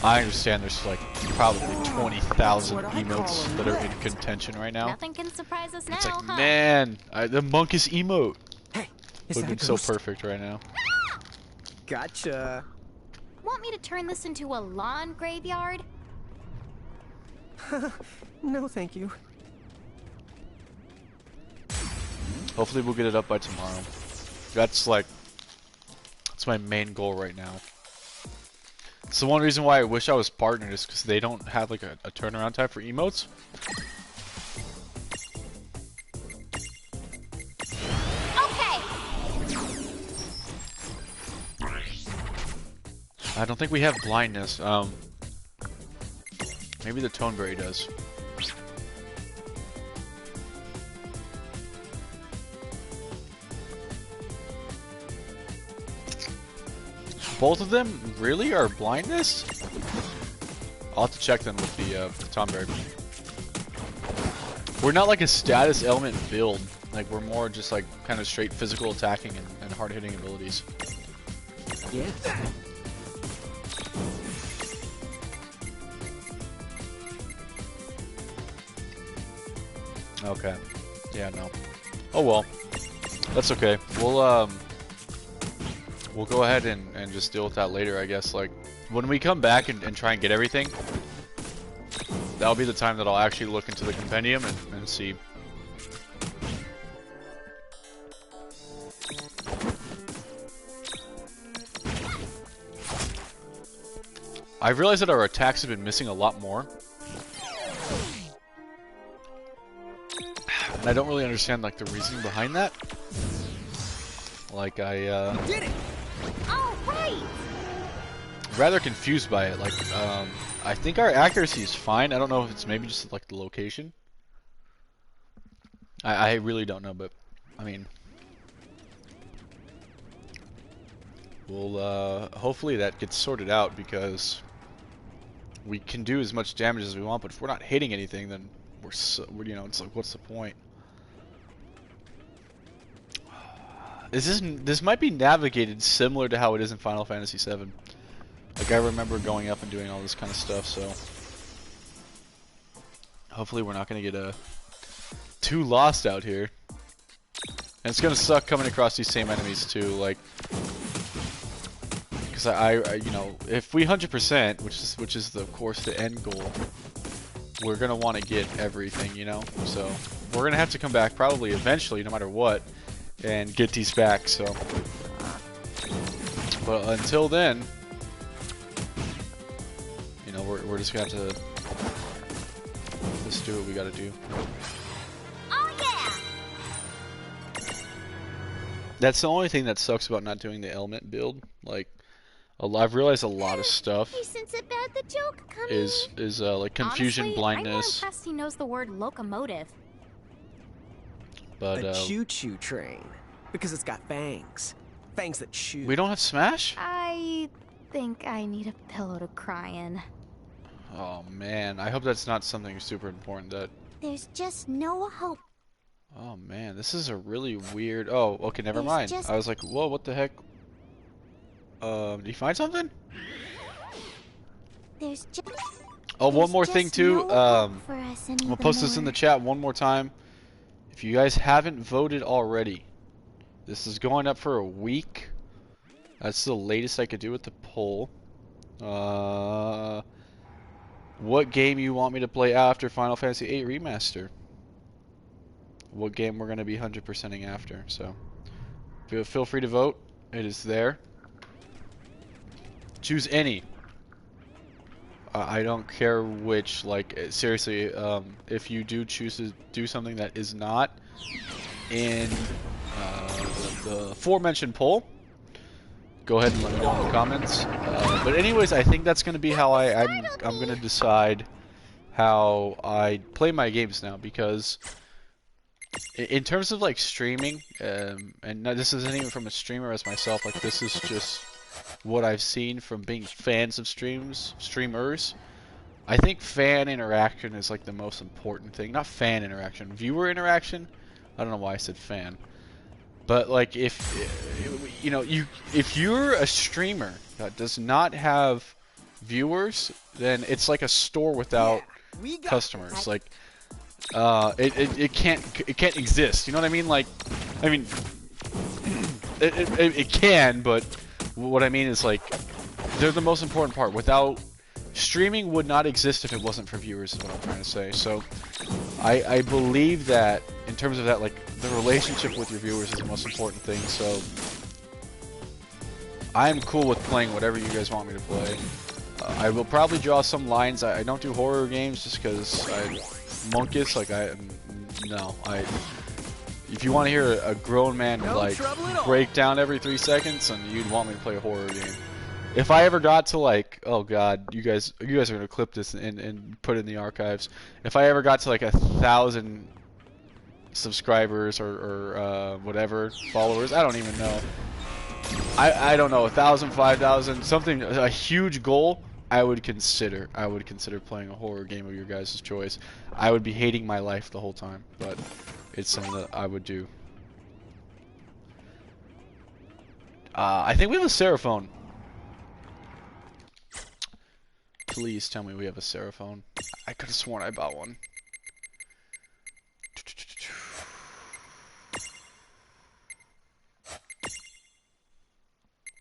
I understand there's like probably 20,000 emotes that are in contention right now. Nothing can surprise us now, It's like, huh? man, the Monkus emote Hey, would have been so perfect right now. Gotcha. Want me to turn this into a lawn graveyard? No, thank you. Hopefully we'll get it up by tomorrow. That's my main goal right now. It's the one reason why I wish I was partnered is because they don't have like a turnaround time for emotes. I don't think we have blindness. Maybe the Toneberry does. Both of them really are blindness? I'll have to check them with the Toneberry. We're not like a status element build. Like we're more just like kind of straight physical attacking and hard hitting abilities. Yeah. Okay. Yeah, no. Oh well. That's okay. We'll go ahead and just deal with that later, I guess. Like, when we come back and try and get everything, that'll be the time that I'll actually look into the compendium and see. I've realized that our attacks have been missing a lot more. And I don't really understand, like, the reasoning behind that. Like, You did it! Oh, right! rather confused by it. Like, I think our accuracy is fine. I don't know if it's maybe just, like, the location. I really don't know, but, I mean... We'll, hopefully that gets sorted out, because... we can do as much damage as we want, but if we're not hitting anything, then we're you know, it's like, what's the point? This might be navigated similar to how it is in Final Fantasy VII. Like, I remember going up and doing all this kind of stuff, so... hopefully we're not going to get too lost out here. And it's going to suck coming across these same enemies, too, like... because I you know, if we 100%, which is of course the end goal, we're gonna want to get everything, you know. So we're gonna have to come back probably eventually, no matter what, and get these back. So, but until then, you know, we're just gonna have to just do what we gotta do. Oh yeah. That's the only thing that sucks about not doing the element build, like. I've realized a lot of stuff is like confusion, Honestly, blindness. I'm more impressed he knows the word locomotive. But a choo-choo train, because it's got fangs, fangs that shoot. We don't have Smash? I think I need a pillow to cry in. Oh man, I hope that's not something super important. That. There's just no hope. Oh man, this is a really weird. Oh, okay, never mind. I was like, whoa, what the heck? Did you find something? There's just one more thing too. no I'll post this in the chat one more time. If you guys haven't voted already, this is going up for a week. That's the latest I could do with the poll. What game you want me to play after Final Fantasy VIII Remaster? What game we're going to be 100%ing after? So, feel free to vote. It is there. Choose any. I don't care which. Like, seriously, if you do choose to do something that is not in the aforementioned poll, go ahead and let me know in the comments. But anyways, I think that's going to be how I'm going to decide how I play my games now, because in terms of like streaming, and this isn't even from a streamer as myself, like this is just what I've seen from being fans of streamers. I think fan interaction is like the most important thing. Not fan interaction, viewer interaction. I don't know why I said fan. But like if you know, if you're a streamer that does not have viewers, then it's like a store without customers. Like it can't exist. You know what I mean? Like, I mean it can, but what I mean is like they're the most important part. Without streaming would not exist if it wasn't for viewers, is what I'm trying to say. So I believe that in terms of that, like the relationship with your viewers is the most important thing. So I'm cool with playing whatever you guys want me to play. I will probably draw some lines. I don't do horror games just because Monkus, like if you want to hear a grown man like break down every 3 seconds, and you'd want me to play a horror game. If I ever got to like, oh god, you guys are gonna clip this and put it in the archives. If I ever got to like 1,000 subscribers or whatever followers, I don't even know. I don't know, 1,000, 5,000, something, a huge goal. I would consider playing a horror game of your guys' choice. I would be hating my life the whole time, but it's something that I would do. I think we have a Seraphone. Please tell me we have a Seraphone. I could have sworn I bought one.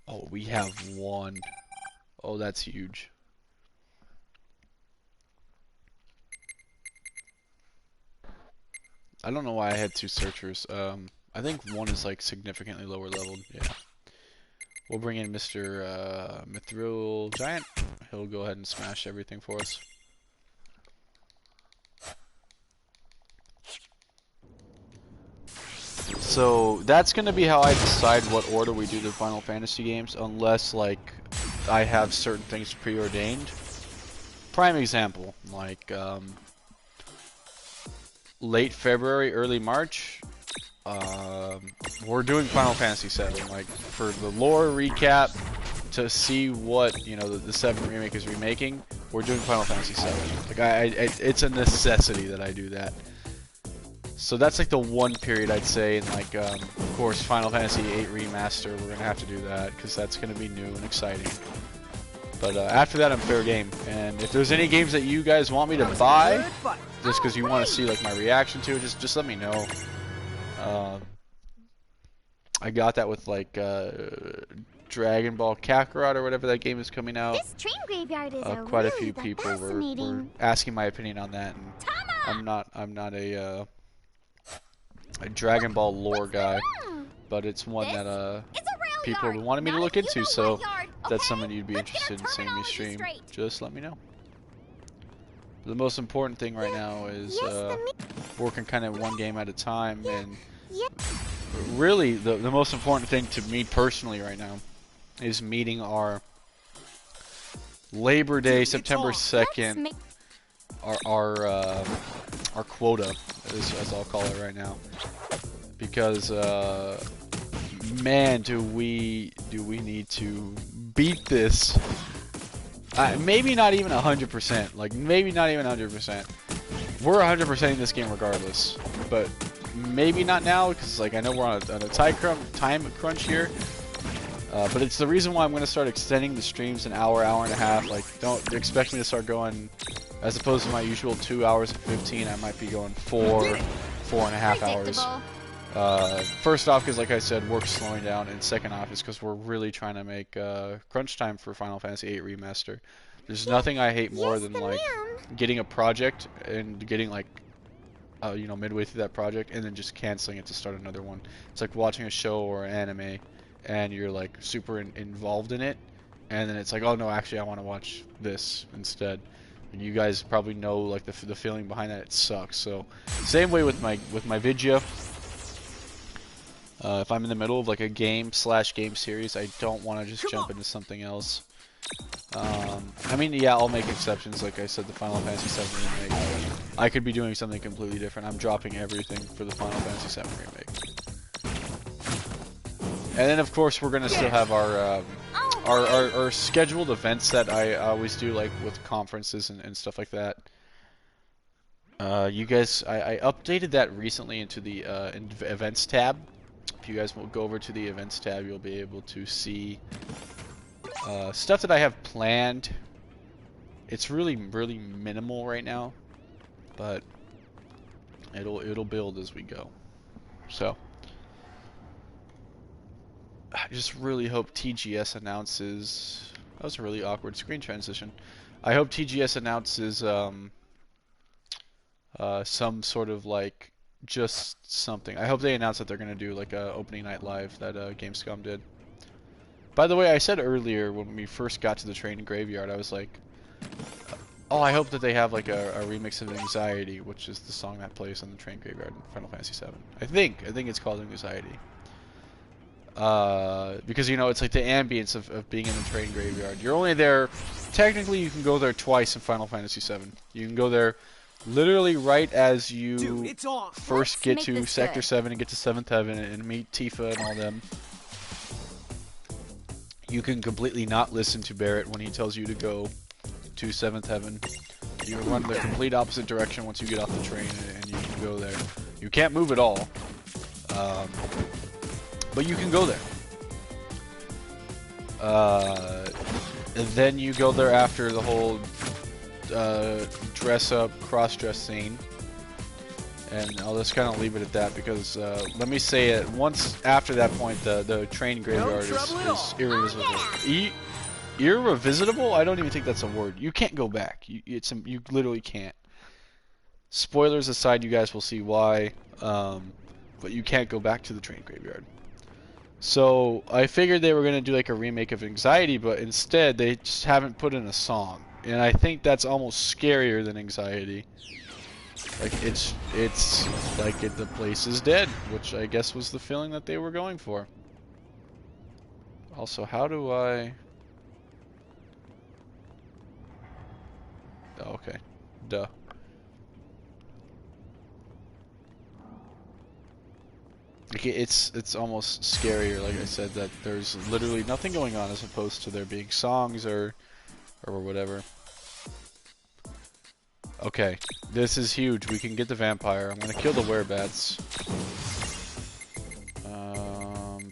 Oh, we have one. Oh, that's huge. I don't know why I had 2 searchers. I think one is like significantly lower leveled. Yeah. We'll bring in Mr. Mithril Giant. He'll go ahead and smash everything for us. So that's going to be how I decide what order we do the Final Fantasy games, unless like I have certain things preordained. Prime example, like late February, early March, we're doing Final Fantasy VII. Like for the lore recap, to see what, you know, the 7 remake is remaking, we're doing Final Fantasy VII. Like it's a necessity that I do that. So that's like the one period I'd say, and like of course Final Fantasy VIII Remaster, we're gonna have to do that because that's gonna be new and exciting. But after that, I'm fair game. And if there's any games that you guys want me to buy, just because you want to see like my reaction to it, just let me know. I got that with like Dragon Ball Kakarot or whatever that game is coming out. This train graveyard is quite a few people were asking my opinion on that, and I'm not a Dragon Ball lore guy, but it's one that people wanted me to look into, so if that's something you'd be interested in seeing me stream, just let me know. The most important thing right now is working kind of one game at a time, and really the most important thing to me personally right now is meeting our Labor Day, September 2nd, our quota, as I'll call it right now, because man, do we need to beat this. Maybe not even 100%. Like maybe not even 100%. We're 100% in this game regardless, but maybe not now because like I know we're on a time crunch here. But it's the reason why I'm going to start extending the streams an hour, hour and a half. Like, don't expect me to start going, as opposed to my usual 2 hours and 15, I might be going 4.5 hours. First off, because like I said, work's slowing down, and second off is because we're really trying to make crunch time for Final Fantasy VIII Remaster. There's nothing I hate more than like getting a project and getting like, you know, midway through that project and then just canceling it to start another one. It's like watching a show or an anime, and you're like super involved in it, and then it's like, oh no, actually I want to watch this instead. And you guys probably know like the feeling behind that. It sucks. So same way with my Vidya. If I'm in the middle of like a game series, I don't want to just jump into something else. I mean, yeah, I'll make exceptions. Like I said, the Final Fantasy VII remake. I could be doing something completely different. I'm dropping everything for the Final Fantasy VII remake. And then, of course, we're gonna still have our scheduled events that I always do, like with conferences and stuff like that. You guys, I updated that recently into the events tab. If you guys will go over to the events tab, you'll be able to see stuff that I have planned. It's really minimal right now, but it'll build as we go. So I just really hope TGS announces That was a really awkward screen transition. I hope TGS announces some sort of like just something. I hope they announce that they're gonna do like a opening night live that Gamescom did. By the way, I said earlier when we first got to the train graveyard, I was like, oh, I hope that they have like a remix of Anxiety, which is the song that plays on the train graveyard in Final Fantasy VII. I think it's called Anxiety. Because you know it's like the ambience of being in the train graveyard. You're only there. Technically, you can go there twice in Final Fantasy VII. You can go there literally right as you first get to Sector 7 and get to 7th Heaven and meet Tifa and all them. You can completely not listen to Barrett when he tells you to go to 7th Heaven. You run the complete opposite direction once you get off the train and you can go there. You can't move at all. But you can go there. And then you go there after the whole dress-up, cross-dress scene. And I'll just kind of leave it at that because, let me say it, once after that point, the train graveyard is irrevisible. Irrevisitable? I don't even think that's a word. You can't go back. You literally can't. Spoilers aside, you guys will see why. But you can't go back to the train graveyard. So I figured they were going to do like a remake of Anxiety, but instead they just haven't put in a song. And I think that's almost scarier than Anxiety. Like it's like the place is dead, which I guess was the feeling that they were going for. Also, how do I... Oh, okay. Duh. It's almost scarier, like I said, that there's literally nothing going on as opposed to there being songs or whatever. Okay, this is huge. We can get the vampire. I'm gonna kill the werebats.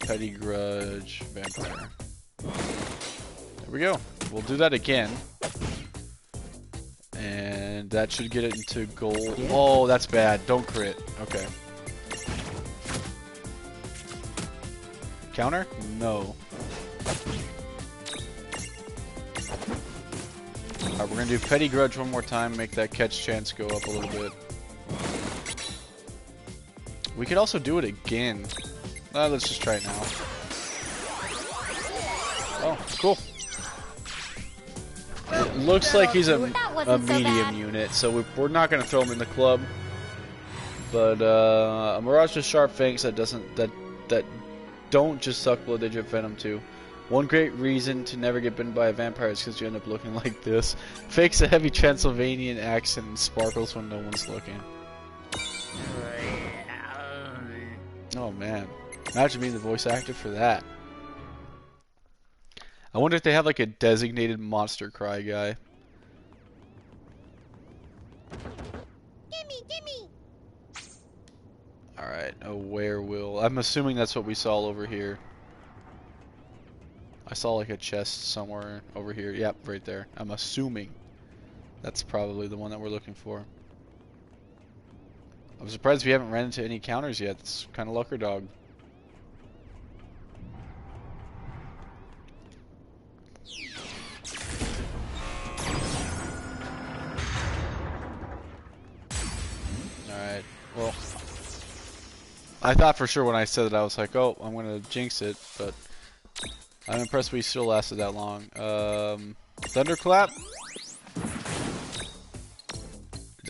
Petty grudge, vampire. There we go. We'll do that again. And that should get it into gold. Oh, that's bad. Don't crit. Okay. Counter? No. Alright, we're gonna do Petty Grudge one more time, make that catch chance go up a little bit. We could also do it again. Let's just try it now. Oh, cool. It looks like he's a medium unit, so we're not gonna throw him in the club. But a Mirage with Sharp Fangs that don't just suck blood, they drip venom too. One great reason to never get bitten by a vampire is because you end up looking like this. Fakes a heavy Transylvanian accent and sparkles when no one's looking. Oh man. Imagine being the voice actor for that. I wonder if they have like a designated monster cry guy. Gimme! Alright, a werewolf. I'm assuming that's what we saw over here. I saw like a chest somewhere over here. Yep, right there. I'm assuming that's probably the one that we're looking for. I'm surprised we haven't ran into any counters yet. It's kind of lucker dog. Alright, well, I thought for sure when I said it, I was like, oh, I'm going to jinx it, but I'm impressed we still lasted that long. Thunderclap?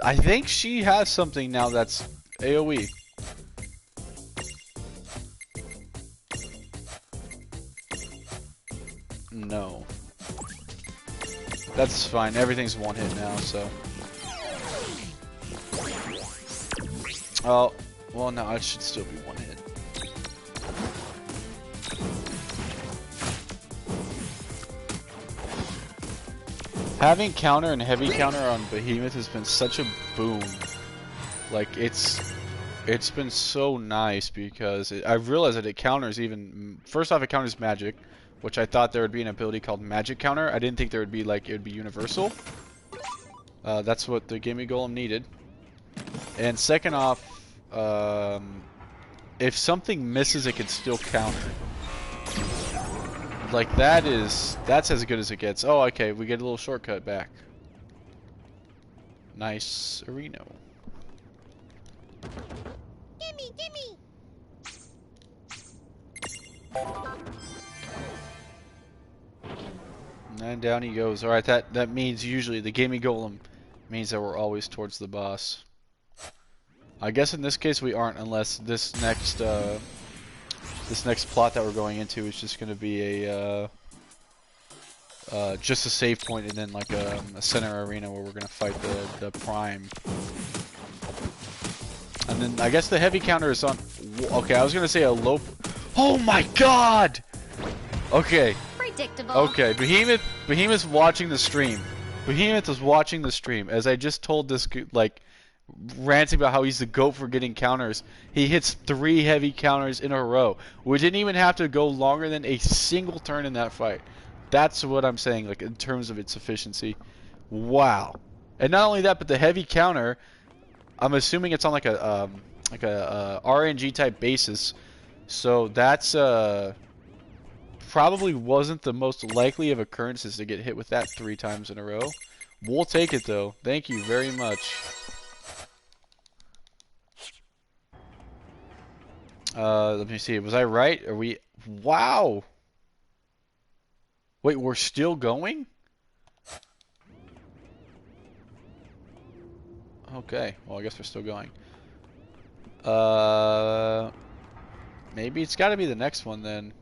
I think she has something now that's AoE. No. That's fine, everything's one hit now, so. Oh, well no, it should still be one hit. Having counter and heavy counter on Behemoth has been such a boon. Like, it's been so nice because I've realized that it counters even... First off, it counters magic, which I thought there would be an ability called magic counter. I didn't think there would be, like, it would be universal. That's what the Gimme Golem needed. And second off, if something misses, it can still counter. Like, that's as good as it gets. Oh, okay, we get a little shortcut back. Nice arena. Gimme, gimme! And down he goes. Alright, that means usually the Gimme Golem means that we're always towards the boss. I guess in this case we aren't, unless this next plot that we're going into is just going to be a just a save point and then like a center arena where we're going to fight the Prime. And then I guess the heavy counter is on. Okay, I was going to say a low. Oh my God! Okay. Predictable. Okay, Behemoth's watching the stream. Behemoth is watching the stream as I just told this like ranting about how he's the GOAT for getting counters. He hits 3 heavy counters in a row. We didn't even have to go longer than a single turn in that fight. That's what I'm saying, like in terms of its efficiency. Wow. And not only that, but the heavy counter, I'm assuming it's on like a RNG type basis. So that's probably wasn't the most likely of occurrences to get hit with that 3 times in a row. We'll take it though. Thank you very much. Let me see. Was I right? Are we? Wow. Wait, we're still going? Okay. Well, I guess we're still going. Maybe it's got to be the next one then.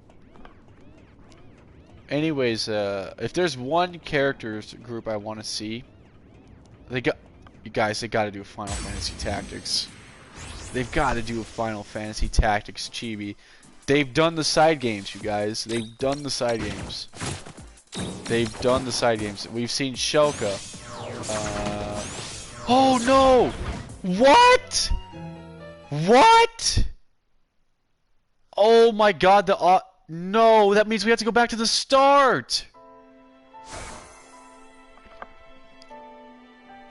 Anyways, if there's one characters group I want to see, you guys, they got to do Final Fantasy Tactics. They've got to do a Final Fantasy Tactics chibi. They've done the side games, you guys. They've done the side games. They've done the side games. We've seen Shelka. Oh no! What? What? Oh my God! No, that means we have to go back to the start.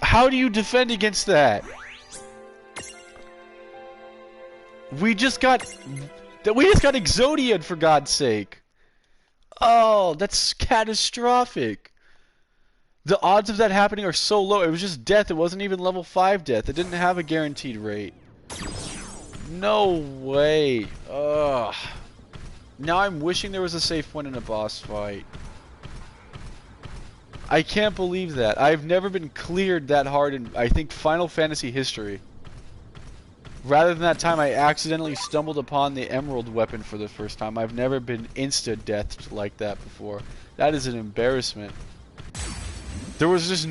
How do you defend against that? We just got Exodian, for God's sake. Oh, that's catastrophic. The odds of that happening are so low. It was just death. It wasn't even level 5 death. It didn't have a guaranteed rate. No way. Ugh. Now I'm wishing there was a safe point in a boss fight. I can't believe that. I've never been cleared that hard in, I think, Final Fantasy history. Rather than that time I accidentally stumbled upon the emerald weapon for the first time. I've never been insta-deathed like that before. That is an embarrassment. There was just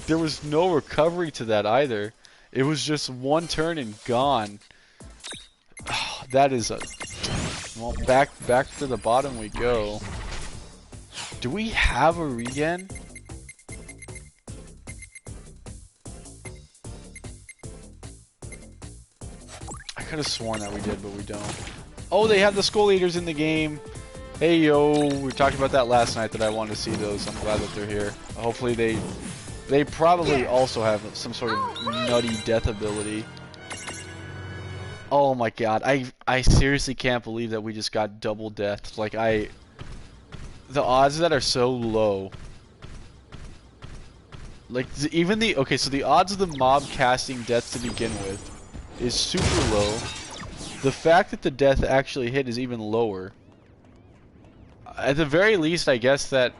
there was no recovery to that either. It was just one turn and gone. Oh, that is a... Well, back to the bottom we go. Do we have a regen? I could have sworn that we did, but we don't. Oh, they have the Skull Eaters in the game. Hey yo, we talked about that last night that I wanted to see those. I'm glad that they're here. Hopefully they probably also have some sort of nutty death ability. Oh my God, I seriously can't believe that we just got double death. Like the odds of that are so low. Like even okay, so the odds of the mob casting death to begin with is super low. The fact that the death actually hit is even lower. At the very least, I guess that...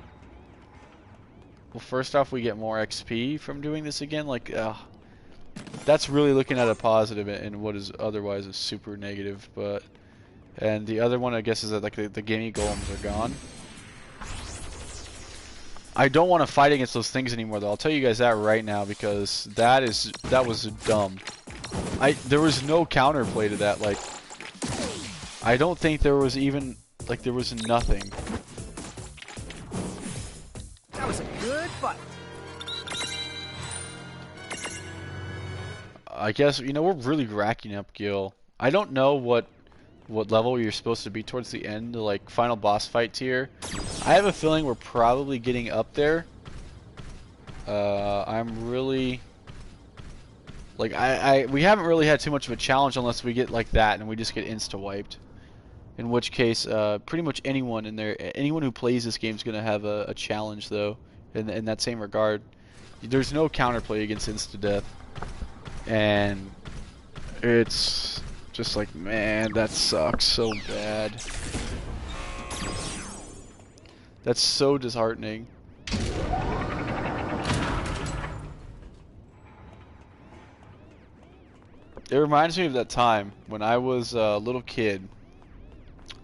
Well, first off, we get more XP from doing this again. Like, that's really looking at a positive in what is otherwise a super negative. But, and the other one, I guess, is that like the Gimme Golems are gone. I don't want to fight against those things anymore, though. I'll tell you guys that right now because that was dumb. There was no counterplay to that. Like, I don't think there was even... Like, there was nothing. That was a good fight. I guess, you know, we're really racking up gil. I don't know what level you're supposed to be towards the end, like, final boss fight tier. I have a feeling we're probably getting up there. I'm really... Like, we haven't really had too much of a challenge unless we get like that and we just get insta-wiped. In which case, pretty much anyone in there, anyone who plays this game is going to have a challenge, though, in that same regard. There's no counterplay against insta-death. And it's just like, man, that sucks so bad. That's so disheartening. It reminds me of that time when I was a little kid.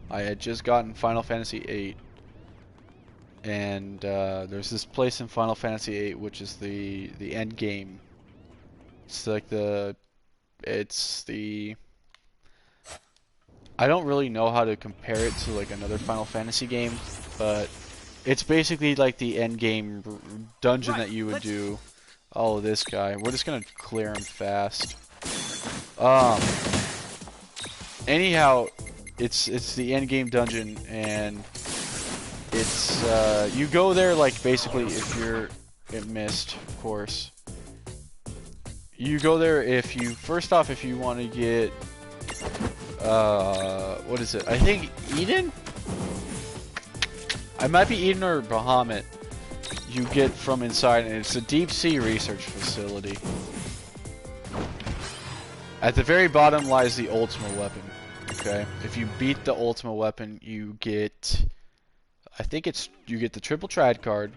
I had just gotten Final Fantasy VIII, and there's this place in Final Fantasy VIII which is the end game. It's like I don't really know how to compare it to like another Final Fantasy game, but it's basically like the end game dungeon that you would do. Oh, this guy. We're just gonna clear him fast. Anyhow, it's the end game dungeon, and it's you go there like basically if you're missed, of course. You go there if you first off if you want to get what is it? I think Eden. I might be Eden or Bahamut. You get from inside, and it's a deep sea research facility. At the very bottom lies the ultimate weapon. Okay, if you beat the ultimate weapon, you get, I think it's, you get the triple triad card,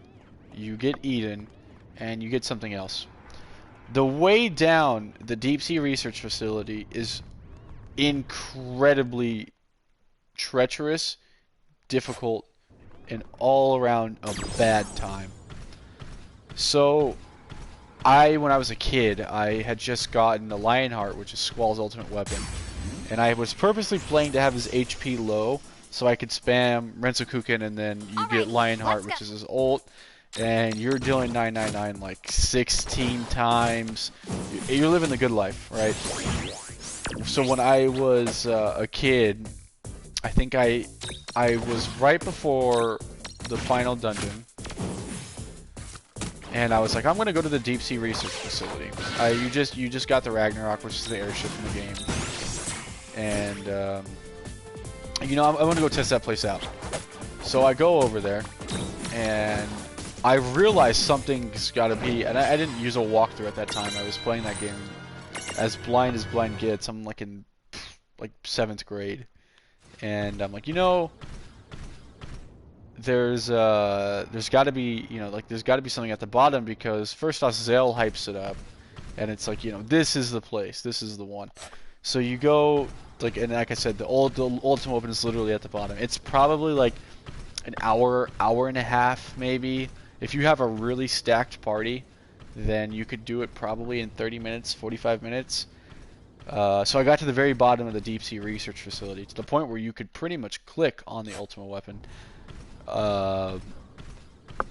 you get Eden, and you get something else. The way down the deep sea research facility is incredibly treacherous, difficult, and all around a bad time. So, when I was a kid, I had just gotten the Lionheart, which is Squall's ultimate weapon. And I was purposely playing to have his HP low, so I could spam Rensokuken, and then you get Lionheart, which is his ult. And you're doing 999 like 16 times. You're living the good life, right? So when I was a kid, I think I was right before the final dungeon. And I was like, I'm gonna go to the deep sea research facility. You just got the Ragnarok, which is the airship in the game, and you know, I want to go test that place out. So I go over there, and I realized something's got to be. And I didn't use a walkthrough at that time. I was playing that game as blind gets. I'm like in like 7th grade, and I'm like, you know, there's got to be, you know, like there's got to be something at the bottom, because first off, Zale hypes it up, and it's like, you know, this is the place, this is the one. So you go, like, and like I said, the ultimate weapon is literally at the bottom. It's probably like an hour and a half maybe. If you have a really stacked party, then you could do it probably in 30 minutes, 45 minutes. So I got to the very bottom of the deep sea research facility, to the point where you could pretty much click on the ultimate weapon.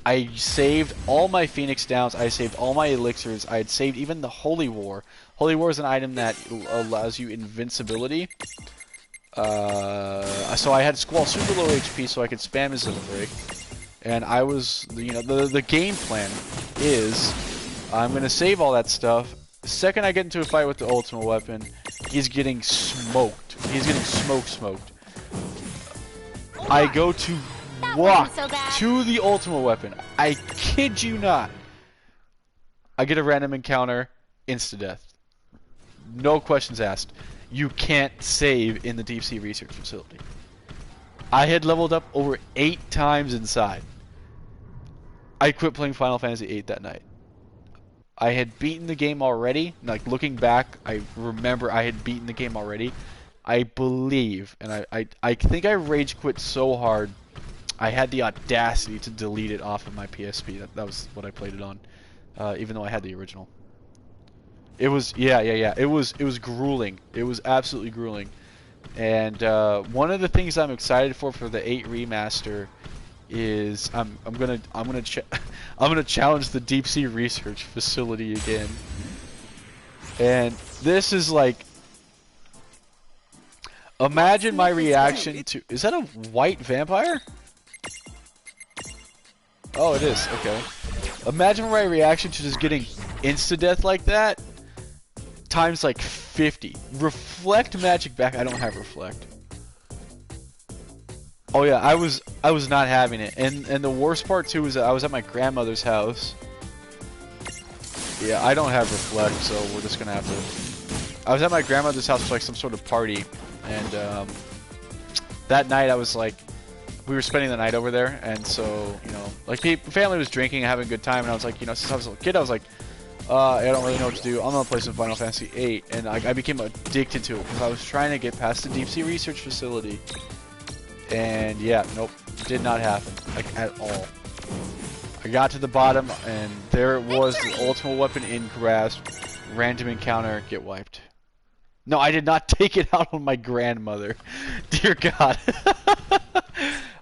I saved all my Phoenix Downs, I saved all my elixirs, I had saved even the Holy War. Holy War is an item that allows you invincibility. So I had Squall super low HP so I could spam his break. And I was, you know, the game plan is, I'm going to save all that stuff. The second I get into a fight with the ultimate weapon, he's getting smoked. He's getting smoked. I go to walk to the ultimate weapon. I kid you not. I get a random encounter, insta-death. No questions asked. You can't save in the deep sea research facility. I had leveled up over 8 times inside. I quit playing Final Fantasy VIII that night. I had beaten the game already. Like, looking back, I remember I had beaten the game already. I believe, and I think I rage quit so hard, I had the audacity to delete it off of my PSP. That was what I played it on, even though I had the original. It was, yeah. It was grueling. It was absolutely grueling. And one of the things I'm excited for the 8 remaster is I'm gonna challenge the deep sea research facility again. And this is like, imagine my reaction to, is that a white vampire? Oh, it is. Okay. Imagine my reaction to just getting insta-death like that times like 50. Reflect magic back. I don't have reflect. Oh yeah, I was not having it, and the worst part too was that I was at my grandmother's house. Yeah, I don't have reflect, so we're just gonna have to. I was at my grandmother's house for like some sort of party, and that night I was like, we were spending the night over there, and so you know, like the family was drinking and having a good time, and I was like, you know, since I was a little kid, I was like, I don't really know what to do. I'm gonna play some Final Fantasy VIII, and I became addicted to it because I was trying to get past the deep sea research facility. And yeah, nope, did not happen, like at all. I got to the bottom, and there it was, the ultimate weapon in grasp. Random encounter, get wiped. No, I did not take it out on my grandmother. Dear God.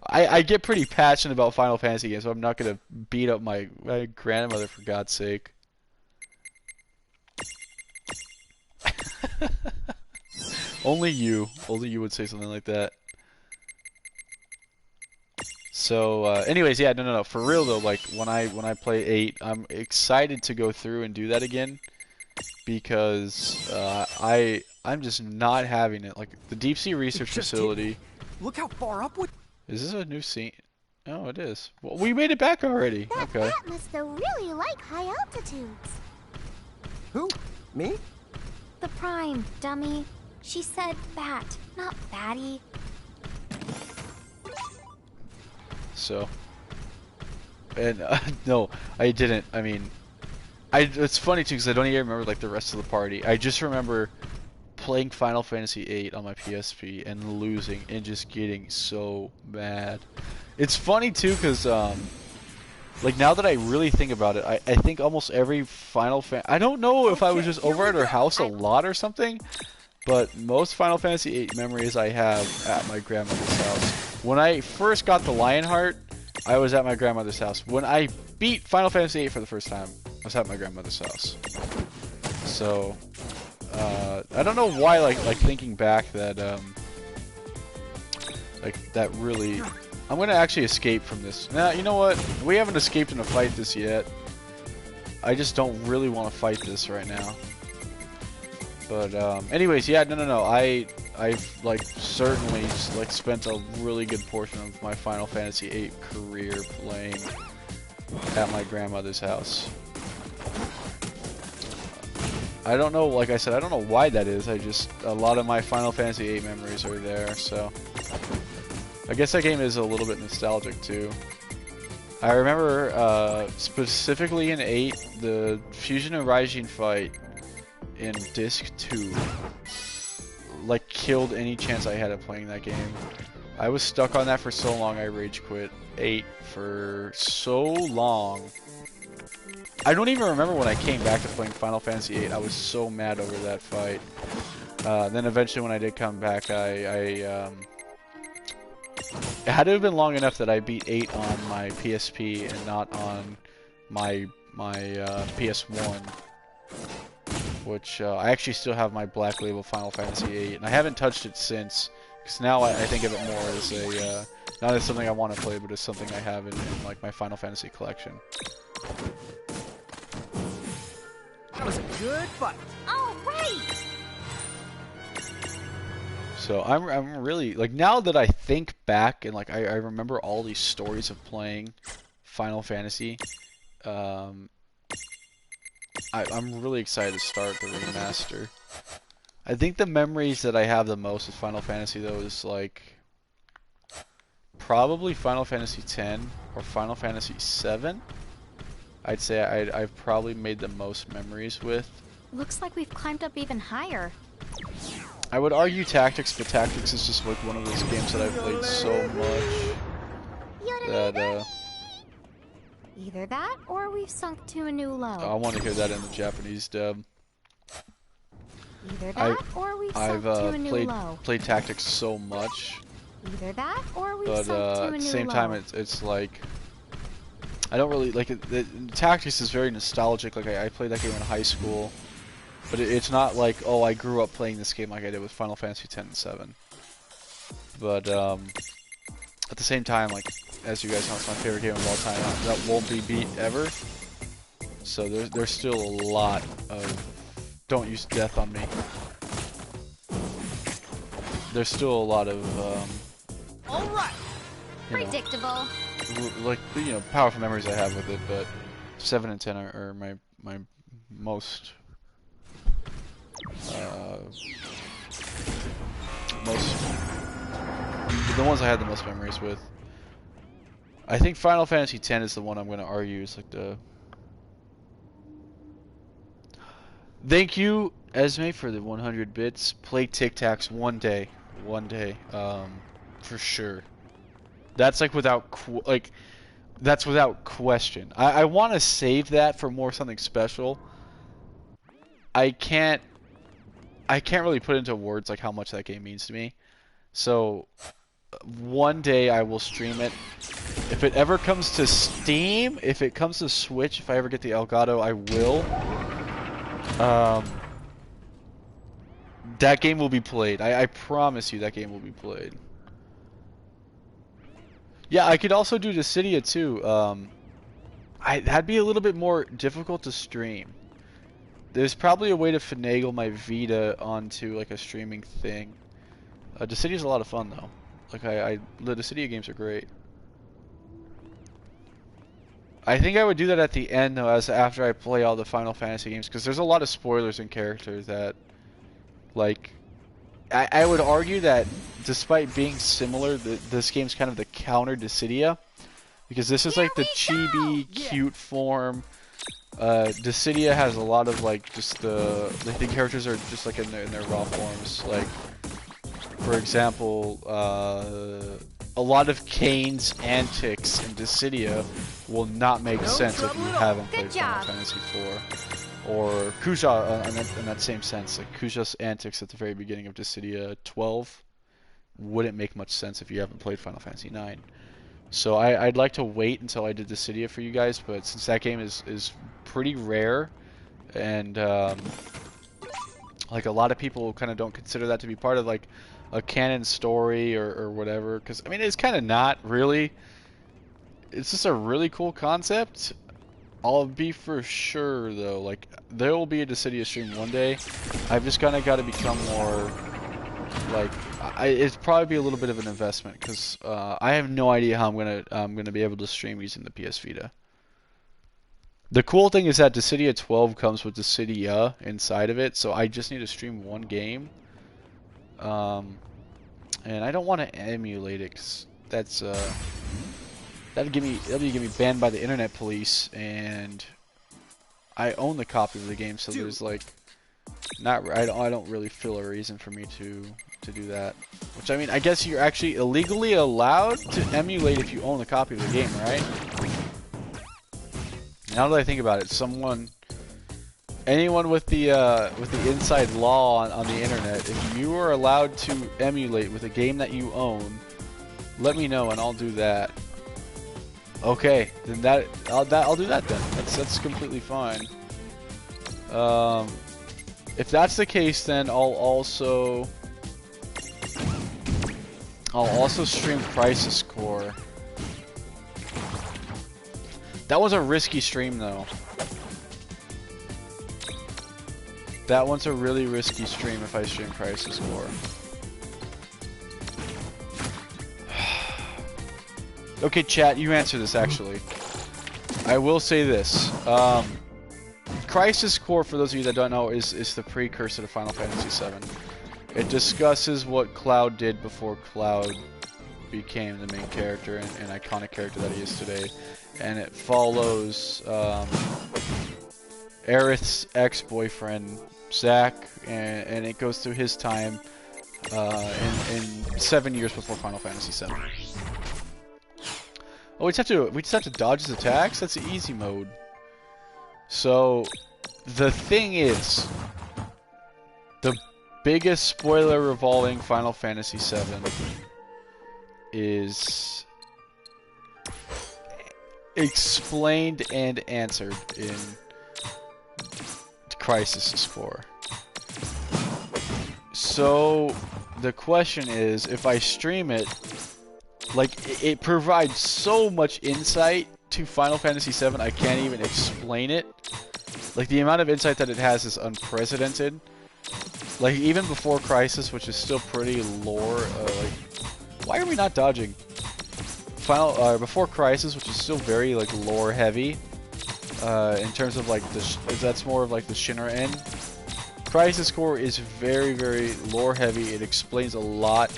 I get pretty passionate about Final Fantasy games, so I'm not gonna beat up my grandmother for God's sake. Only you would say something like that. So, anyways, yeah, no. For real though, like when I play 8, I'm excited to go through and do that again because I'm just not having it. Like the deep sea research facility. Look how far up we. Is this a new scene? Oh, it is. Well, we made it back already. That Okay. bat must really like high altitudes. Who? Me? The Prime, dummy. She said bat, not batty. So, and no, I didn't. I mean, it's funny too because I don't even remember like the rest of the party. I just remember playing Final Fantasy VIII on my PSP and losing and just getting so mad. It's funny too because like now that I really think about it, I think almost every Final I don't know if I was just over at her house a lot or something, but most Final Fantasy VIII memories I have at my grandmother's house. When I first got the Lionheart, I was at my grandmother's house. When I beat Final Fantasy VIII for the first time, I was at my grandmother's house. So, I don't know why, like thinking back that, like that really. I'm gonna actually escape from this. Nah, you know what? We haven't escaped in a fight this yet. I just don't really want to fight this right now. But anyways, yeah, no. I've like certainly like spent a really good portion of my Final Fantasy VIII career playing at my grandmother's house. I don't know, like I said, I don't know why that is. A lot of my Final Fantasy VIII memories are there, so I guess that game is a little bit nostalgic too. I remember specifically in 8, the Fusion and Raijin fight in Disc 2 like killed any chance I had of playing that game. I was stuck on that for so long I rage quit 8 for so long. I don't even remember when I came back to playing Final Fantasy VIII. I was so mad over that fight. Then eventually when I did come back, it had to have been long enough that I beat 8 on my PSP and not on my PS1. Which I actually still have my Black Label Final Fantasy VIII, and I haven't touched it since, because now I think of it more as a, not as something I want to play, but as something I have in like my Final Fantasy collection. That was a good fight. All right. So I'm really, like, now that I think back and like I remember all these stories of playing Final Fantasy, I'm really excited to start the remaster. I think the memories that I have the most with Final Fantasy though is like probably Final Fantasy X or Final Fantasy VII. I'd say I've probably made the most memories with. Looks like we've climbed up even higher. I would argue Tactics, but Tactics is just like one of those games that I've played so much that Either that, or we've sunk to a new low. I want to hear that in the Japanese dub. Either that, or we've sunk to a new low. Played Tactics so much. Either that, or we've But sunk to a new low. at the same time, it's like I don't really like it. Tactics is very nostalgic. Like I played that game in high school, but it's not like, oh, I grew up playing this game like I did with Final Fantasy X and 7. But at the same time, like, as you guys know, it's my favorite game of all time. That won't be beat ever. So there's still a lot of... Don't use death on me. There's still a lot of... All right. you know, Predictable. like, you know, powerful memories I have with it, but 7 and 10 are my most the ones I had the most memories with. I think Final Fantasy X is the one I'm going to argue is like the... Thank you, Esme, for the 100 bits. Play Tic Tacs one day, for sure. That's like that's without question. I want to save that for more something special. I can't really put into words like how much that game means to me. So one day I will stream it. If it ever comes to Steam, if it comes to Switch, if I ever get the Elgato, I will. That game will be played. I promise you that game will be played. Yeah, I could also do Dissidia too. That'd be a little bit more difficult to stream. There's probably a way to finagle my Vita onto like a streaming thing. Dissidia's a lot of fun though. Like the Dissidia games are great. I think I would do that at the end though, as after I play all the Final Fantasy games, because there's a lot of spoilers and characters that, like, I would argue that despite being similar, this game's kind of the counter Dissidia, because this is like the chibi, cute form. Dissidia has a lot of like just the characters are just like in their raw forms. Like, for example, a lot of Kane's antics in Dissidia will not make sense if you haven't played Final Fantasy IV. Or Kuja in that same sense. Like Kuja's antics at the very beginning of Dissidia 12 wouldn't make much sense if you haven't played Final Fantasy IX. So I'd like to wait until I did Dissidia for you guys, but since that game is pretty rare, and like a lot of people kind of don't consider that to be part of like a canon story or whatever, because I mean it's kind of not really. It's just a really cool concept. I'll be for sure though, like there will be a Dissidia stream one day. I've just kind of got to become more like it's probably be a little bit of an investment because I have no idea how I'm gonna be able to stream using the PS Vita. The cool thing is that Dissidia 12 comes with Dissidia inside of it, so I just need to stream one game. And I don't want to emulate it because that's that'd get me banned by the internet police, and I own the copy of the game, so there's like I don't really feel a reason for me to do that. Which I mean, I guess you're actually illegally allowed to emulate if you own the copy of the game, right? Now that I think about it, anyone with the inside law on the internet, if you are allowed to emulate with a game that you own, let me know and I'll do that. Okay, then I'll do that then. That's completely fine. If that's the case, then I'll also stream Crisis Core. That was a risky stream though. That one's a really risky stream if I stream Crisis Core. Okay, chat, you answer this actually. I will say this. Crisis Core, for those of you that don't know, is the precursor to Final Fantasy VII. It discusses what Cloud did before Cloud became the main character and iconic character that he is today. And it follows Aerith's ex-boyfriend, Zack, and it goes through his time in 7 years before Final Fantasy VII. Oh, we just have to dodge his attacks? That's the easy mode. So, the thing is, the biggest spoiler revolving Final Fantasy VII is explained and answered in Crisis Core. So, the question is, if I stream it, like, it provides so much insight to Final Fantasy VII, I can't even explain it. Like, the amount of insight that it has is unprecedented. Like, even before Crisis, which is still pretty lore, like... Why are we not dodging? Before Crisis, which is still very like lore heavy, in terms of like that's more of like the Shinra end. Crisis Core is very, very lore heavy. It explains a lot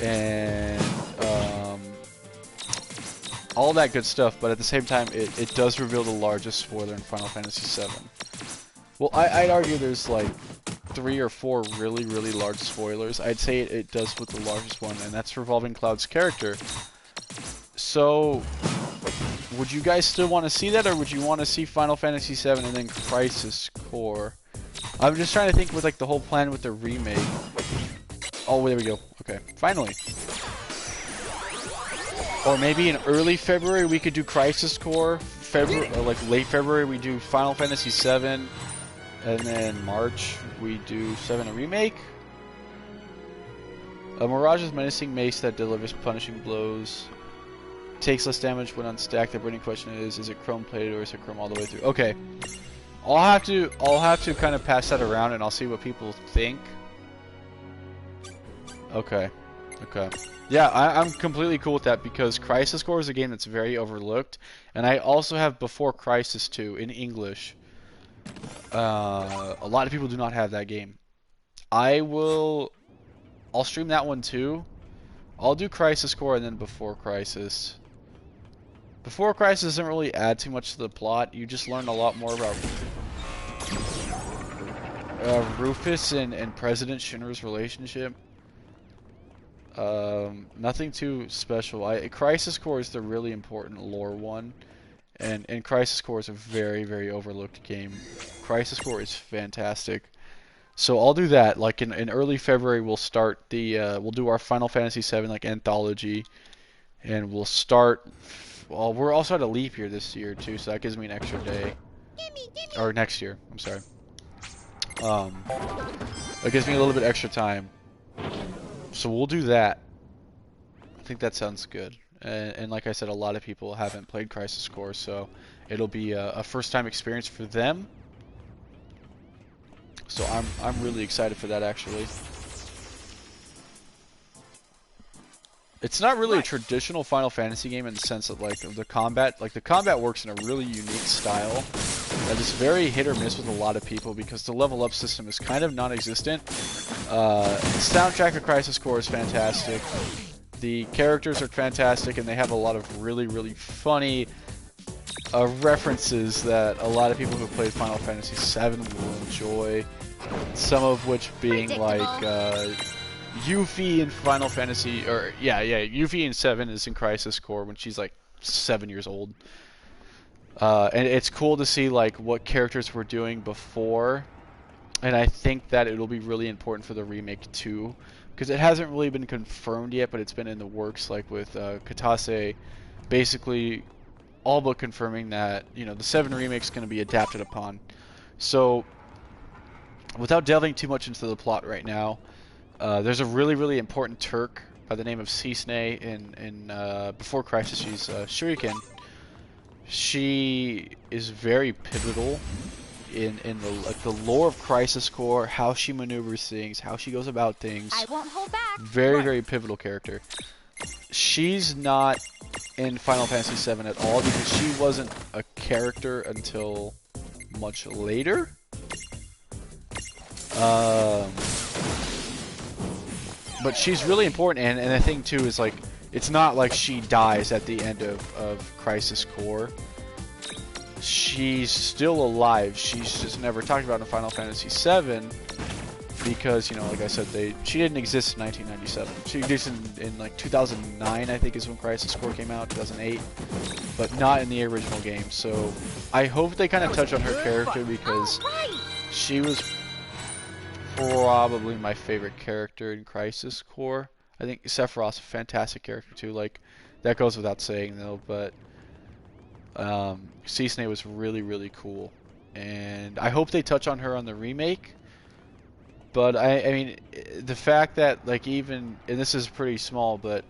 and all that good stuff, but at the same time, it does reveal the largest spoiler in Final Fantasy VII. Well, I'd argue there's like 3 or 4 really, really large spoilers. I'd say it does with the largest one, and that's Revolving Cloud's character. So, would you guys still want to see that, or would you want to see Final Fantasy VII and then Crisis Core? I'm just trying to think with like the whole plan with the remake. Oh, there we go. Okay, finally. Or maybe in early February we could do Crisis Core. February, or like late February we do Final Fantasy VII, and then March we do 7 a remake. A Mirage's menacing mace that delivers punishing blows. Takes less damage when unstacked. The burning question is it chrome plated or is it chrome all the way through? Okay. I'll have to kind of pass that around and I'll see what people think. Okay. Okay. Yeah, I'm completely cool with that because Crisis Core is a game that's very overlooked, and I also have Before Crisis 2 in English. A lot of people do not have that game. I'll stream that one too. I'll do Crisis Core and then Before Crisis. Before Crisis doesn't really add too much to the plot. You just learn a lot more about Rufus and President Shinra's relationship. Nothing too special. Crisis Core is the really important lore one, and Crisis Core is a very, very overlooked game. Crisis Core is fantastic. So I'll do that. Like in early February, we'll start we'll do our Final Fantasy VII like anthology, and we'll start. Well, we're also at a leap year this year too, so that gives me an extra day. Or next year. I'm sorry. It gives me a little bit extra time. So we'll do that. I think that sounds good. And like I said, a lot of people haven't played Crisis Core, so it'll be a first-time experience for them. So I'm really excited for that, actually. It's not really a traditional Final Fantasy game in the sense of like the combat. Like the combat works in a really unique style that is very hit or miss with a lot of people because the level up system is kind of non-existent. The soundtrack of Crisis Core is fantastic. The characters are fantastic, and they have a lot of really, really funny references that a lot of people who played Final Fantasy VII will enjoy. Some of which being like Yuffie in Final Fantasy, or yeah, Yuffie in 7 is in Crisis Core when she's like 7 years old. And it's cool to see like what characters were doing before, and I think that it'll be really important for the remake too, because it hasn't really been confirmed yet, but it's been in the works, like with Katase basically all but confirming that, you know, the 7 remake is going to be adapted upon. So without delving too much into the plot right now, there's a really, really important Turk by the name of Cisne in Before Crisis. She's Shuriken. She is very pivotal in the lore of Crisis Core, how she maneuvers things, how she goes about things. I won't hold back. Very, very pivotal character. She's not in Final Fantasy VII at all because she wasn't a character until much later. But she's really important, and the thing too is like, it's not like she dies at the end of Crisis Core. She's still alive. She's just never talked about in Final Fantasy VII because, you know, like I said, she didn't exist in 1997. She existed in like 2009, I think, is when Crisis Core came out, 2008, but not in the original game. So I hope they kind of touch on her character because she was probably my favorite character in Crisis Core. I think Sephiroth's a fantastic character too. Like, that goes without saying though, but Cisne was really, really cool, and I hope they touch on her on the remake. But I mean, the fact that like even, and this is pretty small, but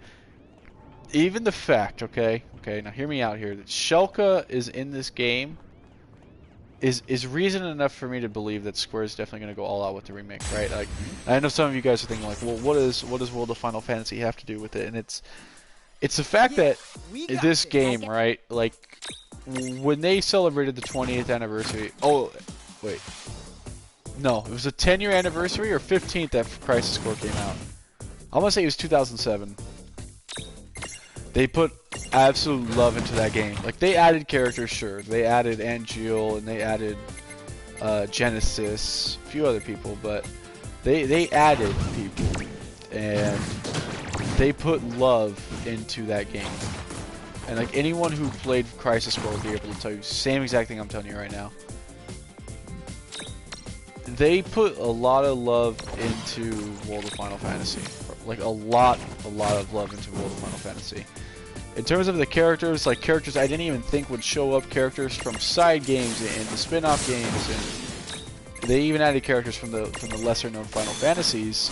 even the fact, okay, now hear me out here, that Shulka is in this game is reason enough for me to believe that Square is definitely going to go all out with the remake, right? Like, I know some of you guys are thinking like, well, what does World of Final Fantasy have to do with it? And It's the fact that this game, right, like, when they celebrated the 20th anniversary... Oh, wait. No, it was a 10-year anniversary or 15th that Crisis Core came out. I'm gonna say it was 2007. They put absolute love into that game. Like, they added characters, sure. They added Angeal and they added Genesis, a few other people, but they added people. And they put love into that game. And like anyone who played Crisis Core will be able to tell you the same exact thing I'm telling you right now. They put a lot of love into World of Final Fantasy. Like a lot of love into World of Final Fantasy. In terms of the characters, like characters I didn't even think would show up, characters from side games and the spin-off games, and they even added characters from the lesser known Final Fantasies.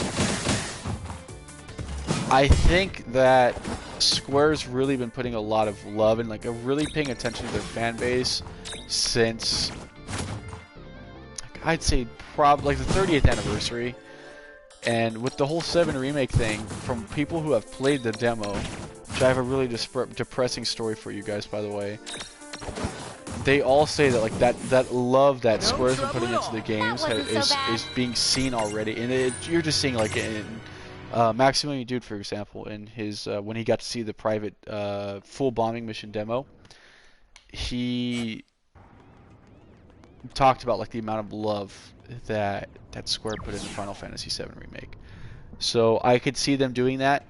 I think that Square's really been putting a lot of love and like really paying attention to their fan base since, like, I'd say probably like the 30th anniversary. And with the whole 7 remake thing, from people who have played the demo, which I have a really depressing story for you guys, by the way, they all say that like that love that Square's been putting into the games is being seen already, and you're just seeing like in Maximilian Dude, for example, in his when he got to see the private full bombing mission demo, he talked about like the amount of love that Square put into Final Fantasy VII Remake. So I could see them doing that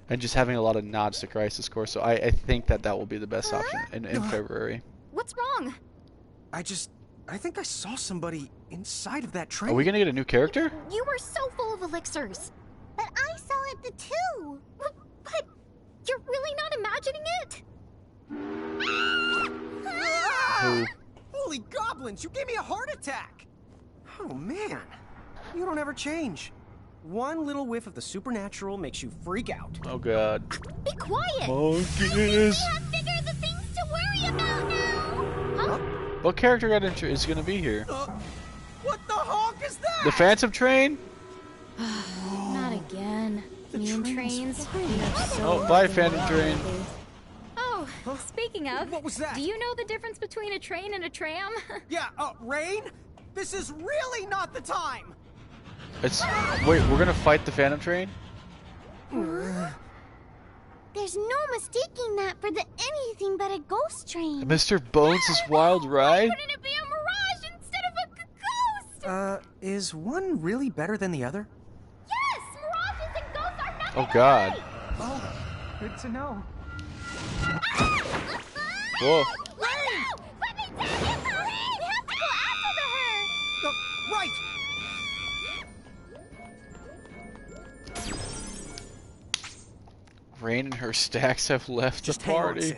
and just having a lot of nods to Crisis Core. So I think that will be the best option in February. What's wrong? I think I saw somebody inside of that train. Are we gonna get a new character? You were so full of elixirs. But I saw it too. But you're really not imagining it? Who? Holy goblins, you gave me a heart attack! Oh man, you don't ever change. One little whiff of the supernatural makes you freak out. Oh god. Be quiet! Monkeys! We have bigger the things to worry about now! Huh? What character is gonna be here? What the honk is that? The Phantom Train? Not again. Mean trains. Oh, bye, Phantom Train. Oh, speaking of, what was that? Do you know the difference between a train and a tram? Yeah, Rain? This is really not the time! Wait, we're gonna fight the Phantom Train? There's no mistaking that for anything but a ghost train. Mr. Bones' Wild Ride? Wouldn't it be a mirage instead of a ghost? Is one really better than the other? Yes! Mirages and ghosts are nothing. Oh god. Oh, good to know. Whoa. Rain! Let me down! We have to go after her! Right! Rain and her stacks have left the party.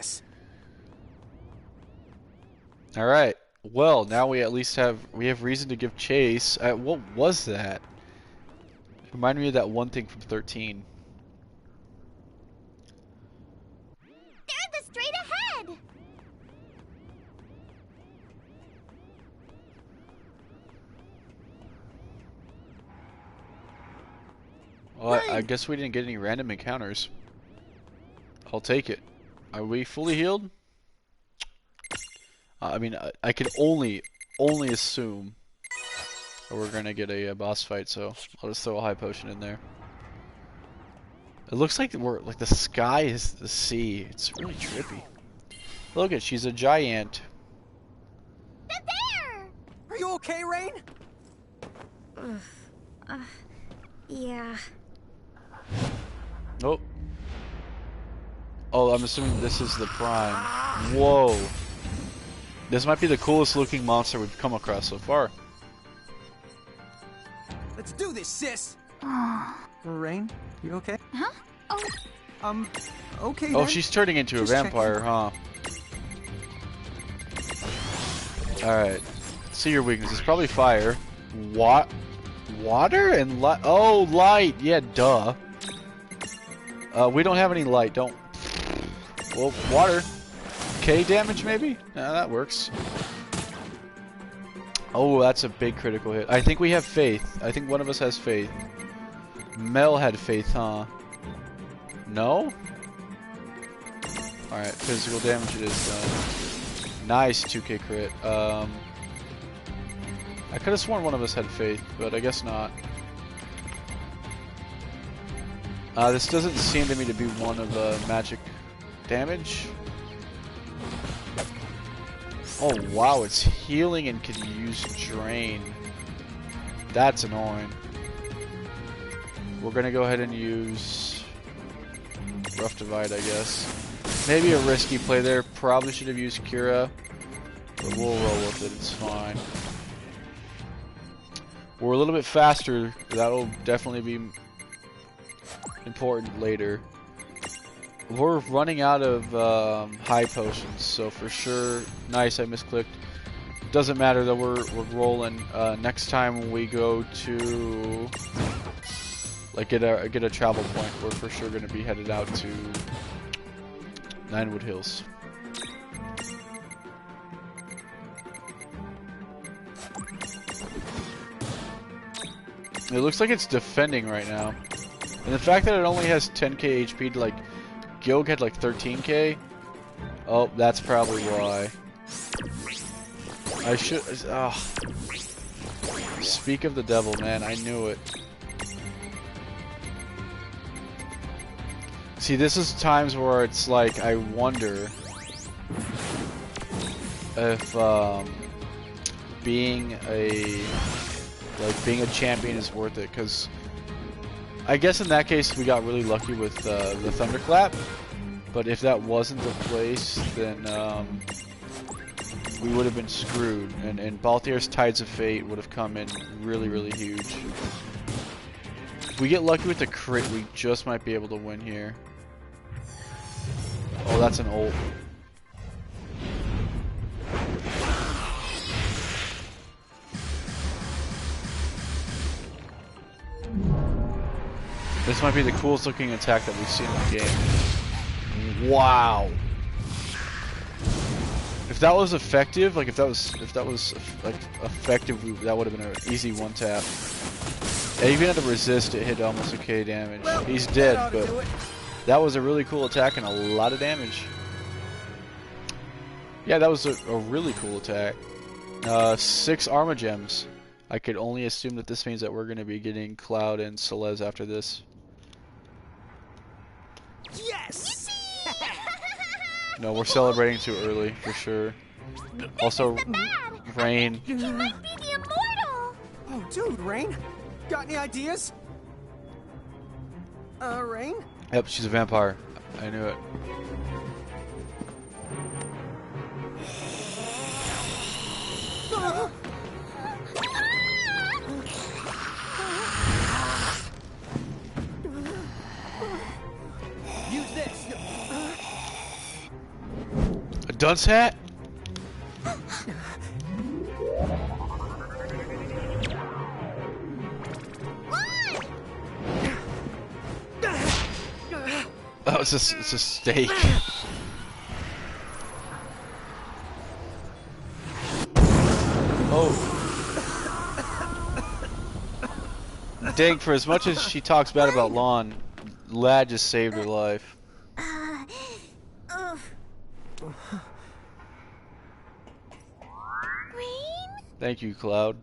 Alright. Well, now we at least have reason to give chase. What was that? Remind me of that one thing from 13. They're the straight ahead! Well, I guess we didn't get any random encounters. I'll take it. Are we fully healed? I mean, I can only assume that we're gonna get a boss fight, so I'll just throw a high potion in there. It looks like the sky is the sea. It's really trippy. Look at, she's a giant. They're there! Are you okay, Rain? Yeah. Oh. Oh, I'm assuming this is the Prime. Whoa. This might be the coolest looking monster we've come across so far. Let's do this, sis! Rain, you okay? Huh? Oh. Okay Oh, then. she's turning into Just a vampire, huh? Alright. See your weaknesses. Probably fire. Water and light. Oh, light! Yeah, duh. We don't have any light. Don't. Well, water. K damage, maybe? Nah, that works. Oh, that's a big critical hit. I think we have faith. I think one of us has faith. Mel had faith, huh? No? Alright, physical damage it is done. Nice 2k crit. I could have sworn one of us had faith, but I guess not. This doesn't seem to me to be one of magic damage. Oh wow, it's healing and can use drain. That's annoying. We're gonna go ahead and use Rough Divide, I guess. Maybe a risky play there. Probably should have used Cura, but we'll roll with it. It's fine. We're a little bit faster. That'll definitely be important later. We're running out of high potions, so for sure. Nice, I misclicked. Doesn't matter though. We're rolling. Next time when we go to like get a travel point, we're for sure going to be headed out to Ninewood Hills. It looks like it's defending right now. And the fact that it only has 10k HP, like, Gilg had like 13k. Oh, that's probably why. I should... Speak of the devil, man. I knew it. See, this is times where it's like, I wonder if being a champion is worth it, because I guess in that case we got really lucky with the Thunderclap, but if that wasn't the place, then we would have been screwed, and Balthier's Tides of Fate would have come in really, really huge. If we get lucky with the crit, we just might be able to win here. Oh, that's an ult. This might be the coolest looking attack that we've seen in the game. Wow. If that was effective, like if that was like effective, that would have been an easy one tap. And even had to resist, it hit almost a K damage. Well, he's dead, but that was a really cool attack and a lot of damage. Yeah, that was a really cool attack. 6 Arma Gems. I could only assume that this means that we're going to be getting Cloud and Celeste after this. Yes! No, we're celebrating too early, for sure. Also, Rain. He might be the immortal! Oh, dude, Rain. Got any ideas? Rain? Yep, she's a vampire. I knew it. Use this. A dunce hat? Oh, it's a steak. Oh. Dang, for as much as she talks bad about Lon, Lad just saved her life. Rain? Thank you, Cloud.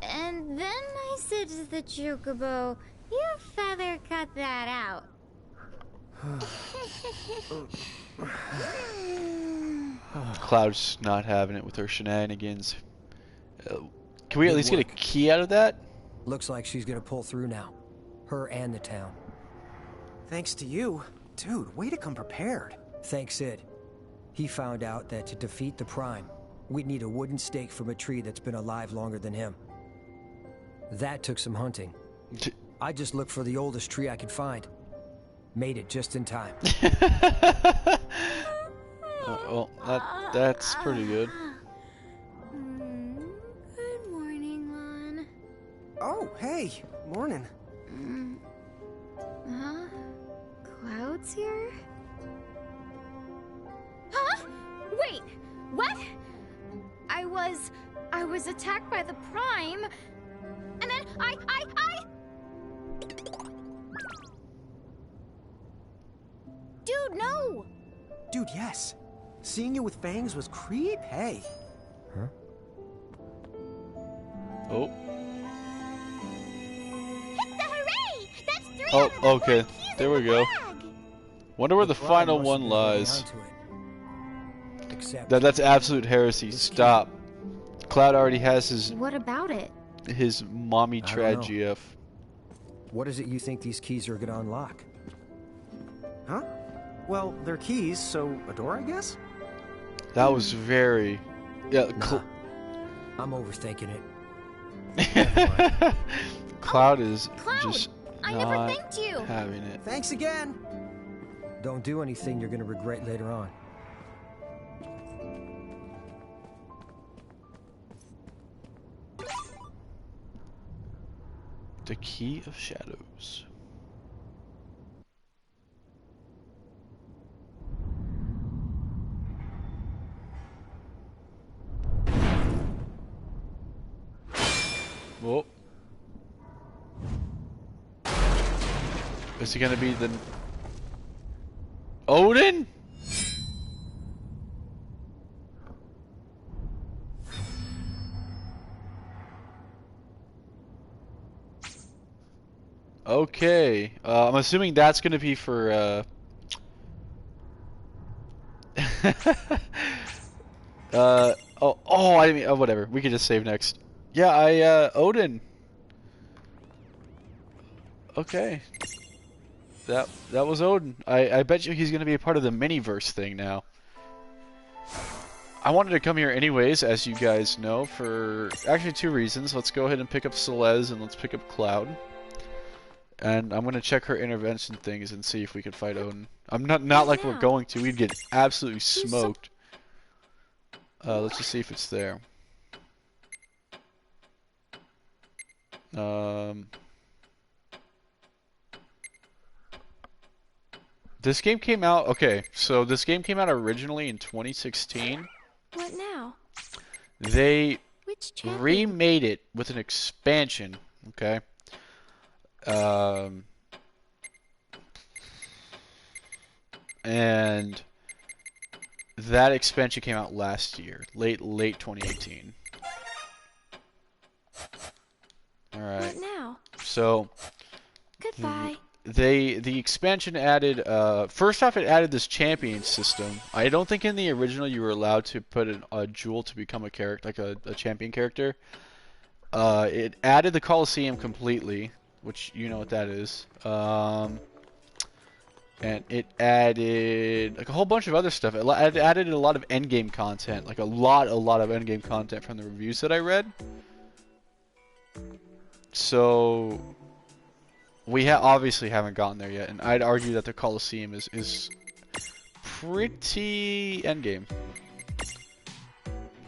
And then I said to the Chocobo, you feather cut that out. Cloud's not having it with her shenanigans. Can we at least get a key out of that? Looks like she's gonna pull through now. Her and the town. Thanks to you. Dude, way to come prepared. Thanks, Sid. He found out that to defeat the Prime, we'd need a wooden stake from a tree that's been alive longer than him. That took some hunting. I just looked for the oldest tree I could find. Made it just in time. Well, that's pretty good. Good morning, Lon. Oh, hey. Morning. Huh? Cloud's here? Huh? Wait, what? I was attacked by the Prime, and then I... Dude, no! Dude, yes. Seeing you with fangs was creepy. Huh? Oh. Hooray! That's 3 Oh, out of the okay. 4 keys There in we the go. bag. Wonder where the Prime final must have one been holding lies. on to it. Except That's absolute heresy. Stop. Cloud already has What about it? his mommy I don't know. trad GF. what is it you think these keys are gonna unlock? Huh? Well, they're keys, so a door, I guess? That was very... Yeah, Nah, I'm overthinking it. Cloud is Cloud, just I never not thanked you. having it. Thanks again. Don't do anything you're gonna regret later on. The Key of Shadows. Whoa. Is he gonna be the Odin? Okay, I'm assuming that's gonna be for oh, I mean, whatever. We could just save next. Yeah, Odin. Okay. That was Odin. I bet you he's gonna be a part of the miniverse thing now. I wanted to come here anyways, as you guys know, for actually 2 reasons. Let's go ahead and pick up Celeste and let's pick up Cloud. And I'm gonna check her intervention things and see if we can fight Odin. I'm not like we're going to. We'd get absolutely smoked. Let's just see if it's there. This game came out. Okay, so this game came out originally in 2016. What now? They Which champion? remade it with an expansion. Okay. And that expansion came out last year, late 2018. All right. What now? So Goodbye. the expansion added first off, it added this champion system. I don't think in the original you were allowed to put a jewel to become a character, like a champion character. It added the Colosseum completely, which you know what that is. And it added like a whole bunch of other stuff. It added a lot of endgame content, like a lot of endgame content from the reviews that I read. So we obviously haven't gotten there yet, and I'd argue that the Colosseum is pretty endgame.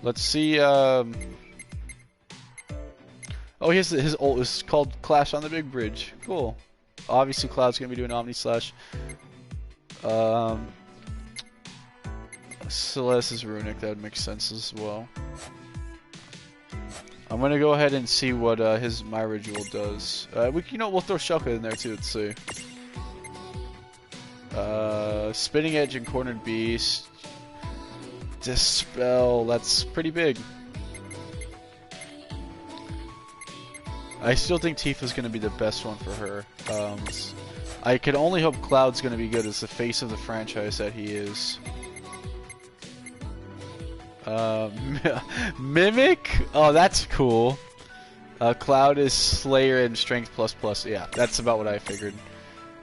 Let's see. Oh, his ult is called Clash on the Big Bridge. Cool. Obviously, Cloud's gonna be doing Omni Slash. Celeste's Runic, that would make sense as well. I'm gonna go ahead and see what his Myra Jewel does. We'll throw Shulka in there too. Let's see. Spinning Edge and Cornered Beast. Dispel. That's pretty big. I still think Tifa's gonna be the best one for her. I can only hope Cloud's gonna be good as the face of the franchise that he is. Mimic? Oh, that's cool. Cloud is Slayer and Strength ++. Yeah, that's about what I figured.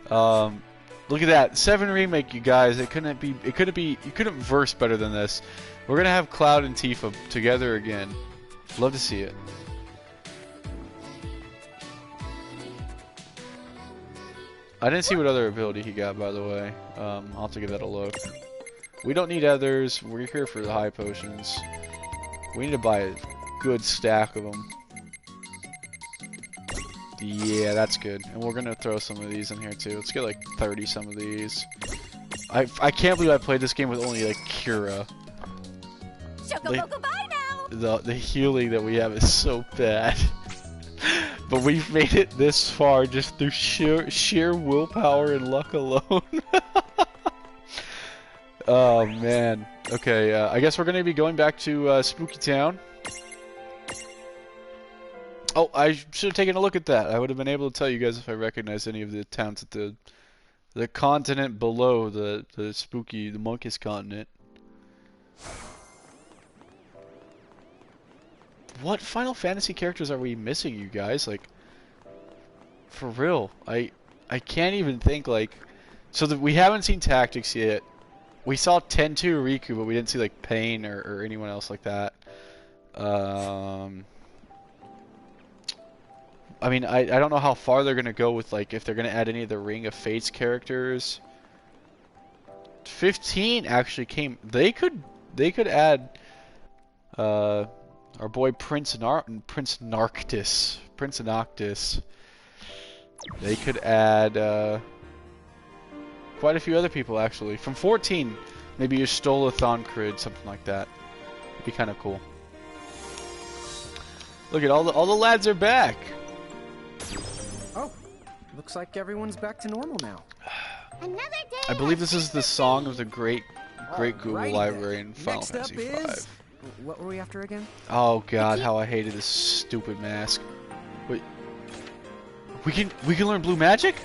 Look at that 7 remake, you guys. You couldn't verse better than this. We're gonna have Cloud and Tifa together again. Love to see it. I didn't see what other ability he got, by the way. I'll have to give that a look. We don't need others. We're here for the high potions. We need to buy a good stack of them. Yeah, that's good. And we're gonna throw some of these in here too. Let's get like 30 some of these. I can't believe I played this game with only like Kira. The healing that we have is so bad. But we've made it this far just through sheer willpower and luck alone. Oh man. Okay, I guess we're gonna be going back to Spooky Town. Oh, I should have taken a look at that. I would have been able to tell you guys if I recognized any of the towns at the continent below the Monkus continent. What Final Fantasy characters are we missing, you guys? Like, for real, I can't even think, like, so that we haven't seen Tactics yet. We saw Tentu Riku, but we didn't see like Pain or anyone else like that. I mean, I don't know how far they're gonna go with, like, if they're gonna add any of the Ring of Fates characters. 15 actually came. They could add our boy Prince Noctis. They could add quite a few other people actually. From 14, maybe a Stolathon Crid, something like that. It'd be kind of cool. Look at all the lads are back. Oh, looks like everyone's back to normal now. Another day. I believe this is the song of the great Google Alrighty library then. in Final Next up Fantasy is... V. What were we after again? Oh god, how I hated this stupid mask. Wait, we can learn blue magic?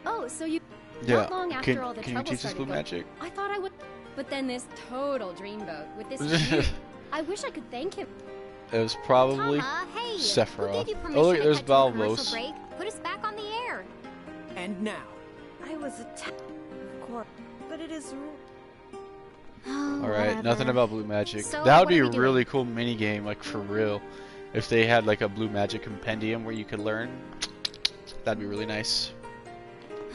Oh, so you... Yeah. Not long after all the Can you trouble teach us started blue going- magic? I thought I would... But then this total dreamboat with this view. I wish I could thank him. It was probably Hey, who Sephiroth. gave you Oh permission look, to there's cut to a commercial Balvos. break? Put us back on the air. And now. I was attacked, of course, but it is... Alright, nothing about blue magic. So, That would what be are a we really cool mini game, like for real. If they had like a blue magic compendium where you could learn, that'd be really nice.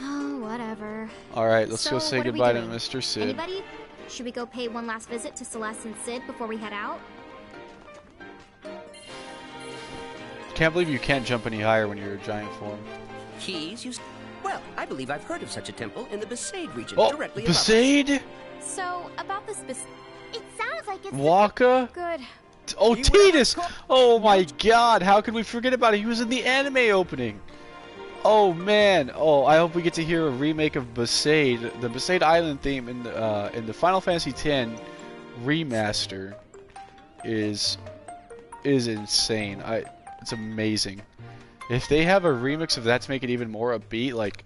Oh, whatever. Alright, let's go So, say what are we goodbye to doing? Mr. Sid. Anybody? Should we go pay one last visit to Celeste and Sid before we head out? Can't believe you can't jump any higher when you're a giant form. Keys, well, I believe I've heard of such a temple in the Besaid region, Oh, directly above us. Besaid? So, about this It sounds like it's Waka? Good. Oh, Tidus! Oh my god, how could we forget about it? He was in the anime opening. Oh man, oh, I hope we get to hear a remake of Besaid. The Besaid Island theme in the Final Fantasy X remaster is insane. It's amazing. If they have a remix of that to make it even more upbeat, like,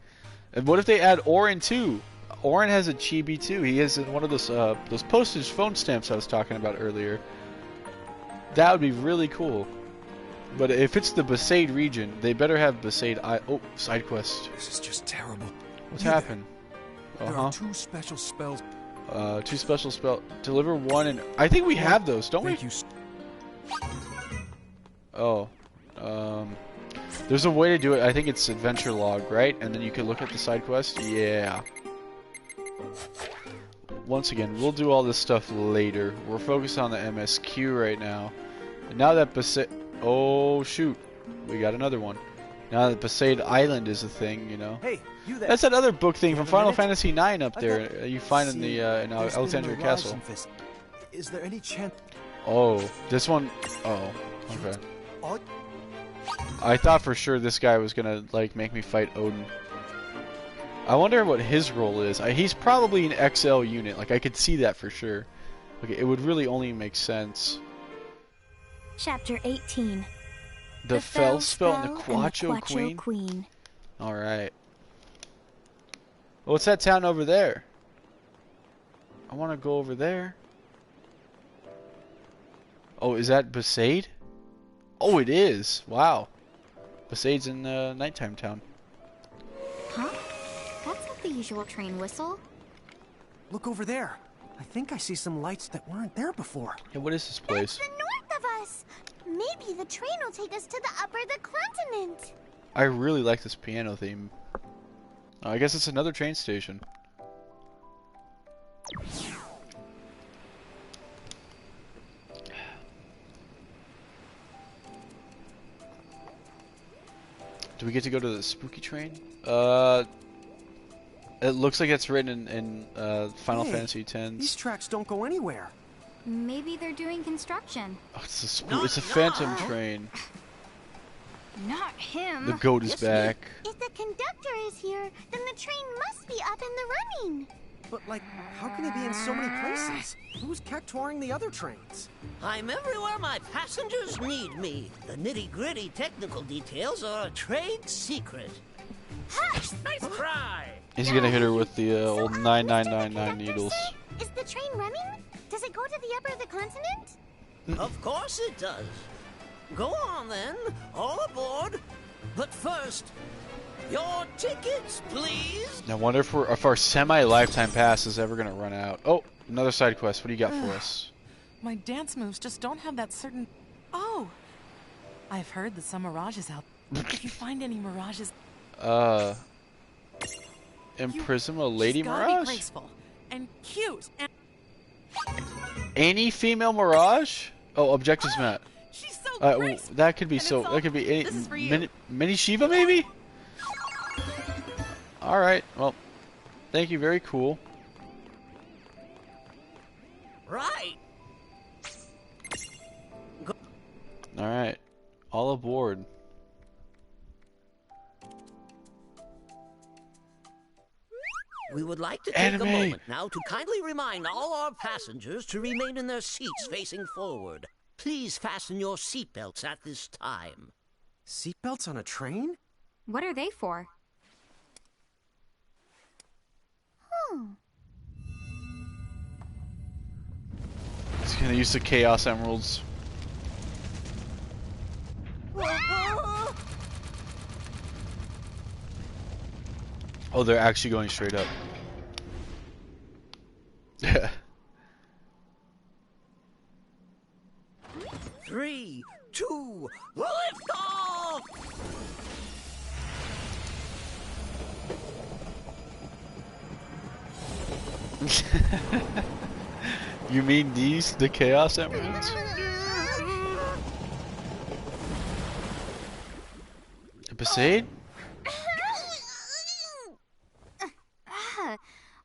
and what if they add Auron too? Auron has a chibi too. He is in one of those postage phone stamps I was talking about earlier. That would be really cool. But if it's the Besaid region, they better have Besaid oh, side quest. This is just terrible. What's happened? There are two special spells. Two special spell. Deliver one, and I think we have those, don't we? Oh, there's a way to do it. I think it's adventure log, right? And then you can look at the side quest. Yeah. Once again, we'll do all this stuff later. We're focused on the MSQ right now. And now that Besaid... Oh, shoot. We got another one. Now that Besaid Island is a thing, you know. Hey, you there. That's that other book thing from Final minute? Fantasy IX up there. You find in the in There's been Alexandria a Castle. Horizon Fest. Is there any chance? Oh, this one... Oh, okay. All... I thought for sure this guy was gonna, like, make me fight Odin. I wonder what his role is. He's probably an XL unit. Like, I could see that for sure. Okay, it would really only make sense. Chapter 18. The Fell Spell and the Quacho Quacho Queen. Alright. What's that town over there? I want to go over there. Oh, is that Besaid? Oh, it is. Wow. Besaid's in Nighttime Town. Huh? That's not the usual train whistle. Look over there. I think I see some lights that weren't there before. Yeah, what is this place? the north of us. Maybe the train will take us to the upper the continent. I really like this piano theme. Oh, I guess it's another train station. Do we get to go to the spooky train? It looks like it's written in Final Hey, Fantasy X. These tracks don't go anywhere. Maybe they're doing construction. Oh, it's a phantom train. Not him. The goat is back. If the conductor is here, then the train must be up and the running. But, like, how can he be in so many places? Who's kept touring the other trains? I'm everywhere my passengers need me. The nitty-gritty technical details are a trade secret. Hush! Nice try! He's gonna hit her with the old 9999 needles. Is the train running? Does it go to the upper of the continent? Of course it does. Go on then, all aboard. But first, your tickets, please. I wonder if our semi-lifetime pass is ever gonna run out. Oh, another side quest. What do you got for us? My dance moves just don't have that certain... Oh! I've heard that some mirages out. If you find any mirages... Imprison a lady she's gotta mirage? Be graceful and cute and... Any female mirage? Oh, objectives met. She's so graceful. That could be so. That could be any, mini Shiva maybe. All right. Well, thank you. Very cool. Right. All right. All aboard. We would like to take a moment now to kindly remind all our passengers to remain in their seats facing forward. Please fasten your seatbelts at this time. Seatbelts on a train? What are they for? He's gonna use the Chaos Emeralds. Oh, they're actually going straight up. Yeah. 3, 2, lift off! You mean these, the Chaos Emeralds? Besaid?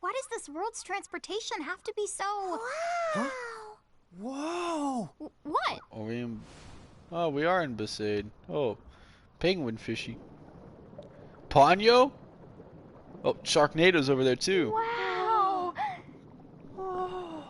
Why does this world's transportation have to be so... Wow! Whoa! What? Are we in... Oh, we are in Besaid. Oh, penguin fishy. Ponyo? Oh, Sharknado's over there too. Wow! Oh.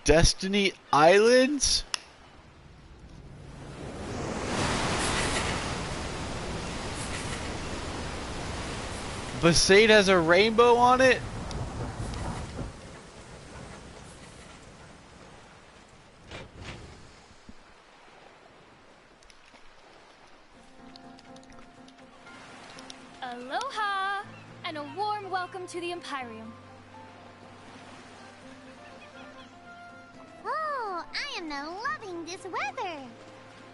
Destiny Islands? Besaid has a rainbow on it? Aloha! And a warm welcome to the Empyreum. Oh, I am now loving this weather.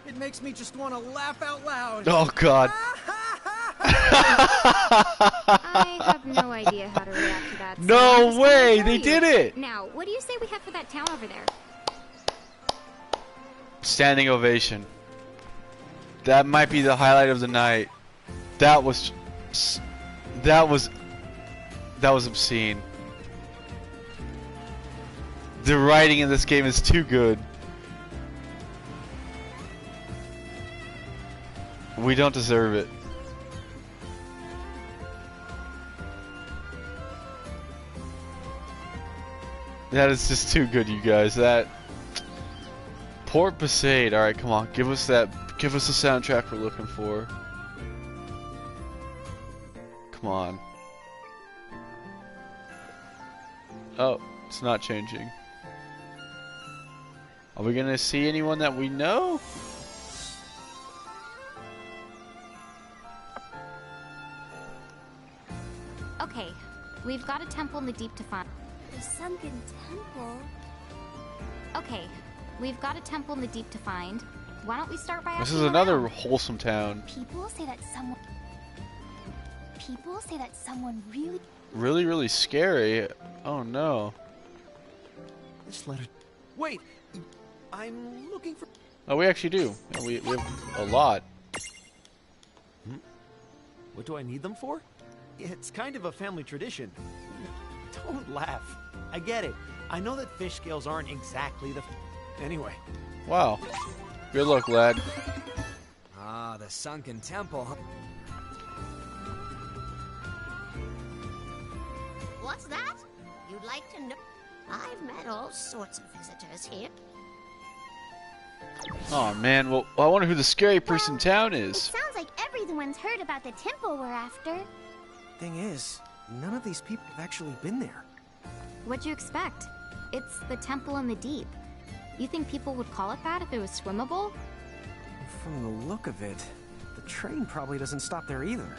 It makes me just want to laugh out loud. Oh god. I have no idea how to react to that. So No way! They did it! Now, what do you say we have for that town over there? Standing ovation. That might be the highlight of the night. That was obscene. The writing in this game is too good. We don't deserve it. That is just too good, you guys. That Port Besaid. All right, come on, give us the soundtrack we're looking for. Come on. Oh, it's not changing. Are we gonna see anyone that we know? Okay, we've got a temple in the deep to find. The sunken temple? Okay, we've got a temple in the deep to find. Why don't we start by This asking is another around? wholesome town. People say that someone Really, really scary. Oh no. This letter. Wait, I'm looking for. Oh, we actually do. Yeah, we have a lot. What do I need them for? It's kind of a family tradition. Don't laugh. I get it. I know that fish scales aren't exactly the... Anyway. Wow. Good luck, lad. Ah, the sunken temple. What's that? You'd like to know? I've met all sorts of visitors here. Oh man, well I wonder who the scary person in town It is. sounds like everyone's heard about the temple we're after. Thing is, none of these people have actually been there. What'd you expect? It's the temple in the deep. You think people would call it that if it was swimmable? From the look of it, the train probably doesn't stop there either.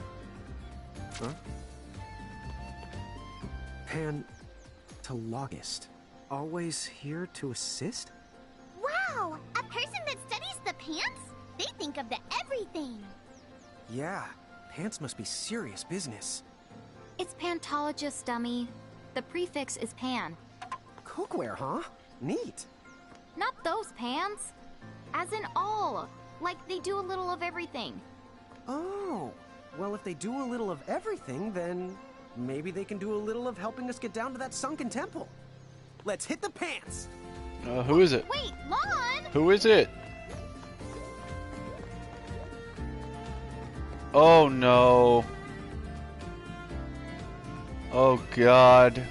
Huh? Pantologist. Always here to assist? Wow! A person that studies the pants? They think of the everything. Yeah, pants must be serious business. It's pantologist, dummy. The prefix is pan. Cookware, huh? Neat. Not those pans. As in all. Like they do a little of everything. Oh, well if they do a little of everything, then maybe they can do a little of helping us get down to that sunken temple. Let's hit the pants! Who is it? Wait, Lon! Who is it? Oh no. Oh god.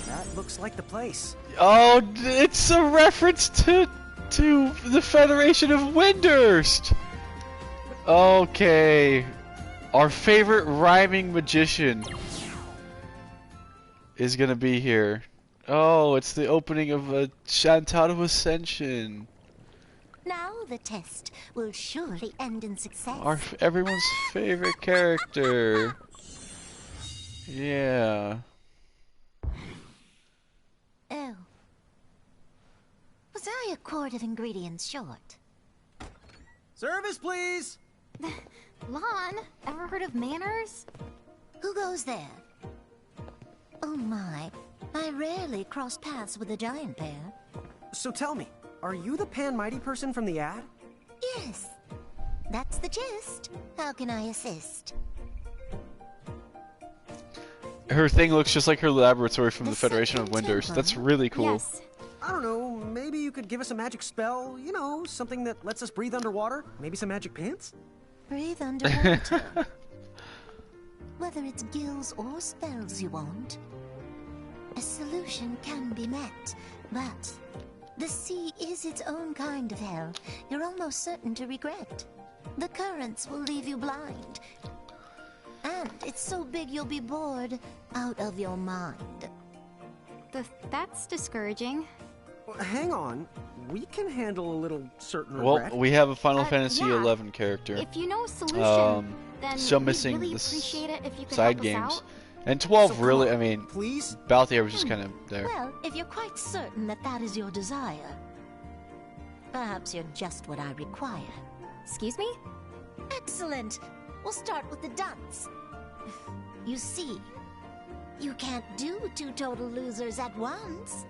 That looks like the place. Oh, it's a reference to the Federation of Windurst. Okay. Our favorite rhyming magician is gonna be here. Oh, it's the opening of a Shantado Ascension. Now the test will surely end in success. Everyone's favorite character. Yeah. Oh. Was I a quart of ingredients short? Service, please! Lon, ever heard of manners? Who goes there? Oh my, I rarely cross paths with a giant bear. So tell me, are you the Pan Mighty person from the ad? Yes, that's the gist. How can I assist? Her thing looks just like her laboratory from the Federation of Windurst. That's really cool. Yes. I don't know, maybe you could give us a magic spell, you know, something that lets us breathe underwater? Maybe some magic pants? Breathe underwater. Whether it's gills or spells you want, a solution can be met, but the sea is its own kind of hell you're almost certain to regret. The currents will leave you blind, and it's so big you'll be bored out of your mind. That's discouraging. Hang on, we can handle a little certain Well, regret. we have a Final Fantasy yeah. XI character. If you know a solution, then still we'd missing really the appreciate it if you could side help us games. out. And 12 So really, come I on, mean, please? Balthier was just kind of there. Well, if you're quite certain that that is your desire, perhaps you're just what I require. Excuse me? Excellent! We'll start with the dunce. You see, you can't do two total losers at once.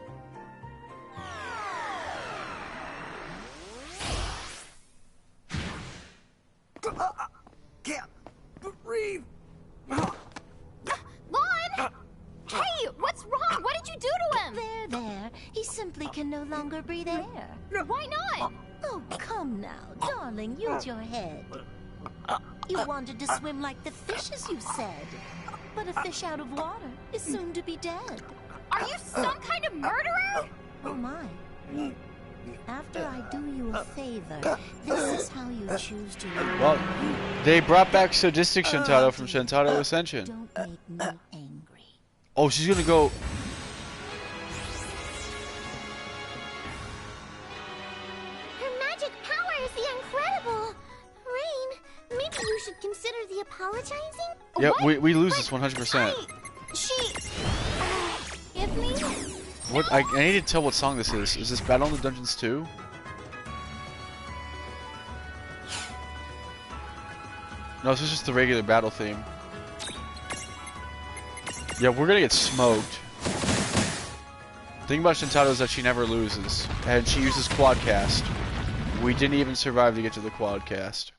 Can't breathe. Lon! Hey, what's wrong? What did you do to him? There. He simply can no longer breathe air. Why not? Oh, come now, darling, use your head. You wanted to swim like the fishes, you said. But a fish out of water is soon to be dead. Are you some kind of murderer? Oh my. After I do you a favor, this is how you choose to live. Well, they brought back Sadistic Shantado from Shantado Ascension. Don't make me angry. Oh, she's gonna go... Her magic power is the incredible. Rain, maybe you should consider the apologizing? Yeah, What? we lose this 100%. Give me? What? I need to tell what song this is. Is this Battle in the Dungeons 2? No, this is just the regular battle theme. Yeah, we're gonna get smoked. The thing about Shantado is that she never loses, and she uses Quadcast. We didn't even survive to get to the Quadcast.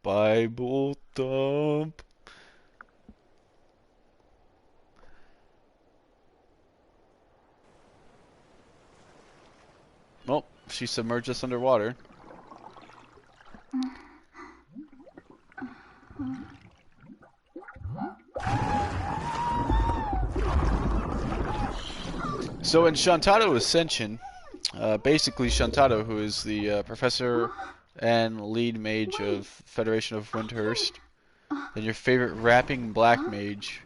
Bible thump. Oh, she submerged us underwater. So in Shantado Ascension, basically Shantado, who is the professor and lead mage of Federation of Windhurst, and your favorite rapping black mage,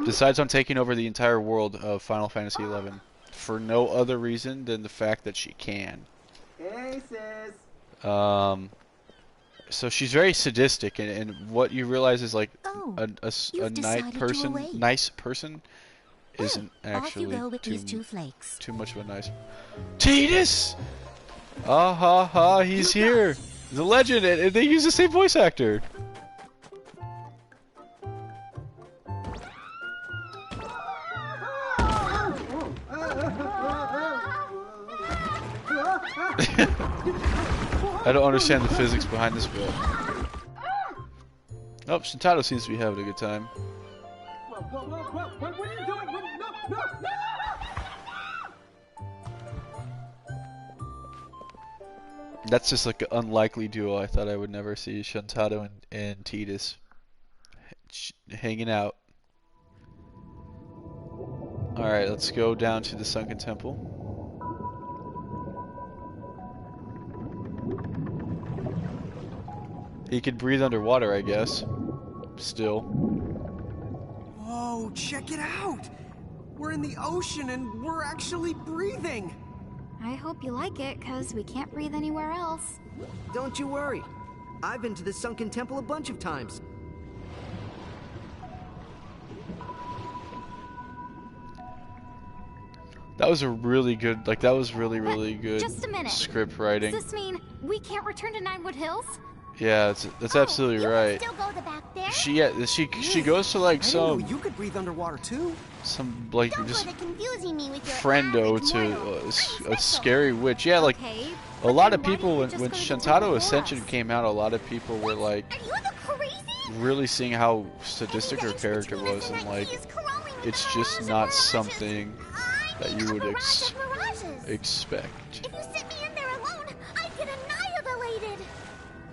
decides on taking over the entire world of Final Fantasy XI for no other reason than the fact that she can. Hey, sis. So she's very sadistic, and what you realize is like a nice person isn't actually too much of a nice. Tidus! Ah ha ha! He's here. He's a legend, and they use the same voice actor. I don't understand the physics behind this bit. Oh, Shintaro seems to be having a good time. What are you doing? No! That's just like an unlikely duo. I thought I would never see Shantado and Tidus hanging out. Alright, let's go down to the Sunken Temple. He could breathe underwater, I guess. Still. Whoa, check it out! We're in the ocean and we're actually breathing! I hope you like it, because we can't breathe anywhere else. Don't you worry. I've been to the Sunken Temple a bunch of times. That was a really good, that was really good Just a minute. script writing. Does this mean we can't return to Ninewood Hills? Yeah, that's absolutely right. Still go to back there? She goes to like some you could breathe underwater too. Some like just confusing me with your friendo to a scary witch. Yeah, like a lot of people when Shantado Ascension came out, a lot of people were like really seeing how sadistic her character was, and like it's just not something that you would expect. If you sit me in there alone, I get annihilated.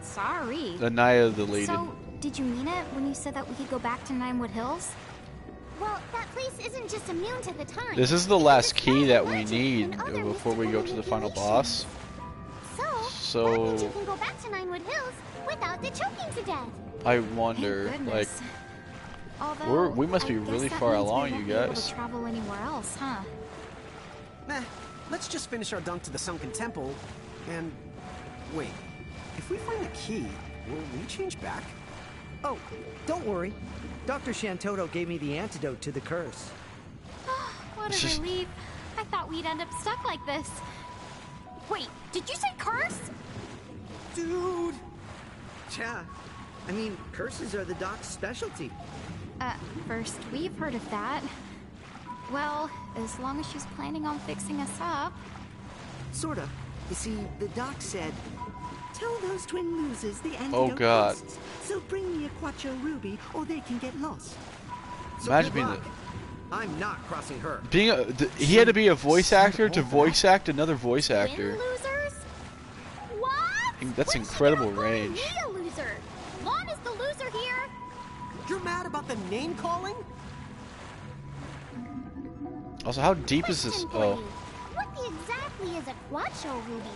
Sorry. Annihilated. So, did you mean it when you said that we could go back to Ninewood Hills? Well, that place isn't just immune to the time. This is the last key that we need before we go to the final boss. So that means you can go back to Ninewood Hills without the choking to death. I wonder, like, we must be really far along, you guys. Travel anywhere else, huh? Nah, let's just finish our dunk to the Sunken Temple, and wait. If we find the key, will we change back? Oh, don't worry. Dr. Shantado gave me the antidote to the curse. What a relief. I thought we'd end up stuck like this. Wait, did you say curse? Dude! Yeah, I mean, curses are the doc's specialty. First, we've heard of that. Well, as long as she's planning on fixing us up. Sorta. You see, the doc said, tell those twin losers the antidote. Oh god. Costs, so bring me a Quattro Ruby or they can get lost. So imagine being I'm not crossing her. He had to be a voice actor to voice act another voice actor. Losers? What? That's incredible range. Me a loser. Lon is the loser here. You're mad about the name calling? Also, how deep is this? Oh. What exactly is a Quattro Ruby?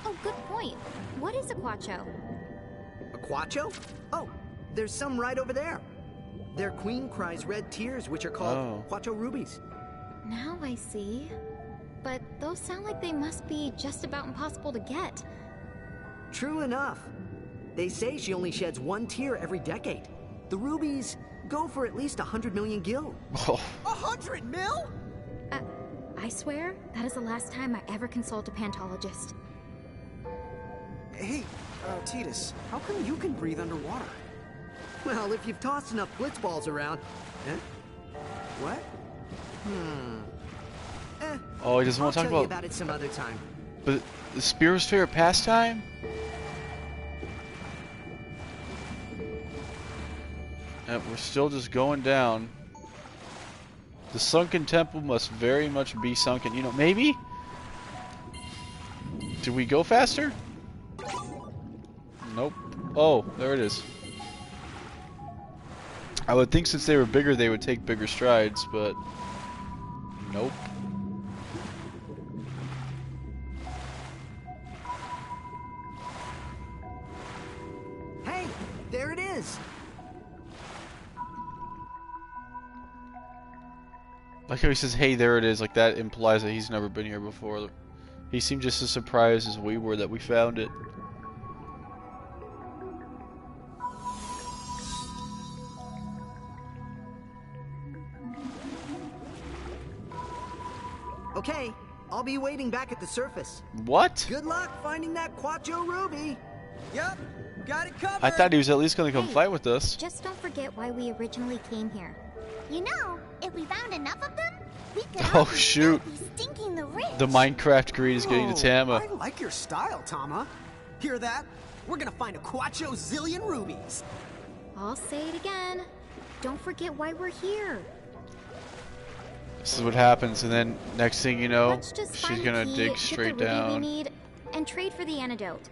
Oh, good point. What is a Quattro? A Quattro? Oh, there's some right over there. Their queen cries red tears, which are called Quattro Rubies. Now I see. But those sound like they must be just about impossible to get. True enough. They say she only sheds one tear every decade. The rubies go for at least 100 million gil. 100 mil? I swear, that is the last time I ever consult a pantologist. Hey, Tidus, how come you can breathe underwater? Well, if you've tossed enough blitzballs around... What? Oh, he doesn't want to talk about it some other time. But the Spear's favorite pastime? we're still just going down. The sunken temple must very much be sunken. You know, maybe? Do we go faster? Nope. Oh, there it is. I would think since they were bigger, they would take bigger strides, but nope. Hey, there it is. Like how he says, hey, there it is. Like that implies that he's never been here before. He seemed just as surprised as we were that we found it. Okay, I'll be waiting back at the surface. What? Good luck finding that Quacho Ruby. Yep, got it covered. I thought he was at least going to come fight with us. Just don't forget why we originally came here. You know, if we found enough of them, we could Oh shoot! be stinking the rich. The Minecraft greed is getting to Tama. I like your style, Tama. Hear that? We're gonna find a Quacho zillion rubies. I'll say it again. Don't forget why we're here. This is what happens, and then next thing you know, Let's just she's find gonna the key, dig get straight the ruby down. we need, and trade for the antidote.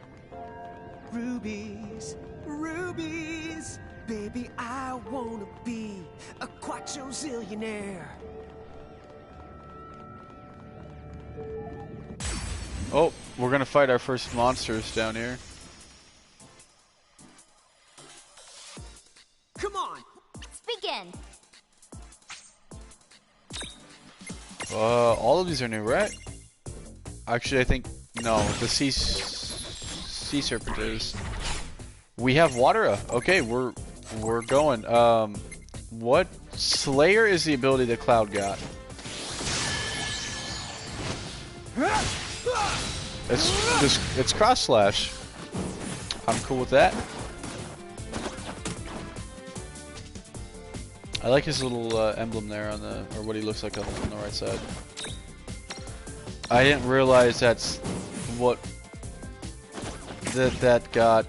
Rubies, rubies, baby, I wanna be a Quacho zillionaire. Oh, we're gonna fight our first monsters down here. Come on, let's begin. All of these are new, right? Actually, I think no. The sea serpent is. We have Watera. Okay, we're going. What Slayer is the ability that Cloud got? It's cross slash. I'm cool with that. I like his little emblem there on the, or what he looks like on the right side. I didn't realize that's what that got.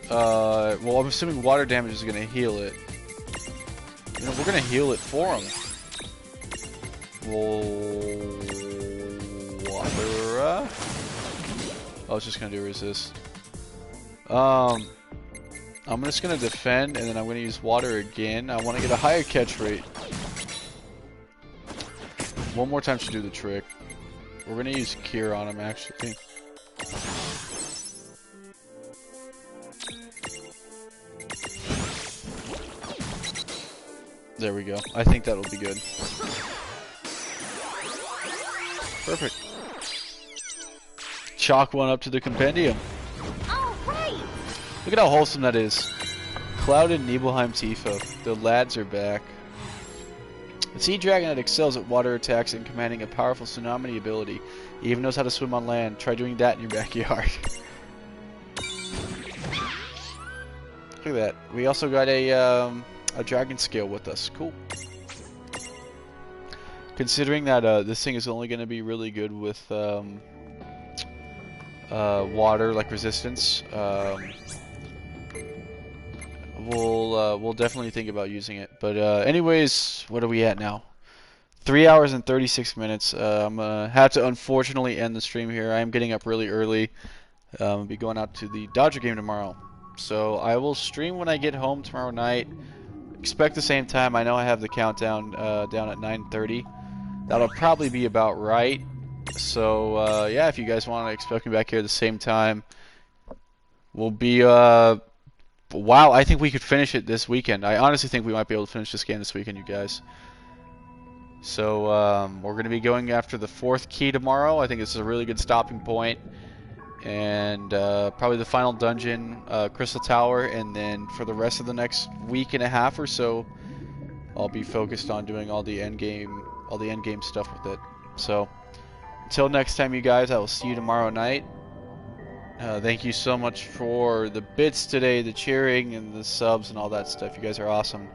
Well, I'm assuming water damage is gonna heal it. You know, we're gonna heal it for him. Water. I was just gonna do resist. I'm just gonna defend, and then I'm gonna use water again. I want to get a higher catch rate. One more time to do the trick. We're gonna use Cure on him, actually. There we go. I think that'll be good. Perfect. Chalk one up to the compendium. Look at how wholesome that is. Cloud and Nibelheim Tifa. The lads are back. The sea dragon that excels at water attacks and commanding a powerful tsunami ability. He even knows how to swim on land. Try doing that in your backyard. Look at that. We also got a dragon scale with us. Cool. Considering that this thing is only going to be really good with water, like resistance, we'll definitely think about using it. But anyways, what are we at now? 3 hours and 36 minutes. I'm gonna have to unfortunately end the stream here. I am getting up really early. I'll be going out to the Dodger game tomorrow. So I will stream when I get home tomorrow night. Expect the same time. I know I have the countdown down at 9:30. That'll probably be about right. So yeah, if you guys want to expect me back here at the same time, we'll be wow, I think we could finish it this weekend. I honestly think we might be able to finish this game this weekend, you guys. So we're going to be going after the 4th key tomorrow. I think this is a really good stopping point. And probably the final dungeon, Crystal Tower, and then for the rest of the next week and a half or so, I'll be focused on doing all the end game stuff with it. So until next time, you guys, I will see you tomorrow night. Thank you so much for the bits today, the cheering and the subs and all that stuff. You guys are awesome.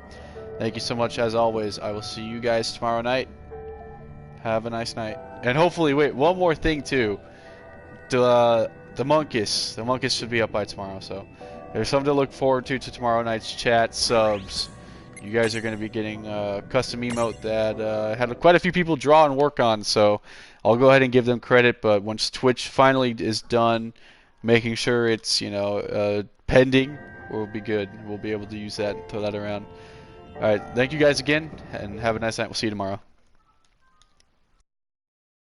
Thank you so much as always. I will see you guys tomorrow night. Have a nice night. And hopefully, wait, one more thing too. The Monkus. The Monkus should be up by tomorrow, so there's something to look forward to tomorrow night's chat, subs, you guys are going to be getting a custom emote that had quite a few people draw and work on, so I'll go ahead and give them credit. But once Twitch finally is done making sure it's, you know, pending, we'll be good. We'll be able to use that and throw that around. Alright, thank you guys again, and have a nice night. We'll see you tomorrow.